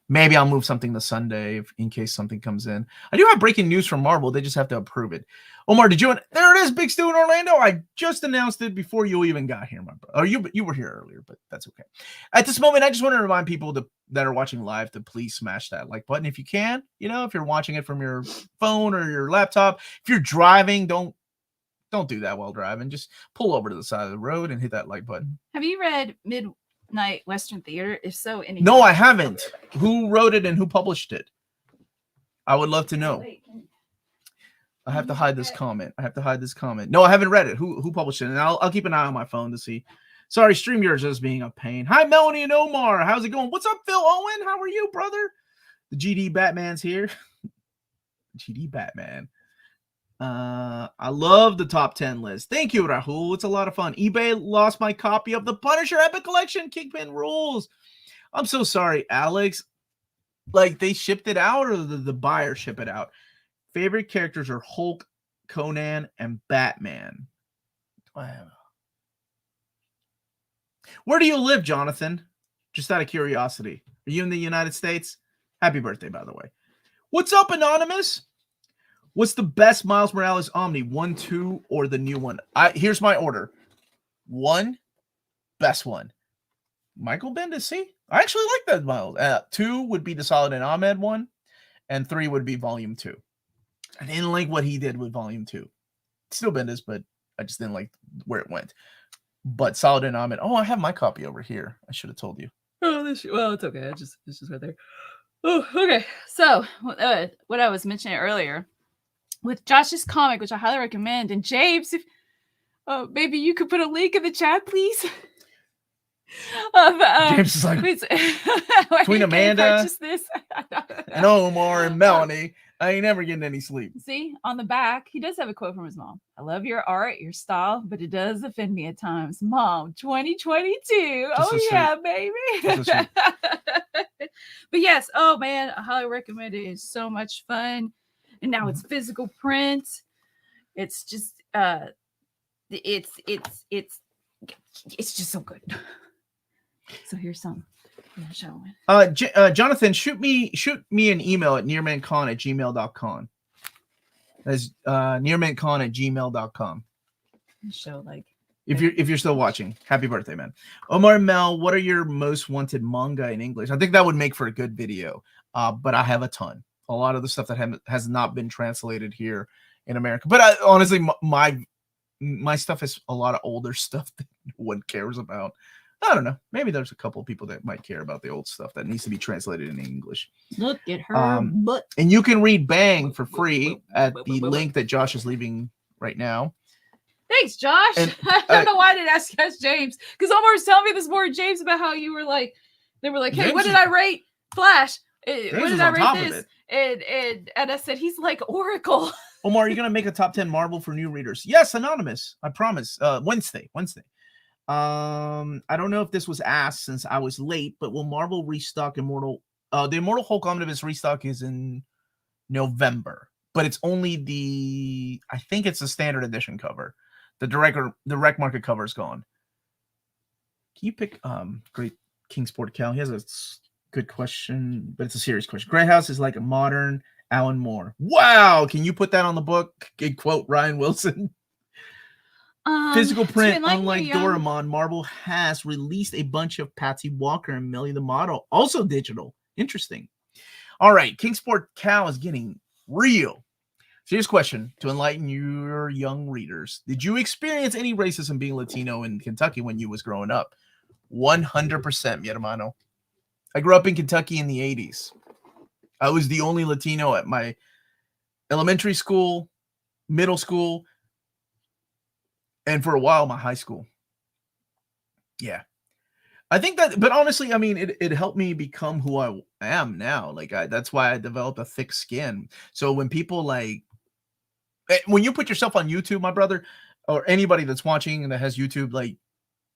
Maybe I'll move something to Sunday in case something comes in. I do have breaking news from Marvel. They just have to approve it. Omar, there it is, Big Stu in Orlando. I just announced it before you even got here, my brother. Or you were here earlier, but that's okay. At this moment, I just want to remind people that are watching live to please smash that like button if you can. If you're watching it from your phone or your laptop. If you're driving, don't do that while driving. Just pull over to the side of the road and hit that like button. Have you read Midnight Western Theater? If so, no, I haven't. Who wrote it and who published it? I would love to know. I have to hide this comment. No, I haven't read it. Who published it? And I'll keep an eye on my phone to see. Sorry, StreamYard is being a pain. Hi, Melanie and Omar. How's it going? What's up, Phil Owen? How are you, brother? The GD Batman's here. GD Batman. I love the top 10 list. Thank you, Rahul. It's a lot of fun. eBay lost my copy of the Punisher Epic Collection. Kingpin rules. I'm so sorry, Alex. Like, they shipped it out, or the buyer ship it out? Favorite characters are Hulk, Conan, and Batman. Wow. Where do you live, Jonathan? Just out of curiosity. Are you in the United States? Happy birthday, by the way. What's up, Anonymous? What's the best Miles Morales Omni? 1, 2, or the new one? Here's my order. 1, best one. Michael Bendis, see? I actually like that Miles. 2 would be the Solid and Ahmed one, and 3 would be Volume 2. I didn't like what he did with Volume 2. Still Bendis, but I just didn't like where it went. But Solid and Ahmed. Oh, I have my copy over here. I should have told you. Oh, well, it's okay. It's just right there. Oh, okay. So, what I was mentioning earlier with Josh's comic, which I highly recommend, and James, if maybe you could put a link in the chat, please. James is like, between Amanda and Omar and Melanie, I ain't never getting any sleep. See, on the back, he does have a quote from his mom. I love your art, your style, but it does offend me at times. Mom, 2022. Oh, yeah, baby. But yes, oh man, I highly recommend it. It's so much fun. And now it's physical print. It's just it's just so good. So here's some. Jonathan, shoot me an email at nearmancon@gmail.com. That's nearmancon@gmail.com. Show like if you're still watching. Happy birthday, man. Omar Mel, what are your most wanted manga in English? I think that would make for a good video. But I have a ton. A lot of the stuff that has not been translated here in America. But honestly, my stuff is a lot of older stuff that no one cares about. I don't know. Maybe there's a couple of people that might care about the old stuff that needs to be translated in English. Look at her butt. And you can read Bang for free at the link that Josh is leaving right now. Thanks, Josh. And, I don't know why I didn't ask James. Because Omar was telling me this morning, James, about how you were like, they were like, hey, James what did I rate Flash? James What did I rate this? And I said, he's like Oracle. Omar, are you going to make a top 10 Marvel for new readers? Yes, Anonymous. I promise. Wednesday. I don't know if this was asked since I was late, but will Marvel restock Immortal? The Immortal Hulk Omnibus restock is in November, but it's only I think it's the standard edition cover. The direct market cover is gone. Can you pick Great Kingsport Cal? He has a good question, but it's a serious question. Grey House is like a modern Alan Moore. Wow, can you put that on the book? Good quote, Ryan Wilson. Physical print, unlike Doraemon, Marvel has released a bunch of Patsy Walker and Millie the Model, also digital. Interesting. All right, Kingsport Cal is getting real. Serious question to enlighten your young readers. Did you experience any racism being Latino in Kentucky when you was growing up? 100%, mi hermano. I grew up in Kentucky in the 80s. I was the only Latino at my elementary school, middle school, and for a while, my high school. Yeah. I think that, but honestly, I mean, it helped me become who I am now. Like, that's why I developed a thick skin. So when people when you put yourself on YouTube, my brother, or anybody that's watching and that has YouTube, like,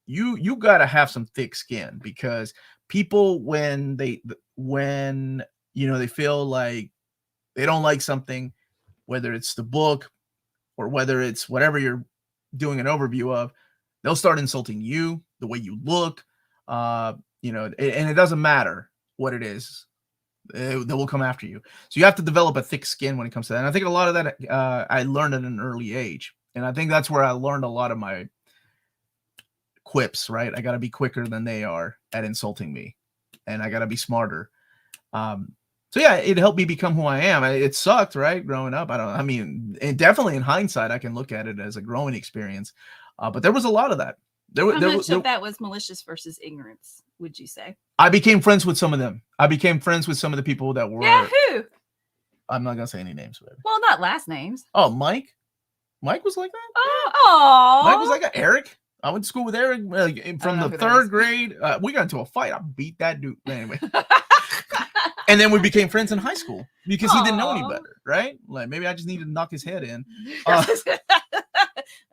you got to have some thick skin, because people, when they feel like they don't like something, whether it's the book or whether it's whatever you're doing an overview of, they'll start insulting you, the way you look, and it doesn't matter what it is, they will come after you. So you have to develop a thick skin when it comes to that. And I think a lot of that I learned at an early age, and I think that's where I learned a lot of my quips. Right, I got to be quicker than they are at insulting me, and I got to be smarter. So yeah, it helped me become who I am. It sucked, right? Growing up. And definitely in hindsight, I can look at it as a growing experience. But there was a lot of that. How much of that was malicious versus ignorance, would you say? I became friends with some of them. I became friends with some of the people that were. Yeah, who? I'm not going to say any names. Baby. Well, not last names. Oh, Mike? Mike was like that? Oh. Mike was like that. Eric? I went to school with Eric from the third grade. We got into a fight. I beat that dude. Anyway. And then we became friends in high school because he didn't know any Aw. better, right? Like maybe I just needed to knock his head in.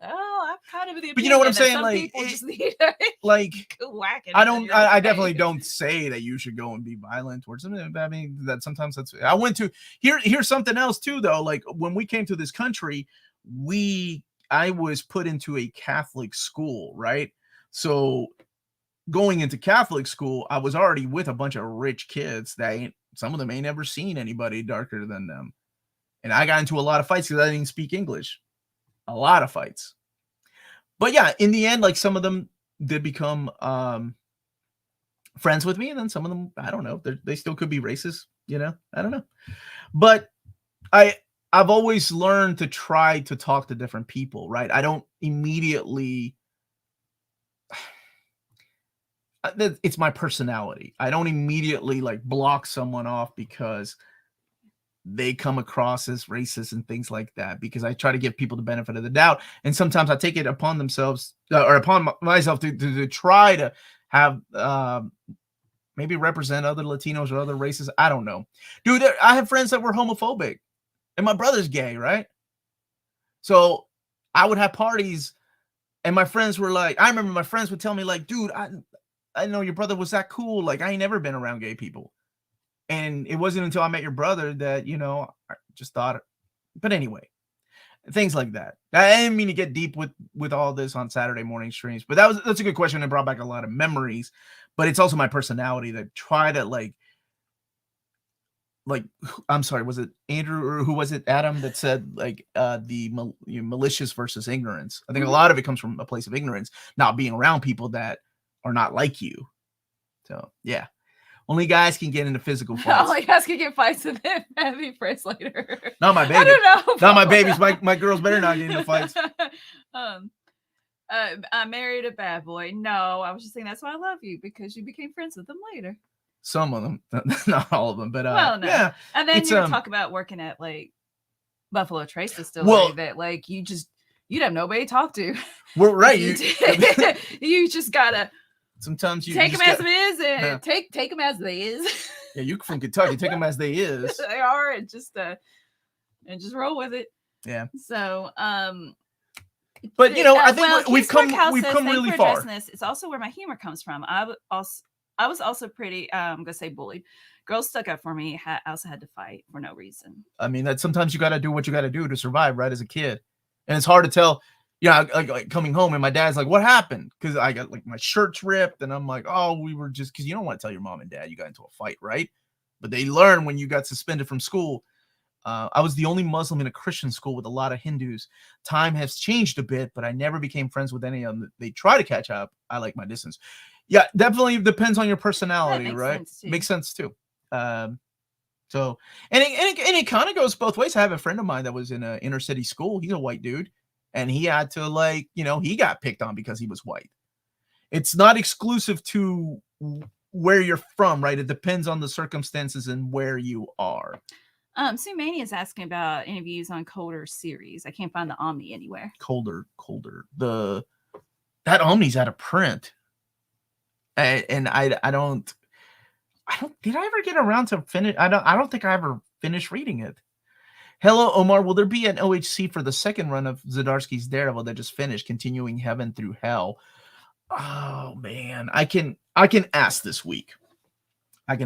Oh, I'm kind of the opinion But you know what I'm that saying? some Like, people just need to like go whack it. I and don't. you're I okay. definitely don't say that you should go and be violent towards them. I mean, that sometimes that's. I went to here's something else too, though. Like when we came to this country, I was put into a Catholic school, right? So going into Catholic school, I was already with a bunch of rich kids that some of them ain't never seen anybody darker than them, and I got into a lot of fights because I didn't speak English. A lot of fights. But yeah, in the end, like some of them did become friends with me, and then some of them, I don't know, they still could be racist, you know, I don't know. But I've always learned to try to talk to different people, right? I don't immediately, it's my personality. I don't immediately like block someone off because they come across as racist and things like that, because I try to give people the benefit of the doubt. And sometimes I take it upon themselves or upon myself to try to have maybe represent other Latinos or other races. I don't know. Dude, I have friends that were homophobic and my brother's gay, right? So I would have parties and my friends were like, I remember my friends would tell me like, dude, I know your brother was that cool. Like I ain't never been around gay people. And it wasn't until I met your brother that, you know, I just thought, but anyway, things like that. I didn't mean to get deep with all this on Saturday morning streams, but that's a good question. It brought back a lot of memories, but it's also my personality that try to like, I'm sorry, was it Andrew or who was it? Adam that said like malicious versus ignorance. I think a lot of it comes from a place of ignorance, not being around people that are not like you. So yeah. Only guys can get into physical fights. Only guys can get fights and then be friends later. Not my baby. I don't know. Not my babies. My girls better not get into fights. I married a bad boy. No, I was just saying that's why I love you, because you became friends with them later. Some of them, not all of them, but well, no. Yeah. And then you talk about working at like Buffalo Trace Distillery that like you'd have nobody to talk to. Well, right. You just gotta. Sometimes you take them as it is, and take them as they is. Yeah, you from Kentucky, take them as they is. They are, and just roll with it. Yeah. So, but you know, I think we've come really far. This. It's also where my humor comes from. I was also pretty, I'm gonna say bullied. Girls stuck up for me. I also had to fight for no reason. I mean, that sometimes you got to do what you got to do to survive, right? As a kid, and it's hard to tell. Yeah, like coming home and my dad's like, what happened? Because I got like my shirt's ripped and I'm like, oh, we were just, because you don't want to tell your mom and dad you got into a fight, right? But they learn when you got suspended from school. I was the only Muslim in a Christian school with a lot of Hindus. Time has changed a bit, but I never became friends with any of them. They try to catch up. I like my distance. Yeah, definitely depends on your personality, right? Makes sense too. So, and it kind of goes both ways. I have a friend of mine that was in an inner city school. He's a white dude. And he had to like, you know, he got picked on because he was white. It's not exclusive to where you're from, right? It depends on the circumstances and where you are. Sue Mania is asking about interviews on Colder series. I can't find the Omni anywhere. Colder. That Omni's out of print. And I don't, did I ever get around to finish? I don't think I ever finished reading it. Hello, Omar. Will there be an OHC for the second run of Zdarsky's Daredevil that just finished, continuing Heaven through Hell? Oh man, I can ask this week. I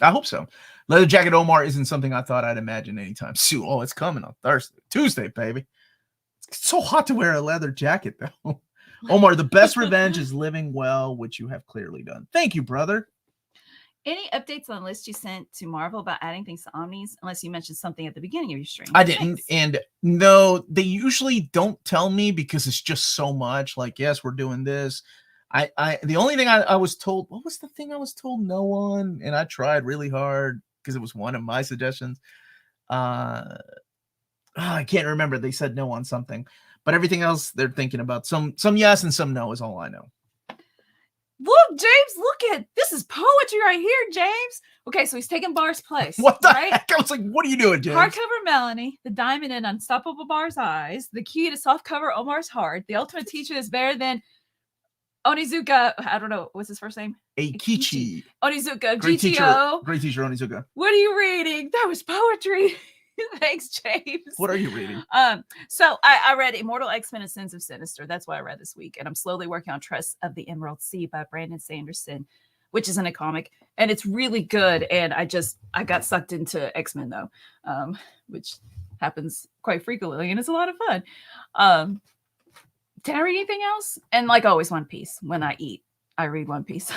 hope so. Leather Jacket Omar isn't something I thought I'd imagine anytime soon. Oh, it's coming on Tuesday, baby. It's so hot to wear a leather jacket though. Omar, the best revenge is living well, which you have clearly done. Thank you, brother. Any updates on the list you sent to Marvel about adding things to Omnis? Unless you mentioned something at the beginning of your stream. I didn't. And no, they usually don't tell me because it's just so much. Like, yes, we're doing this. The only thing I was told, what was the thing I was told no on? And I tried really hard because it was one of my suggestions. I can't remember. They said no on something. But everything else they're thinking about. Some yes and some no is all I know. Look, James, look at this is poetry right here, James. Okay, so he's taking Bar's place. What the heck? I was like, what are you doing, James? Hardcover Melanie, the diamond in Unstoppable Bar's eyes, the key to soft cover Omar's heart, the ultimate teacher is better than Onizuka, I don't know, what's his first name? Eikichi. Onizuka, Great GTO. Great teacher, Onizuka. What are you reading? That was poetry. Thanks, James. What are you reading? So I read Immortal X-Men and Sins of Sinister. That's what I read this week. And I'm slowly working on Trust of the Emerald Sea by Brandon Sanderson, which isn't a comic. And it's really good. And I got sucked into X-Men though, which happens quite frequently. And it's a lot of fun. Did I read anything else? And like always, One Piece. When I eat, I read One Piece.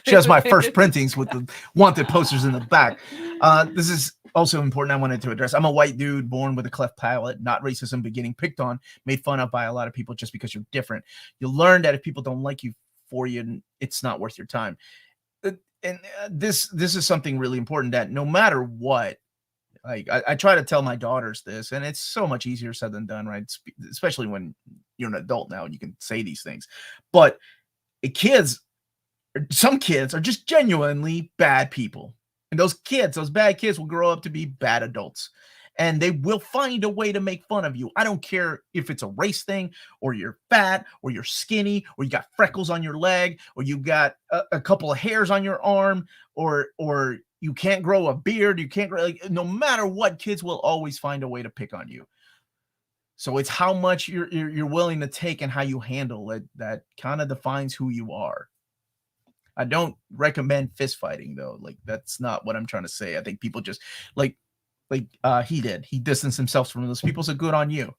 She has my first printings with the wanted posters in the back. This is also important. I wanted to address. I'm a white dude born with a cleft palate, not racism, but getting picked on, made fun of by a lot of people just because you're different. You learn that if people don't like you for you, it's not worth your time. And this is something really important, that no matter what, like I try to tell my daughters this, and it's so much easier said than done, right? Especially when you're an adult now and you can say these things. But some kids are just genuinely bad people. And those bad kids will grow up to be bad adults. And they will find a way to make fun of you. I don't care if it's a race thing, or you're fat, or you're skinny, or you got freckles on your leg, or you got a couple of hairs on your arm, or you can't grow a beard. You can't grow, like, no matter what, kids will always find a way to pick on you. So it's how much you're willing to take and how you handle it that kind of defines who you are. I don't recommend fist fighting though. Like, that's not what I'm trying to say. I think people just like he distanced himself from those people. So good on you.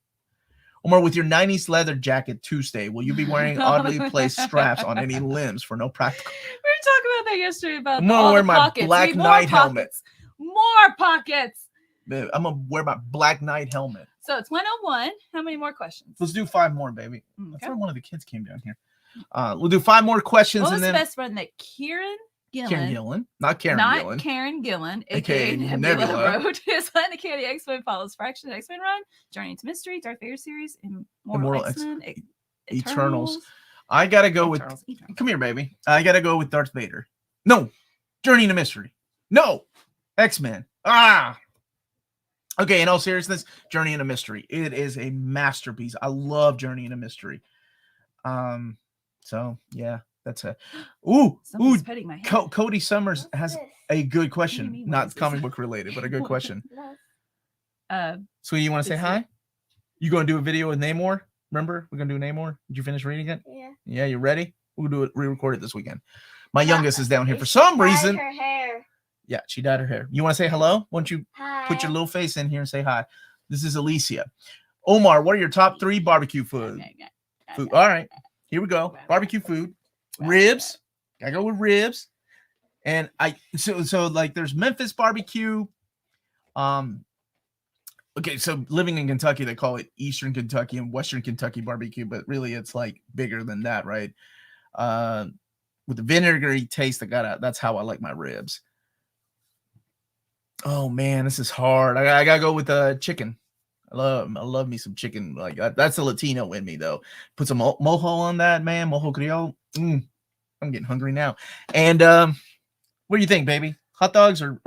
Omar, with your 90s leather jacket Tuesday, will you be wearing oddly placed straps on any limbs for no practical? We were talking about that yesterday about I'm gonna wear my Black Knight helmet. More pockets. I'm gonna wear my Black Knight helmet. So it's 101. How many more questions? Let's do 5 more, baby. Okay. I thought one of the kids came down here. We'll do 5 more questions. What was and then the best friend that Karen Gillan, not Karen Gillan. Karen Gillan, aka Nebula, wrote his Uncanny X-Men follows Fraction X-Men run, Journey into Mystery, Darth Vader series, Immortal X-Men, Eternals. I gotta go with. Come here, baby. I gotta go with Darth Vader. No, Journey into Mystery. No, X-Men. Okay, in all seriousness, Journey into Mystery. It is a masterpiece. I love Journey into Mystery. So yeah, that's a petting my head. Cody Summers has a good question, not comic book related, but a good question. So you want to say hi? You going to do a video with Namor? Remember, we're gonna do Namor. Did you finish reading it? Yeah. You ready? We'll do it. Re-record it this weekend. My youngest is down here for some reason. Her hair. Yeah, she dyed her hair. You want to say hello? Why don't you put your little face in here and say hi? This is Alicia. Omar, what are your top 3 barbecue food? All right, here we go. Barbecue food, ribs. I go with ribs, and so like there's Memphis barbecue. Okay, so living in Kentucky, they call it Eastern Kentucky and Western Kentucky barbecue, but really it's like bigger than that, right? With the vinegary taste, that's how I like my ribs. Oh man, this is hard. I gotta go with chicken. I love me some chicken. Like that's a Latino in me though. Put some mojo on that, man. Mojo Creole. I'm getting hungry now. And what do you think, baby? Hot dogs or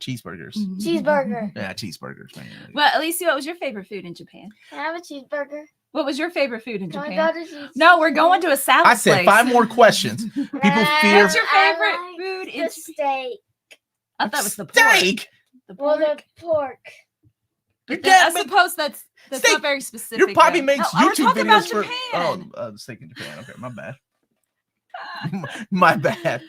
cheeseburgers? Cheeseburger. Yeah, cheeseburgers, man. Well, Alicia, what was your favorite food in Japan? Can I have a cheeseburger? What was your favorite food in Can Japan? I go to No, we're going to a salad I said place. 5 more questions. People fear. What's your favorite food in the steak? I thought it was the pork. Steak. The Well, pork. the pork. I suppose that's steak. not very specific. Your poppy makes we're YouTube talking about videos for Japan. steak in Japan. Okay, my bad. My bad.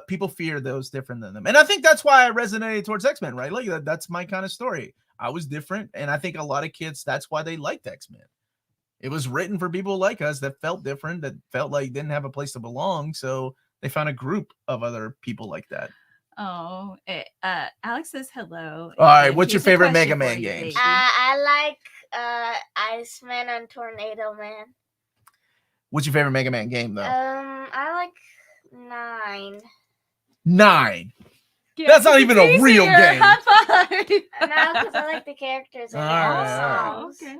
People fear those different than them, and I think that's why I resonated towards X-Men, right? Like that's my kind of story. I was different, and I think a lot of kids, that's why they liked X-Men. It was written for people like us that felt different, that felt like didn't have a place to belong, so they found a group of other people like that. Oh, Alex says hello. All right, what's your favorite Mega Man games? I like Iceman and Tornado Man. What's your favorite Mega Man game, though? I like 9. 9. Yeah, That's not even a real game. High five. No, because I like the characters and All the right. songs. Okay.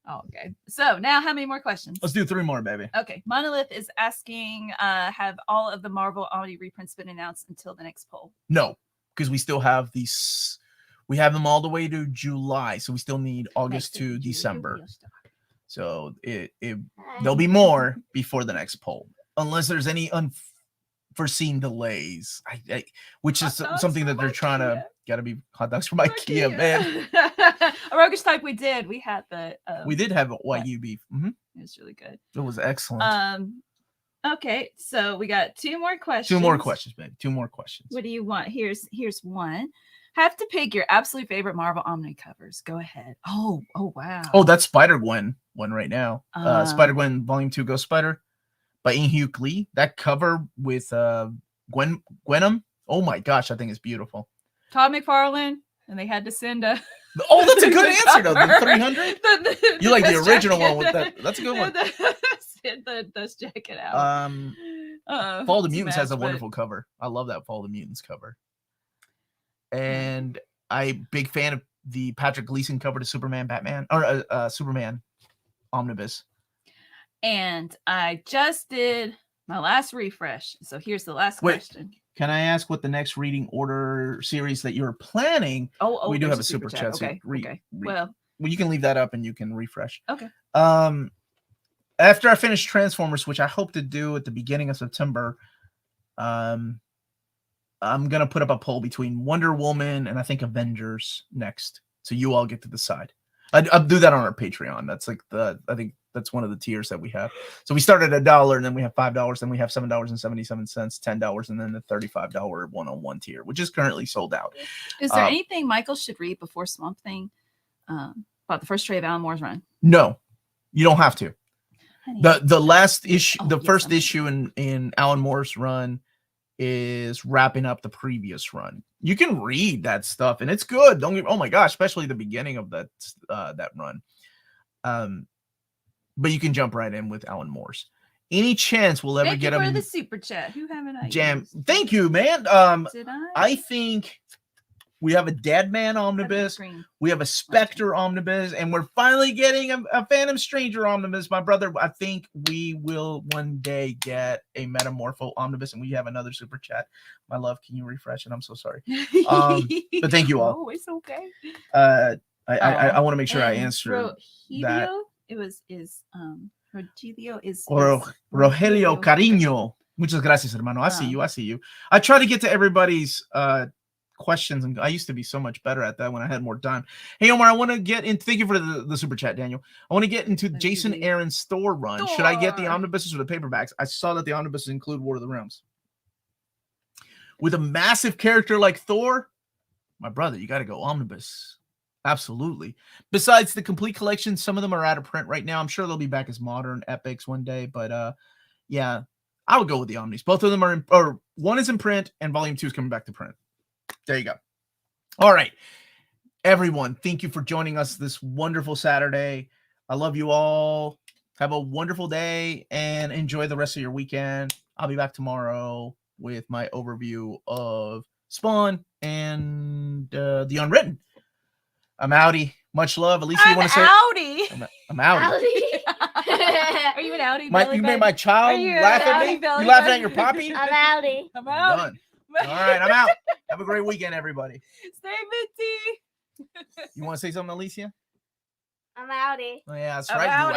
Okay. So now, how many more questions? Let's do 3 more, baby. Okay. Monolith is asking, have all of the Marvel Omni reprints been announced until the next poll? No, because we still have these. We have them all the way to July, so we still need August to December. So there'll be more before the next poll, unless there's any unforeseen delays. Which is something that they're trying to. Got to be hot dogs from IKEA, man. A roguish type we did. We had the. We did have a Wagyu beef. Mm-hmm. It was really good. It was excellent. Okay, so we got 2 more questions. 2 more questions, baby. 2 more questions. What do you want? Here's one. Have to pick your absolute favorite Marvel Omnicovers. Go ahead. Oh, wow. Oh, that's Spider-Gwen one right now. Spider-Gwen Volume 2 Ghost Spider by Ian Lee. That cover with Gwenom. Oh my gosh, I think it's beautiful. Todd McFarlane, and they had to send a. Oh, that's a good answer though. The 300. You like the original one with that? That's a good one. The dust jacket out. Fall of the Mutants has a wonderful cover. I love that Fall of the Mutants cover. And I'm big fan of the Patrick Gleason cover to Superman Superman Omnibus. And I just did my last refresh. So here's the last question. Can I ask what the next reading order series that you're planning? Oh, we do have a super chat. Okay. Okay. Well, you can leave that up and you can refresh. Okay. After I finish Transformers, which I hope to do at the beginning of September, I'm gonna put up a poll between Wonder Woman and I think Avengers next. So you all get to decide. I'll do that on our Patreon. That's like I think that's one of the tiers that we have. So we start at $1, and then we have $5, then we have $7.77, $10, and then the $35 one-on-one tier, which is currently sold out. Is there anything Michael should read before Swamp Thing about the first trade of Alan Moore's run? No, you don't have to. The last issue, first issue in Alan Moore's run is wrapping up the previous run. You can read that stuff, and it's good. Oh my gosh, especially the beginning of that run. But you can jump right in with Alan Moore's. Any chance we'll ever get for the super chat? Who haven't I jam? used? Thank you, man. Did I? I think we have a Dead Man Omnibus. We have a Spectre Omnibus, and we're finally getting a Phantom Stranger Omnibus. My brother, I think we will one day get a Metamorpho Omnibus, and we have another super chat. My love, can you refresh it? I'm so sorry. But thank you all. Oh, it's okay. I want to make sure I answer that. Rogelio is Rogelio Cariño. Muchas gracias, hermano. I see you. I try to get to everybody's questions, and I used to be so much better at that when I had more time. Hey, Omar, I want to get in. Thank you for the super chat, Daniel. I want to get into Jason Aaron's Thor run. Should I get the omnibuses or the paperbacks? I saw that the omnibuses include War of the Realms. With a massive character like Thor, my brother, you got to go omnibus. Absolutely. Besides the complete collection, some of them are out of print right now. I'm sure they'll be back as modern epics one day, but yeah, I would go with the omnis. Both of them are or one is in print and volume 2 is coming back to print. There you go. All right, everyone, thank you for joining us this wonderful Saturday. I love you all. Have a wonderful day and enjoy the rest of your weekend. I'll be back tomorrow with my overview of Spawn and the Unwritten. I'm outie. Much love. Alicia, you want to say? I'm outie. Are you an outie? You made my child laugh at me? You laughing at your poppy? I'm outie. I'm out. Done. All right, I'm out. Have a great weekend, everybody. Stay minty. You want to say something, Alicia? I'm outie. Oh, yeah, that's I'm right. outie.